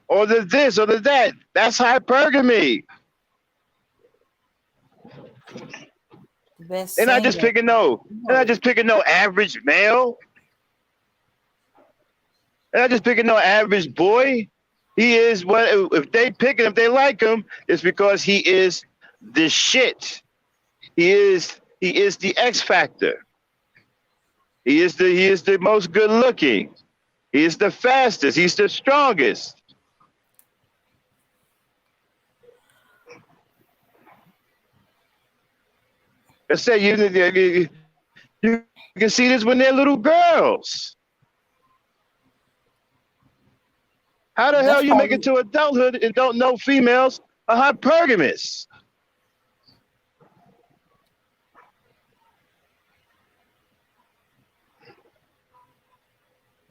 Speaker 5: or the this or the that. That's hypergamy.
Speaker 1: The best
Speaker 5: They're not just
Speaker 1: singer.
Speaker 5: picking no. They're not just picking no average male. They're not just picking no average boy. He is what if they pick him, if they like him, it's because he is the shit. He is the X factor. He is the most good looking. He is the fastest. He's the strongest. I say you can see this when they're little girls. How the hell
Speaker 1: That's
Speaker 5: you make
Speaker 1: probably
Speaker 5: it to adulthood and don't know females are hypergamous?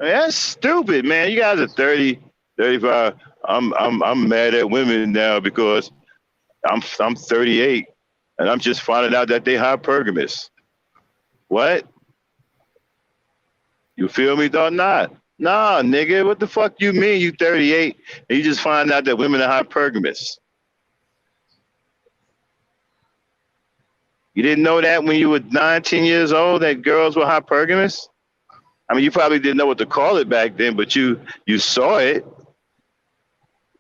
Speaker 5: I mean, that's stupid, man. You guys are 30, 35. I'm mad at women now because I'm 38 and I'm just finding out that they hypergamous. What? You feel me, dog? Nah, nigga. What the fuck you mean you 38 and you just find out that women are hypergamous? You didn't know that when you were 19 years old that girls were hypergamous? I mean, you probably didn't know what to call it back then, but you saw it.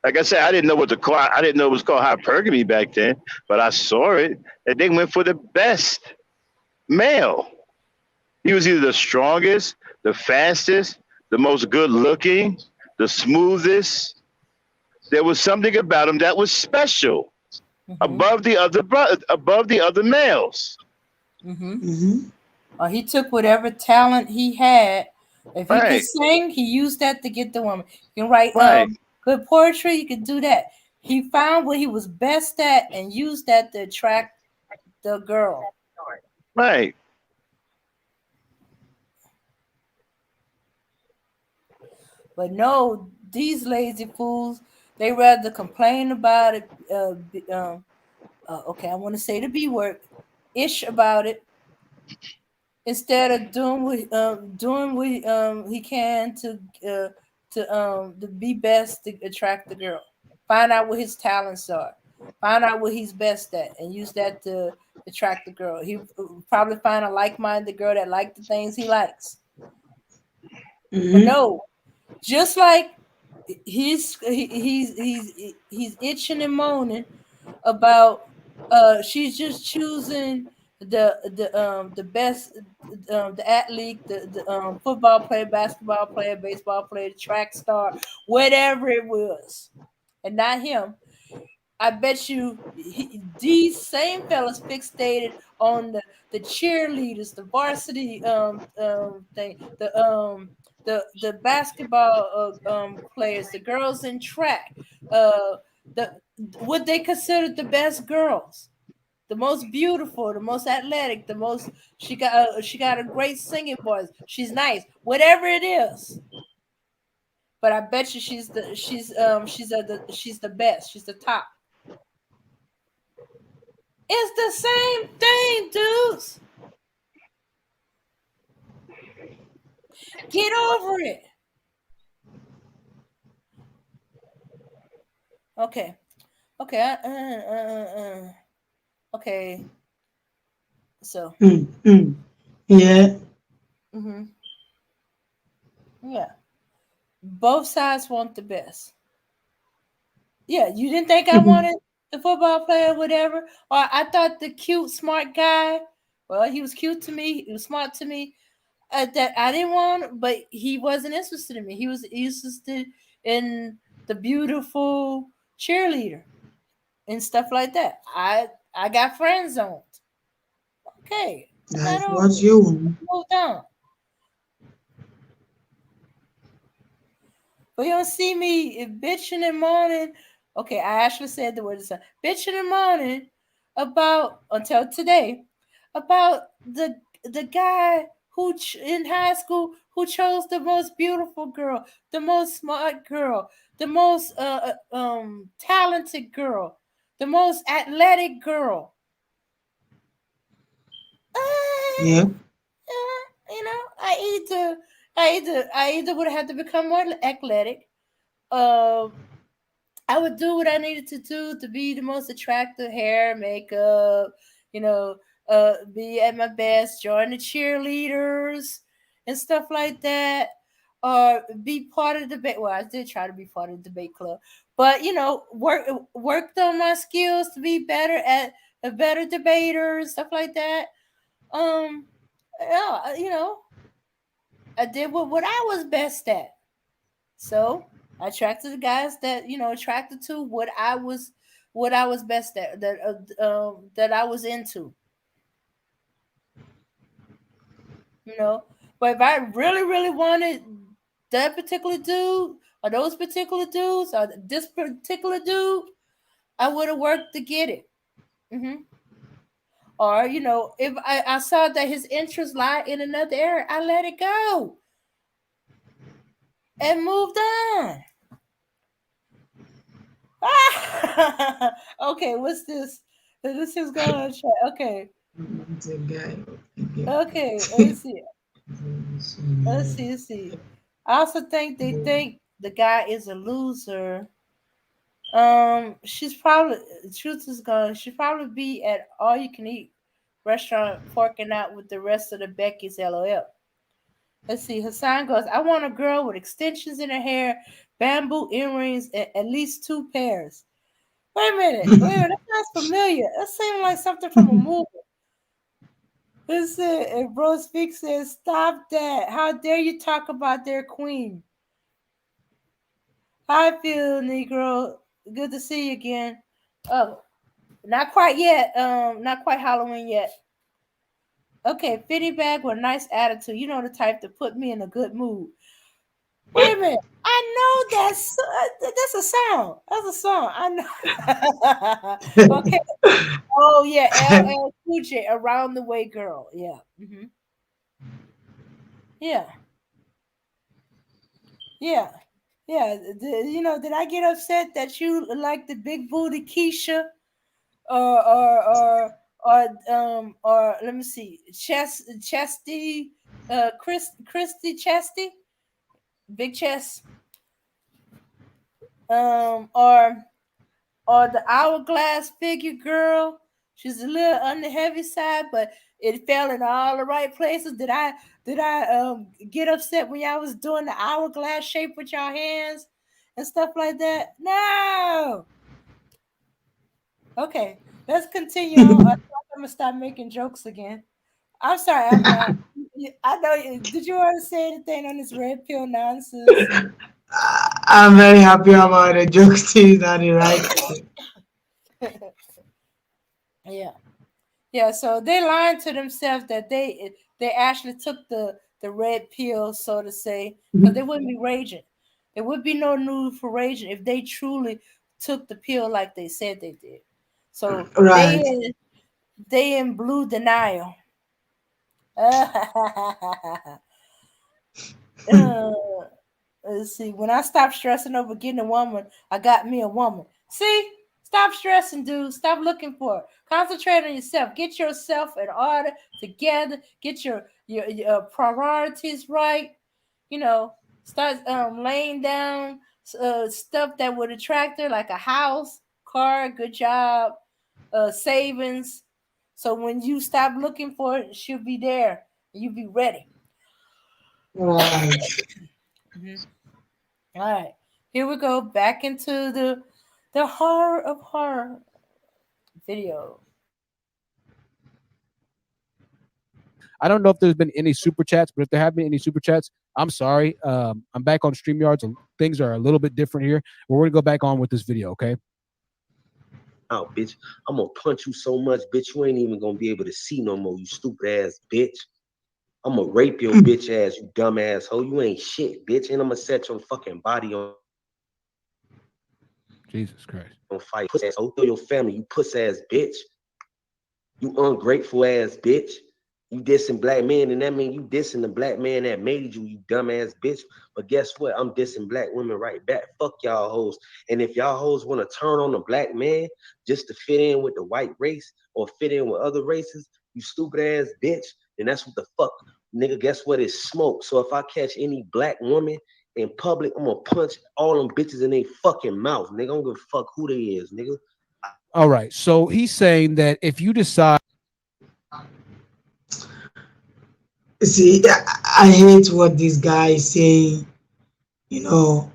Speaker 5: Like I said, I didn't know what to call. I didn't know it was called hypergamy back then, but I saw it, and they went for the best male. He was either the strongest, the fastest, the most good-looking, the smoothest. There was something about him that was special, above the other males.
Speaker 1: He took whatever talent he had. If he could
Speaker 5: Right.
Speaker 1: sing, he used that to get the woman. He can write
Speaker 5: Right.
Speaker 1: good poetry, you could do that. He found what he was best at and used that to attract the girl.
Speaker 5: Right.
Speaker 1: But no, these lazy fools, they rather complain about it. Okay, I want to say the B word, ish about it, instead of doing what he can to be best to attract the girl. Find out what his talents are. Find out what he's best at, and use that to attract the girl. He probably find a like-minded girl that like the things he likes. But no, just like he's itching and moaning about she's just choosing the best the athlete, the football player, basketball player, baseball player, track star, whatever it was, and not him. I bet you these same fellas fixated on the cheerleaders, the varsity thing, the basketball players, the girls in track, the what they considered the best girls, the most beautiful, the most athletic, the most she got a great singing voice. She's nice, whatever it is. But I bet you she's the best. She's the top. It's the same thing, dudes. Get over it. Okay. Okay. So.
Speaker 2: Yeah.
Speaker 1: Yeah. Both sides want the best. Yeah, you didn't think I wanted the football player, whatever, or I thought the cute, smart guy. Well, he was cute to me. He was smart to me. That I didn't want, but he wasn't interested in me. He was interested in the beautiful cheerleader and stuff like that. I got friend zoned. Okay, I got
Speaker 2: That's
Speaker 1: over
Speaker 2: what
Speaker 1: it.
Speaker 2: you want.
Speaker 1: Moved on. But you don't see me bitching and moaning. Okay, I actually said the word bitching and moaning about until today about the guy who in high school who chose the most beautiful girl, the most smart girl, the most talented girl, the most athletic girl.
Speaker 2: Yeah.
Speaker 1: You know, I either would have to become more athletic. Um, I would do what I needed to do to be the most attractive, hair, makeup, you know, be at my best, join the cheerleaders and stuff like that, or be part of the debate. Well, I did try to be part of the debate club, but you know, worked on my skills to be better at a better debater and stuff like that. Um, yeah, you know, I did what I was best at. So I attracted the guys that attracted to what I was best at that I was into. You know, but if I really really wanted that particular dude or those particular dudes or this particular dude, I would have worked to get it. hmm Or if I saw that his interests lie in another area, I let it go and moved on. Okay, what's this? This is going on chat. Okay.
Speaker 2: It's a guy. Okay.
Speaker 1: Okay, let's see. Let's see. I also think they think the guy is a loser. She's probably truth is gone. She'd probably be at all you can eat restaurant forking out with the rest of the Becky's LOL. Let's see. Hassan goes, I want a girl with extensions in her hair, bamboo earrings, and at least 2 pairs. Wait a minute. Wait a minute. That sounds familiar. That seems like something from a movie. Listen, and Bro Speak says, stop that. How dare you talk about their queen? How I feel, Negro. Good to see you again. Oh, not quite yet. Not quite Halloween yet. Okay, Fitty bag with a nice attitude. You know the type to put me in a good mood. Wait a minute. I know that's a song. That's a song. I know. Okay. Oh yeah, LL Cool J, Around the Way Girl. Yeah. Yeah. Yeah. Yeah. Did I get upset that you like the big booty Keisha or let me see, Chesty, Christy Chesty, big chest, or the hourglass figure girl. She's a little on the heavy side, but it fell in all the right places. Did I get upset when y'all was doing the hourglass shape with y'all hands and stuff like that? No. Okay, let's continue on. I'm gonna stop making jokes again. I'm sorry. I know. Did you want to say anything on this red pill nonsense?
Speaker 2: I'm very happy about the jokes too, Daddy, right?
Speaker 1: Yeah. Yeah, so they lied to themselves that they actually took the red pill, so to say, because they wouldn't be raging. There would be no need for raging if they truly took the pill like they said they did. So
Speaker 2: Right.
Speaker 1: they in blue denial. Uh, let's see. When I stop stressing over getting a woman, I got me a woman. See? Stop stressing, dude. Stop looking for it. Concentrate on yourself. Get yourself in order together. Get your priorities right. Start laying down stuff that would attract her, like a house, car, good job, savings. So when you stop looking for it, she'll be there. And you be ready.
Speaker 2: Right.
Speaker 1: Mhm. All right, here we go back into The horror of horror video.
Speaker 4: I don't know if there's been any super chats, but if there have been any super chats, I'm sorry. I'm back on StreamYard, so things are a little bit different here. We're gonna go back on with this video, okay?
Speaker 3: Oh, bitch, I'm gonna punch you so much, bitch, you ain't even gonna be able to see no more, you stupid ass bitch. I'm gonna rape your bitch ass, you dumb asshole. You ain't shit, bitch, and I'm gonna set your fucking body on
Speaker 4: Jesus Christ.
Speaker 3: fire. Puss asshole, kill your family, you puss ass bitch. You ungrateful ass bitch. You dissing black men, and that mean you dissing the black man that made you, you dumbass bitch. But guess what? I'm dissing black women right back. Fuck y'all hoes. And if y'all hoes want to turn on a black man just to fit in with the white race or fit in with other races, you stupid ass bitch, then that's what the fuck. Nigga, guess what? It's smoke. So if I catch any black woman in public, I'm gonna punch all them bitches in their fucking mouth. Nigga, I don't give a fuck who they is, nigga.
Speaker 4: All right. So he's saying that if you decide.
Speaker 2: See, I hate what this guy is saying. You know,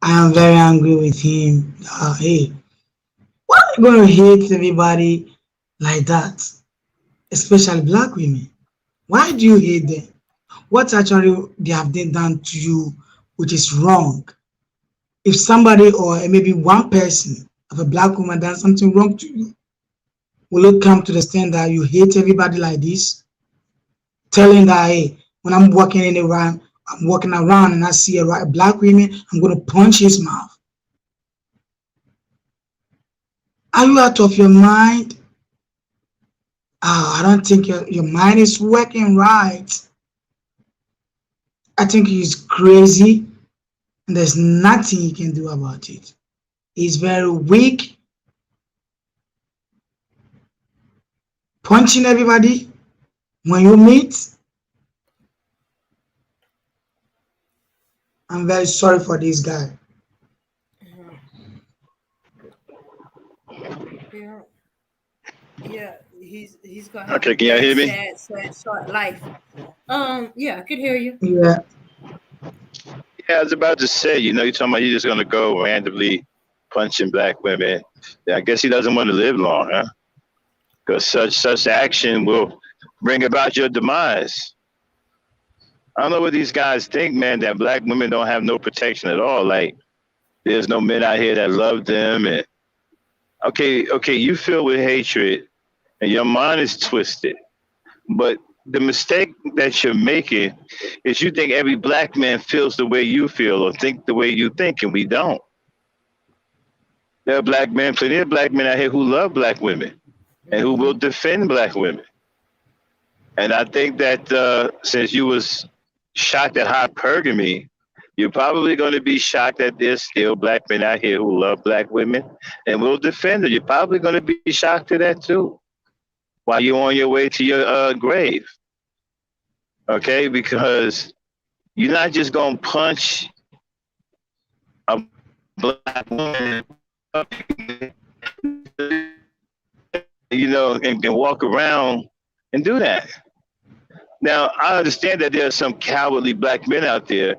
Speaker 2: I am very angry with him. Hey, why are you going to hate everybody like that? Especially black women. Why do you hate them? What actually they have done to you, which is wrong? If somebody or maybe one person of a black woman done something wrong to you, will it come to the stand that you hate everybody like this? Telling that, hey, when I'm walking around and I see a black woman, I'm going to punch his mouth. Are you out of your mind? Oh, I don't think your mind is working right. I think he's crazy, and there's nothing he can do about it. He's very weak, punching everybody when you meet. I'm very sorry for this guy.
Speaker 1: Yeah, he's gonna
Speaker 5: Okay, can y'all hear me?
Speaker 1: sad, short life. Yeah, I could hear you.
Speaker 2: Yeah.
Speaker 5: Yeah, I was about to say, you're talking about you're just gonna go randomly punching black women. Yeah, I guess he doesn't want to live long, huh? Because such action will bring about your demise. I don't know what these guys think, man, that black women don't have no protection at all. Like, there's no men out here that love them. And okay, you filled with hatred and your mind is twisted. But the mistake that you're making is you think every black man feels the way you feel or think the way you think, and we don't. There are plenty of black men out here who love black women and who will defend black women. And I think that since you was shocked at hypergamy, you're probably going to be shocked that there's still black men out here who love black women and will defend them. You're probably going to be shocked at that too, while you're on your way to your grave. Okay, because you're not just going to punch a black woman, and walk around and do that. Now, I understand that there are some cowardly black men out there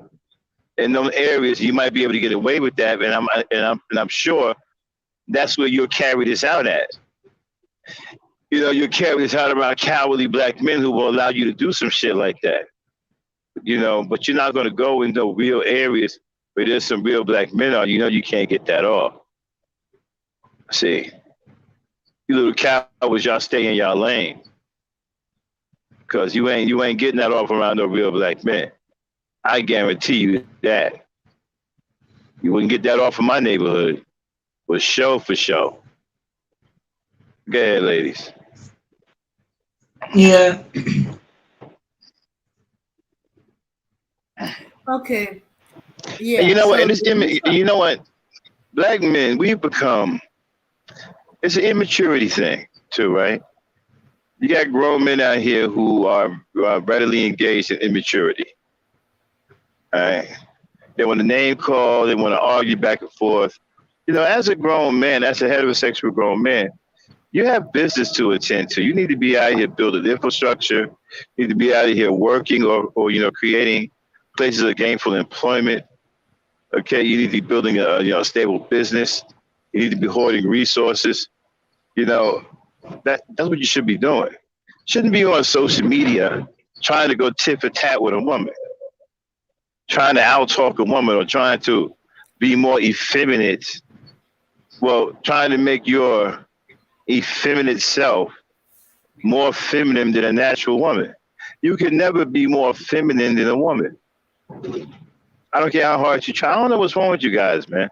Speaker 5: in those areas. You might be able to get away with that, and I'm sure that's where you'll carry this out at. You'll carry this out around cowardly black men who will allow you to do some shit like that. But you're not going to go into real areas where there's some real black men on. You can't get that off. See, you little cowards, y'all stay in y'all lane. Because you ain't getting that off around no real black men. I guarantee you that. You wouldn't get that off of my neighborhood. For sure. Go ahead, ladies.
Speaker 2: Yeah.
Speaker 1: Okay. Yeah.
Speaker 5: And you know what? You know what? Black men, we've become. It's an immaturity thing too, right? You got grown men out here who are readily engaged in immaturity. All right. They want to name call. They want to argue back and forth. As a grown man, as a heterosexual grown man, you have business to attend to. You need to be out here building infrastructure. You need to be out of here working or creating places of gainful employment. Okay. You need to be building a stable business. You need to be hoarding resources. You know, that's what you should be doing. Shouldn't be on social media trying to go tit for tat with a woman, trying to outtalk a woman or trying to be more effeminate. Well, trying to make your effeminate self more feminine than a natural woman. You can never be more feminine than a woman. I don't care how hard you try. I don't know what's wrong with you guys, man.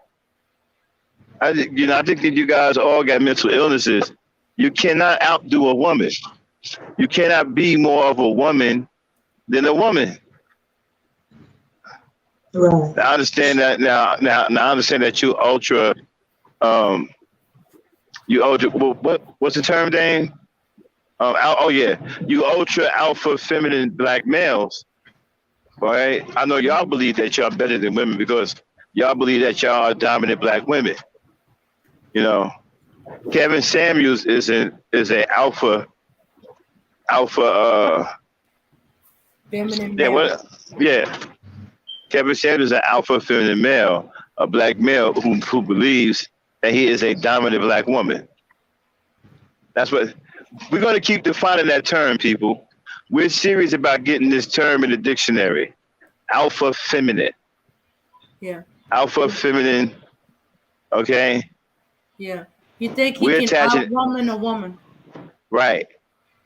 Speaker 5: I think that you guys all got mental illnesses. You cannot outdo a woman. You cannot be more of a woman than a woman.
Speaker 2: Right.
Speaker 5: I understand that now. Now I understand that you ultra. What's the term, Dane? You ultra alpha feminine black males. Right? I know y'all believe that y'all better than women because y'all believe that y'all are dominant black women. You know, Kevin Samuels is an alpha.
Speaker 1: Feminine
Speaker 5: Yeah,
Speaker 1: male.
Speaker 5: Kevin Samuels is an alpha feminine male, a black male who believes that he is a dominant black woman. That's what we're going to keep defining that term, people. We're serious about getting this term in the dictionary. Alpha feminine.
Speaker 1: Yeah.
Speaker 5: Alpha feminine. Okay.
Speaker 1: Yeah. You think he
Speaker 5: We're
Speaker 1: can
Speaker 5: attaching-
Speaker 1: outwoman a woman?
Speaker 5: Right.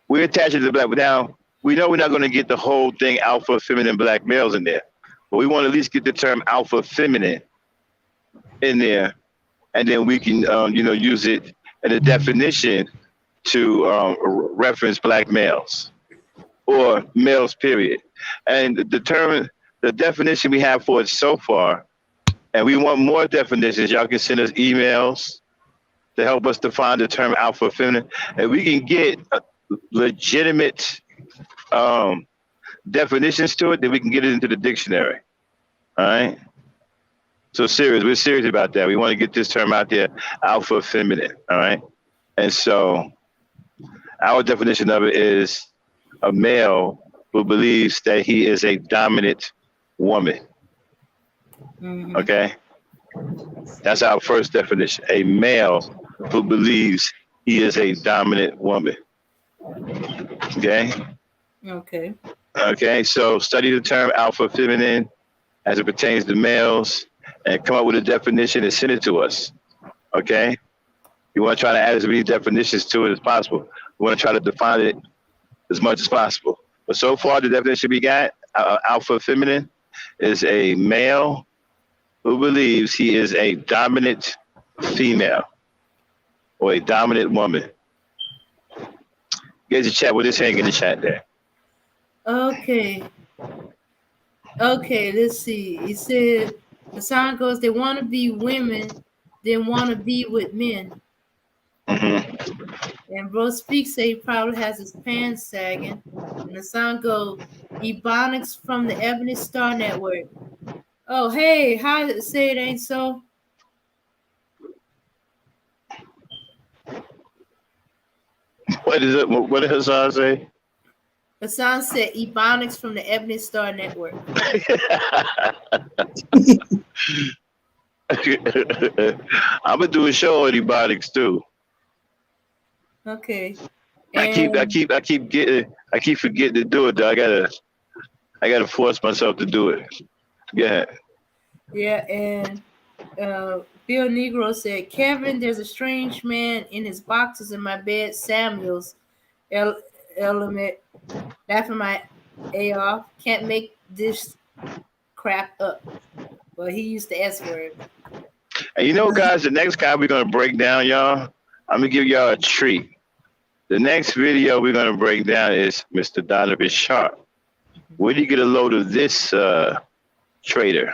Speaker 5: We're attaching to the black. Now, we know we're not going to get the whole thing alpha feminine black males in there, but we want to at least get the term alpha feminine in there, and then we can, use it in a definition to reference black males or males, period. And the definition we have for it so far, and we want more definitions. Y'all can send us emails to help us define the term alpha feminine, and we can get legitimate definitions to it, then we can get it into the dictionary. All right. So we're serious about that. We want to get this term out there, alpha feminine. All right. And so our definition of it is a male who believes that he is a dominant woman.
Speaker 1: Mhm.
Speaker 5: Okay. That's our first definition. A male who believes he is a dominant woman. Okay.
Speaker 1: Okay.
Speaker 5: Okay. So study the term alpha feminine as it pertains to males and come up with a definition and send it to us. Okay. You want to try to add as many definitions to it as possible. We want to try to define it as much as possible. But so far, the definition we got, alpha feminine, is a male who believes he is a dominant female or a dominant woman. Get the chat with his hand in the chat there.
Speaker 1: Okay. Okay, let's see. He said the song goes, they want to be women, they want to be with men.
Speaker 5: Mm-hmm.
Speaker 1: And Bro Speaks say he probably has his pants sagging. And the song goes, Ebonics from the Ebony Star Network. Oh, hey, how did it say it ain't so?
Speaker 5: What is it? What did Hassan say?
Speaker 1: Hassan said Ebonics from the Ebony Star Network.
Speaker 5: I'm gonna do a show on Ebonics too.
Speaker 1: Okay.
Speaker 5: I keep forgetting to do it though. I gotta force myself to do it. Yeah.
Speaker 1: Yeah, and Bill Negro said, Kevin, there's a strange man in his boxes in my bed, Samuels. Element. Laughing my A off. Can't make this crap up. Well, he used the S word.
Speaker 5: And you know, guys, the next guy we're gonna break down, y'all. I'm gonna give y'all a treat. The next video we're gonna break down is Mr. Donovan Sharp. Where do you get a load of this trader?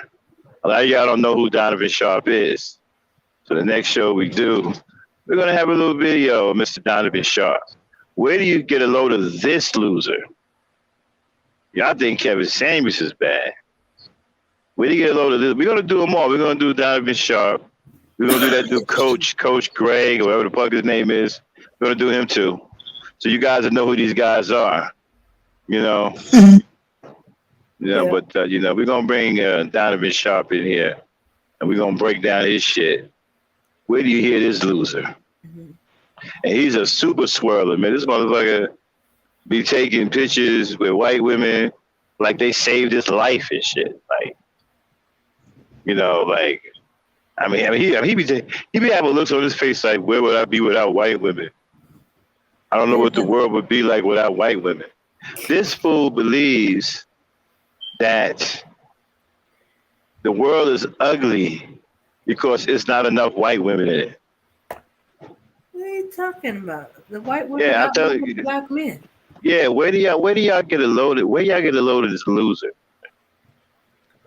Speaker 5: A lot of y'all don't know who Donovan Sharp is. So the next show we do, we're gonna have a little video of Mr. Donovan Sharp. Where do you get a load of this loser? Y'all think Kevin Samuels is bad. Where do you get a load of this? We're gonna do them all. We're gonna do Donovan Sharp. We're gonna do that dude Coach Greg, or whatever the fuck his name is. We're gonna do him too. So you guys will know who these guys are. You know. Yeah. But we're gonna bring Donovan Sharp in here, and we're gonna break down his shit. Where do you hear this loser?
Speaker 1: Mhm.
Speaker 5: And he's a super swirler, man. This motherfucker be taking pictures with white women like they saved his life and shit. Like, you know, like he be having looks on his face like, where would I be without white women? I don't know what the world would be like without white women. This fool believes that the world is ugly because it's not enough white women in it.
Speaker 1: What are you talking about? The white women
Speaker 5: Yeah, I'm
Speaker 1: outnumber
Speaker 5: telling you.
Speaker 1: black men.
Speaker 5: Yeah, where do y'all get a load of this loser?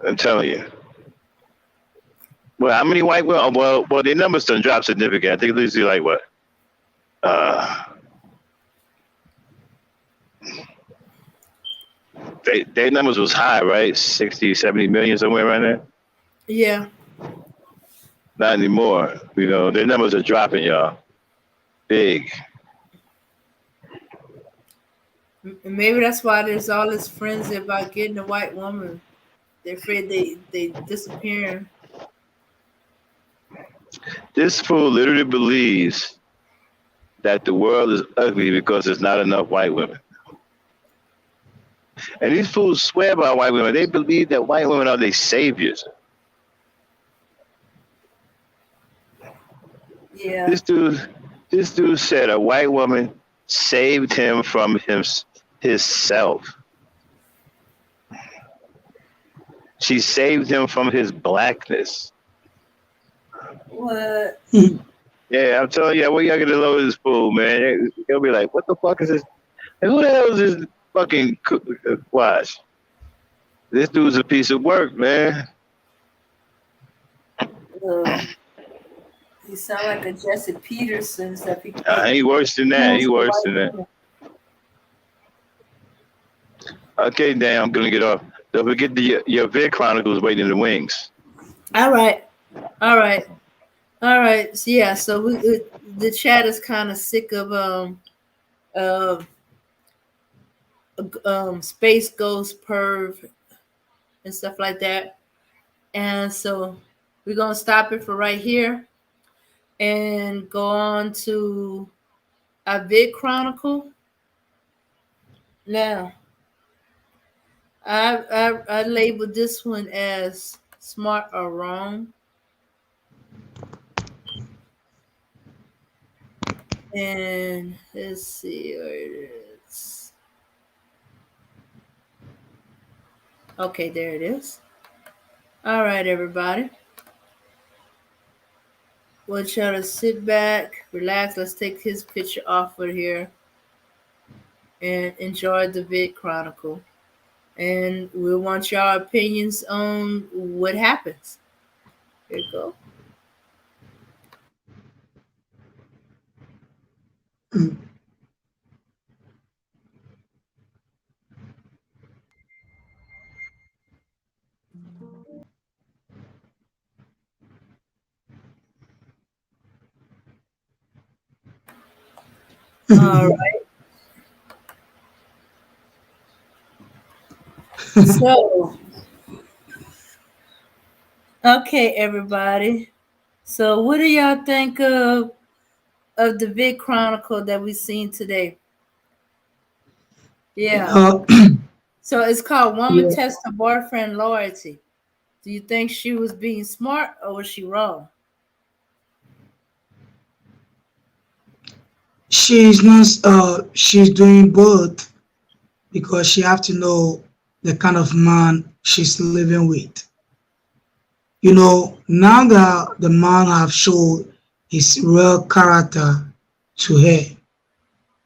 Speaker 5: I'm telling you. Well, how many white women? Well, their numbers done dropped significant. I think it's usually like what? Their numbers was high, right? 60, 70 million, somewhere around there.
Speaker 1: Yeah.
Speaker 5: Not anymore. You know, their numbers are dropping, y'all. Big.
Speaker 1: Maybe that's why there's all this frenzy about getting a white woman. They're afraid they disappearing.
Speaker 5: This fool literally believes that the world is ugly because there's not enough white women. And these fools swear by white women. They believe that white women are their saviors.
Speaker 1: Yeah.
Speaker 5: This dude said a white woman saved him from himself. She saved him from his blackness.
Speaker 1: What?
Speaker 5: Yeah, I'm telling you, where y'all get to load this fool, man? He'll be like, what the fuck is this? And who the hell is this fucking watch? This dude's a piece of work, man.
Speaker 1: He sound like a Jesse Peterson stuff.
Speaker 5: He worse than that. He worse than that. Okay, Dan, I'm gonna get off. Don't forget your Vid Chronicles waiting in the wings.
Speaker 1: All right. So, yeah. So the chat is kind of sick of Space Ghost Perv and stuff like that, and so we're gonna stop it for right here and go on to our Vid Chronicle. Now, I labeled this one as smart or wrong. And let's see where it is. Okay, there it is. All right, everybody. Want y'all to sit back, relax. Let's take his picture off of here and enjoy the Vid Chronicle. And we want y'all opinions on what happens. Here you go. All right. So, okay, everybody. So, what do y'all think of the Vid Chronicle that we've seen today? Yeah. So it's called Woman Test Her Boyfriend Loyalty. Do you think she was being smart or was she wrong?
Speaker 2: She's not. She's doing both because she have to know the kind of man she's living with. You know, now that the man have showed his real character to her,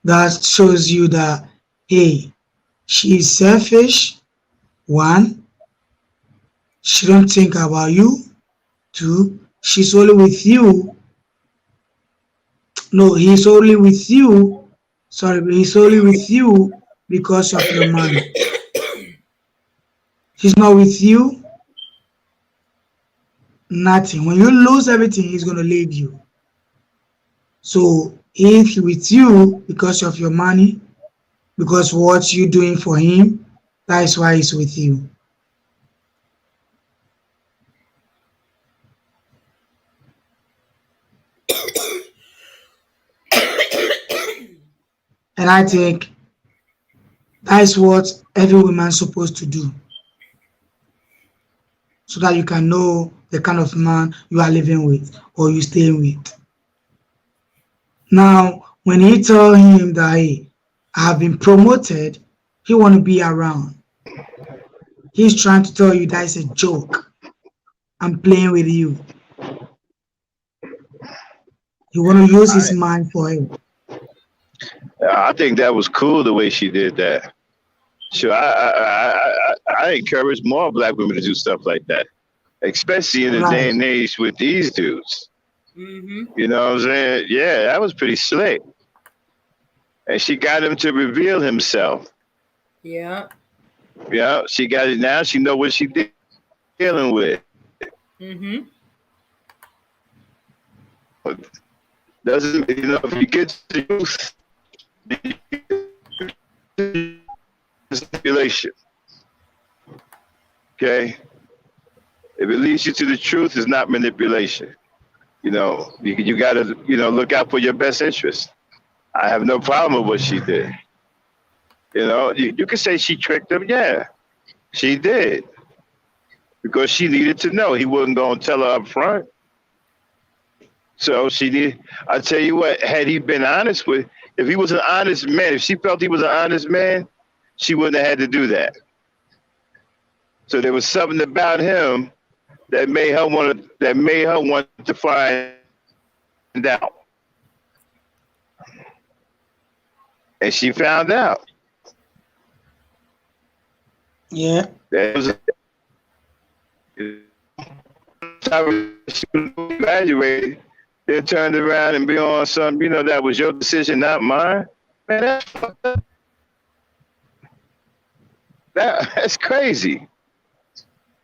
Speaker 2: that shows you that, hey, she is selfish. One, she don't think about you. Two, she's only with you. No, he's only with you. Sorry, he's only with you because of your money. He's not with you. Nothing. When you lose everything, he's gonna leave you. So if he's with you because of your money, because what you're doing for him, that is why he's with you. And I think that is what every woman is supposed to do, so that you can know the kind of man you are living with or you staying with. Now, when he tell him that, hey, I have been promoted, he want to be around. He's trying to tell you that it's a joke. I'm playing with you. You want to use his mind for him.
Speaker 5: I think that was cool the way she did that. Sure, I encourage more black women to do stuff like that, especially in the
Speaker 2: Right.
Speaker 5: day and age with these dudes.
Speaker 1: Mm-hmm.
Speaker 5: You know what I'm saying? Yeah, that was pretty slick. And she got him to reveal himself.
Speaker 1: Yeah.
Speaker 5: Yeah, she got it now. She know what she dealing with.
Speaker 1: Mm-hmm.
Speaker 5: Doesn't, you know, if you get to youth, manipulation. Okay? If it leads you to the truth, it's not manipulation. You know, you got to, you know, look out for your best interest. I have no problem with what she did. You know, you can say she tricked him. Yeah, she did. Because she needed to know. He wasn't going to tell her up front. So she did. I tell you what, had he been honest with, if he was an honest man, if she felt he was an honest man, she wouldn't have had to do that. So there was something about him that made her want to find out. And she found out.
Speaker 2: Yeah.
Speaker 5: That was she graduated. They turned around and be on some, you know, that was your decision, not mine. Man, that's fucked up. That's crazy.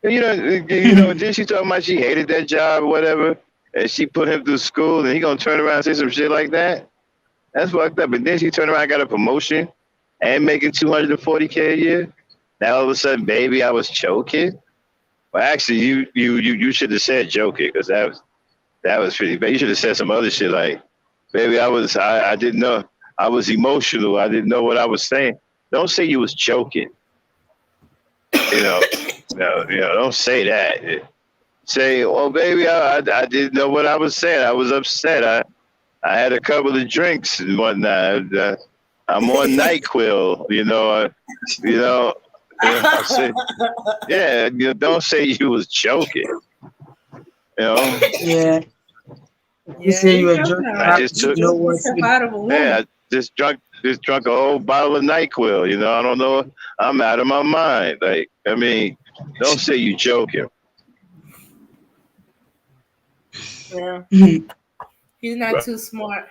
Speaker 5: And you know, then she talking about she hated that job or whatever, and she put him through school, and he gonna turn around and say some shit like that. That's fucked up. And then she turned around and got a promotion and making $240K a year. Now all of a sudden, baby, I was choking. Well, actually, you should have said joking, because that was pretty bad. You should have said some other shit like, baby, I didn't know, I was emotional. I didn't know what I was saying. Don't say you was joking. You know, don't say that. Say, well, baby, I didn't know what I was saying. I was upset. I had a couple of drinks and whatnot. I'm on NyQuil, I said, yeah, don't say you was joking.
Speaker 2: Yeah. You say you were joking.
Speaker 5: I just took,
Speaker 2: know what?
Speaker 5: yeah, I just drunk a whole bottle of NyQuil. I don't know. I'm out of my mind. Like, I mean, don't say you joking.
Speaker 1: Yeah.
Speaker 2: Mhm.
Speaker 1: He's not too smart.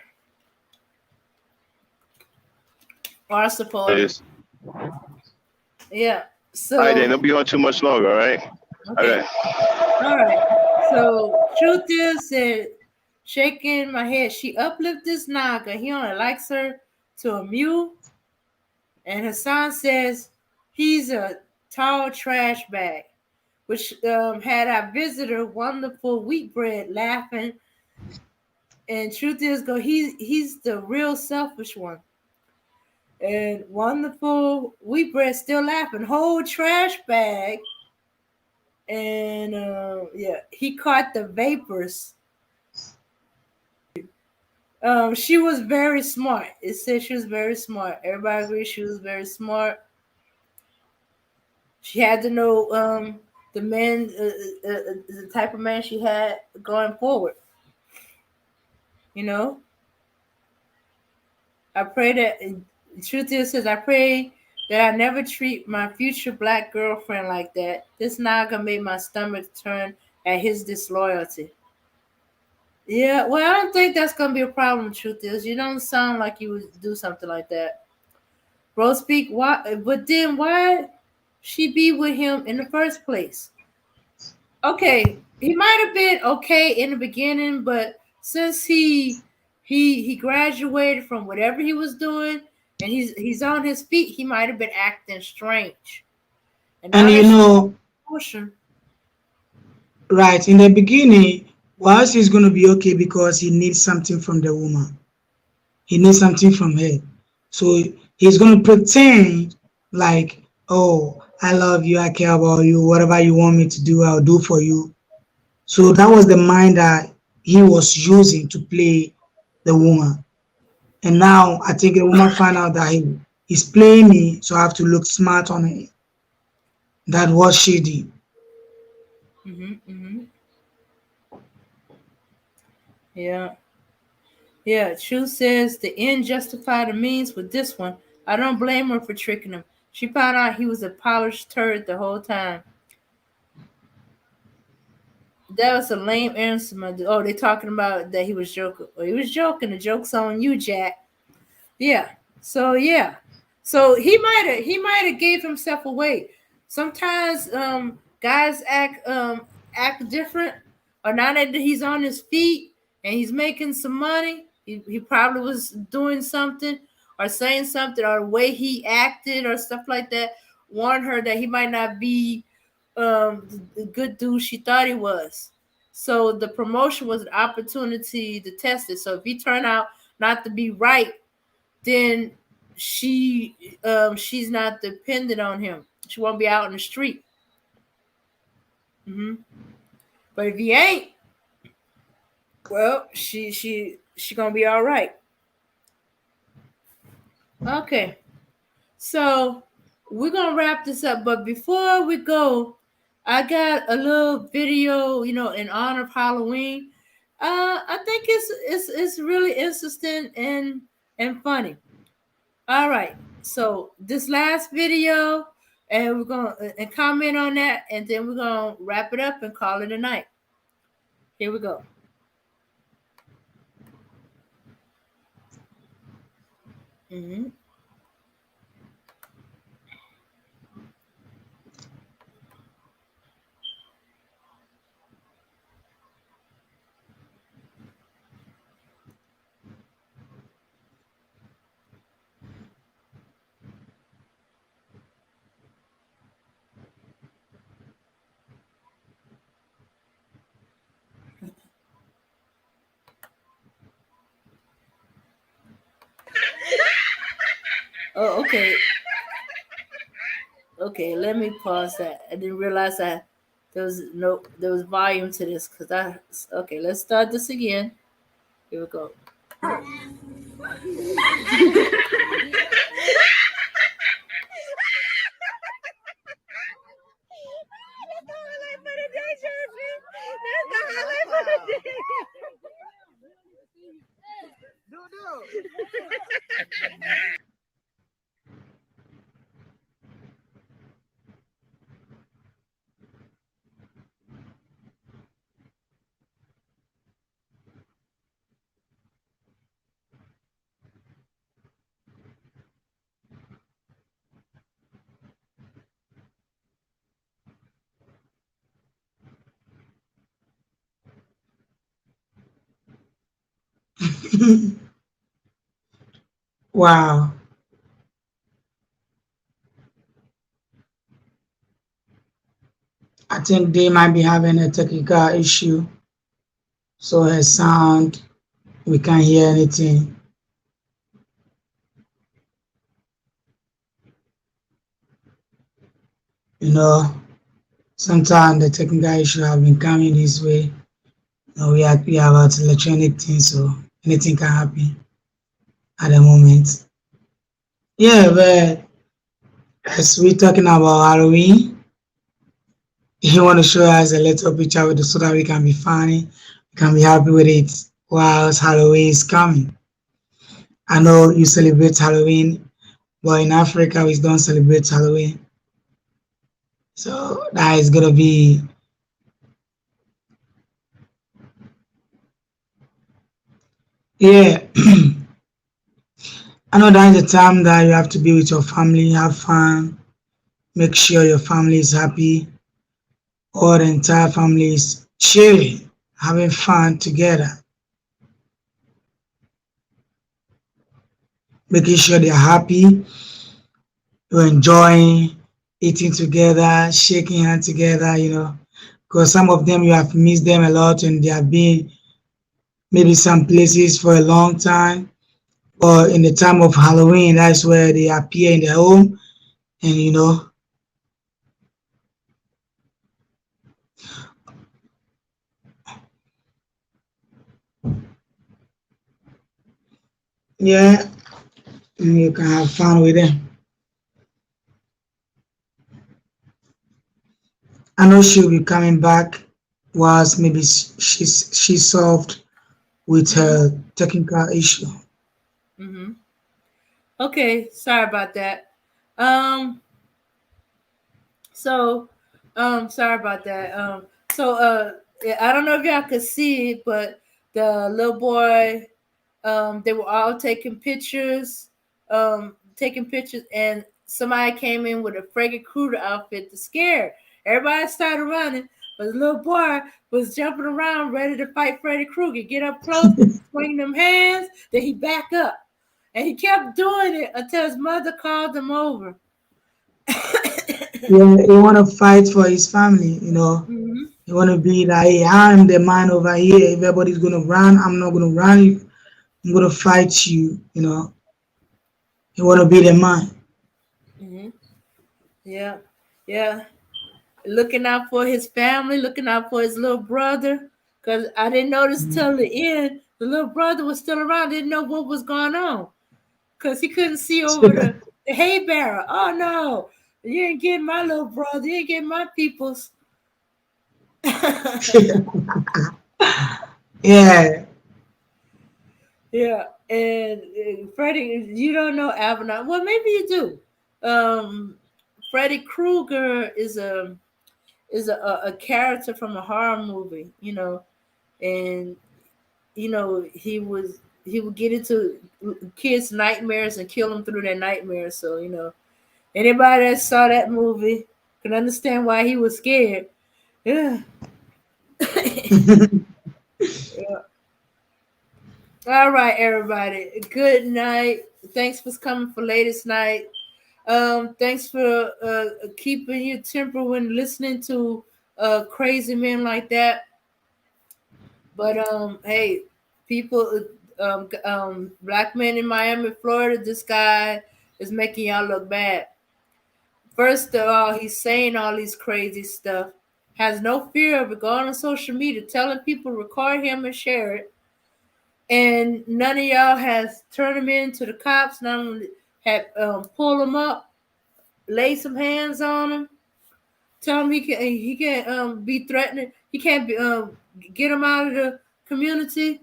Speaker 1: Or suppose. Yeah. So.
Speaker 5: All right, then. Don't be on too much longer. All right.
Speaker 1: Okay. All right. So truth is that shaking my head, she uplifted this Naga. He only likes her to a mule. And Hassan says he's a tall trash bag, which had our visitor, Wonderful Wheatbread, laughing. And truth is, he's the real selfish one. And Wonderful Wheatbread still laughing. Whole trash bag. And he caught the vapors. She was very smart. It said she was very smart. Everybody agrees she was very smart. She had to know the man, the type of man she had going forward. I pray that, the truth is, says, I pray that I never treat my future black girlfriend like that. This Naga made my stomach turn at his disloyalty. Yeah, well, I don't think that's going to be a problem, the truth is. You don't sound like you would do something like that. Bro, speak, why? But then why she be with him in the first place? Okay, he might have been okay in the beginning, but since he graduated from whatever he was doing, and he's on his feet, he might have been acting strange.
Speaker 2: And right, in the beginning, whilst he's going to be okay because he needs something from the woman. He needs something from her. So he's gonna pretend like, oh, I love you, I care about you, whatever you want me to do, I'll do for you. So that was the mind that he was using to play the woman. And now I think the woman found out that he's playing me, so I have to look smart on it. That's what she did.
Speaker 1: Yeah. Yeah, True says the end justified the means with this one. I don't blame her for tricking him. She found out he was a polished turd the whole time. That was a lame answer. Oh, they talking about that he was joking. Well, he was joking. The joke's on you, Jack. Yeah. So yeah. So he might have gave himself away. Sometimes guys act different, or now that he's on his feet and he's making some money, he probably was doing something or saying something, or the way he acted or stuff like that warned her that he might not be the good dude she thought he was. So the promotion was an opportunity to test it. So if he turned out not to be right, then she's not dependent on him. She won't be out in the street. But if he ain't, well, she gonna be all right. Okay, so we're gonna wrap this up. But before we go, I got a little video, in honor of Halloween. I think it's really interesting and funny. All right. So this last video, and we're gonna and comment on that, and then we're gonna wrap it up and call it a night. Here we go. Oh, okay. Okay, let me pause that. I didn't realize that there was volume to this okay, let's start this again. Here we go.
Speaker 2: Wow. I think they might be having a technical issue. So her sound, we can't hear anything. Sometimes the technical issue have been coming this way. We are about electronic things, so anything can happen at the moment. Yeah, but as we're talking about Halloween, you want to show us a little picture with it so that we can be funny, we can be happy with it while Halloween is coming. I know you celebrate Halloween, but in Africa we don't celebrate Halloween. So that is gonna be yeah. I know that is the time that you have to be with your family, have fun, make sure your family is happy, or the entire family is chilling, having fun together, making sure they're happy, you're enjoying eating together, shaking hands together, because some of them you have missed them a lot and they have been maybe some places for a long time, or in the time of Halloween, that's where they appear in the home, and yeah, and you can have fun with them. I know she'll be coming back once maybe she's solved with her technical issue.
Speaker 1: Mm-hmm. Okay, sorry about that. Um, so, sorry about that. Yeah, I don't know if y'all could see it, but the little boy, they were all taking pictures, and somebody came in with a Freddy Krueger outfit to scare. Everybody started running, but the little boy was jumping around, ready to fight Freddy Krueger. Get up close, swing them hands, then he back up. And he kept doing it until his mother called him over.
Speaker 2: Yeah, he want to fight for his family.
Speaker 1: Mhm.
Speaker 2: He want to be like, hey, I'm the man over here. If everybody's gonna run, I'm not gonna run. I'm gonna fight you. He want to be the man.
Speaker 1: Mhm. Yeah, yeah. Looking out for his family, looking out for his little brother. Cause I didn't notice till the end. The little brother was still around. Didn't know what was going on. Cause he couldn't see over the hay barrel. Oh no, you ain't getting my little brother. You ain't getting my peoples.
Speaker 2: Yeah.
Speaker 1: Yeah, and Freddy, you don't know Abaddon. Well, maybe you do. Freddy Krueger is a character from a horror movie, and he would get into kids' nightmares and kill them through their nightmares. So anybody that saw that movie can understand why he was scared. Yeah. Yeah. All right, everybody. Good night. Thanks for coming for latest night. Thanks for keeping your temper when listening to crazy men like that. But hey, people, black men in Miami, Florida, this guy is making y'all look bad. First of all, he's saying all these crazy stuff, has no fear of it, going on social media, telling people record him and share it, and none of y'all has turned him in to the cops. None of them had pulled him up, lay some hands on him, tell him he can't be threatening. He can't be get him out of the community.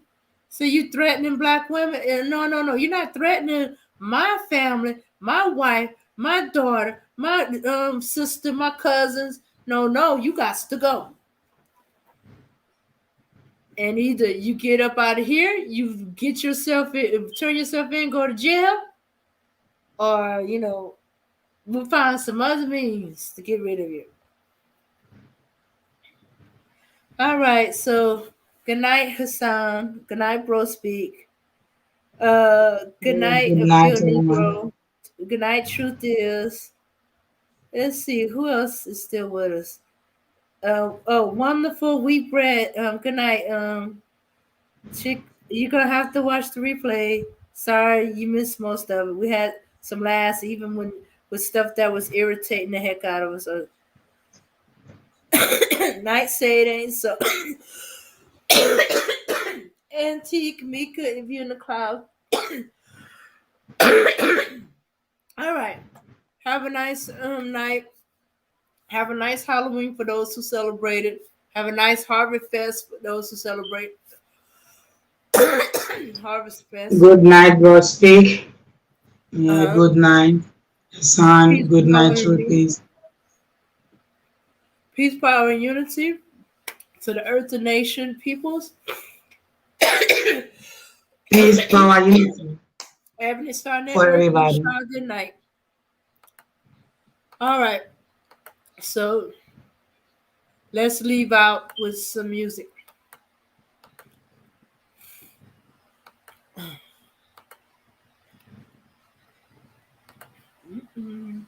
Speaker 1: So you threatening black women? No, no, no. You're not threatening my family, my wife, my daughter, my sister, my cousins. No, no. You got to go. And either you get up out of here, you get yourself in, turn yourself in, go to jail, or we'll find some other means to get rid of you. All right, so good night, Hassan. Good night, Bro Speak. Good night,
Speaker 2: Good night,
Speaker 1: Appeal
Speaker 2: everyone.
Speaker 1: Negro. Good night, Truth is. Let's see who else is still with us. Oh, wonderful wheat bread. Good night. Chick, you're gonna have to watch the replay. Sorry, you missed most of it. We had some laughs, even when with stuff that was irritating the heck out of us. Night say it ain't so. Antique Mika, if you're in the cloud. All right. Have a nice night. Have a nice Halloween for those who celebrate it. Have a nice Harvest Fest for those who celebrate Harvest Fest.
Speaker 2: Good night, God speak. Yeah,
Speaker 1: Uh-huh.
Speaker 2: good night, son.
Speaker 1: Peace,
Speaker 2: Good
Speaker 1: power,
Speaker 2: night,
Speaker 1: and
Speaker 2: truth
Speaker 1: unity.
Speaker 2: is.
Speaker 1: Peace, power, and unity to the earth and nation peoples.
Speaker 2: Peace, power, unity
Speaker 1: Ebony Star
Speaker 2: for
Speaker 1: Network, we wish
Speaker 2: everybody.
Speaker 1: y'all good night. All right. So let's leave out with some music. Mm-mm.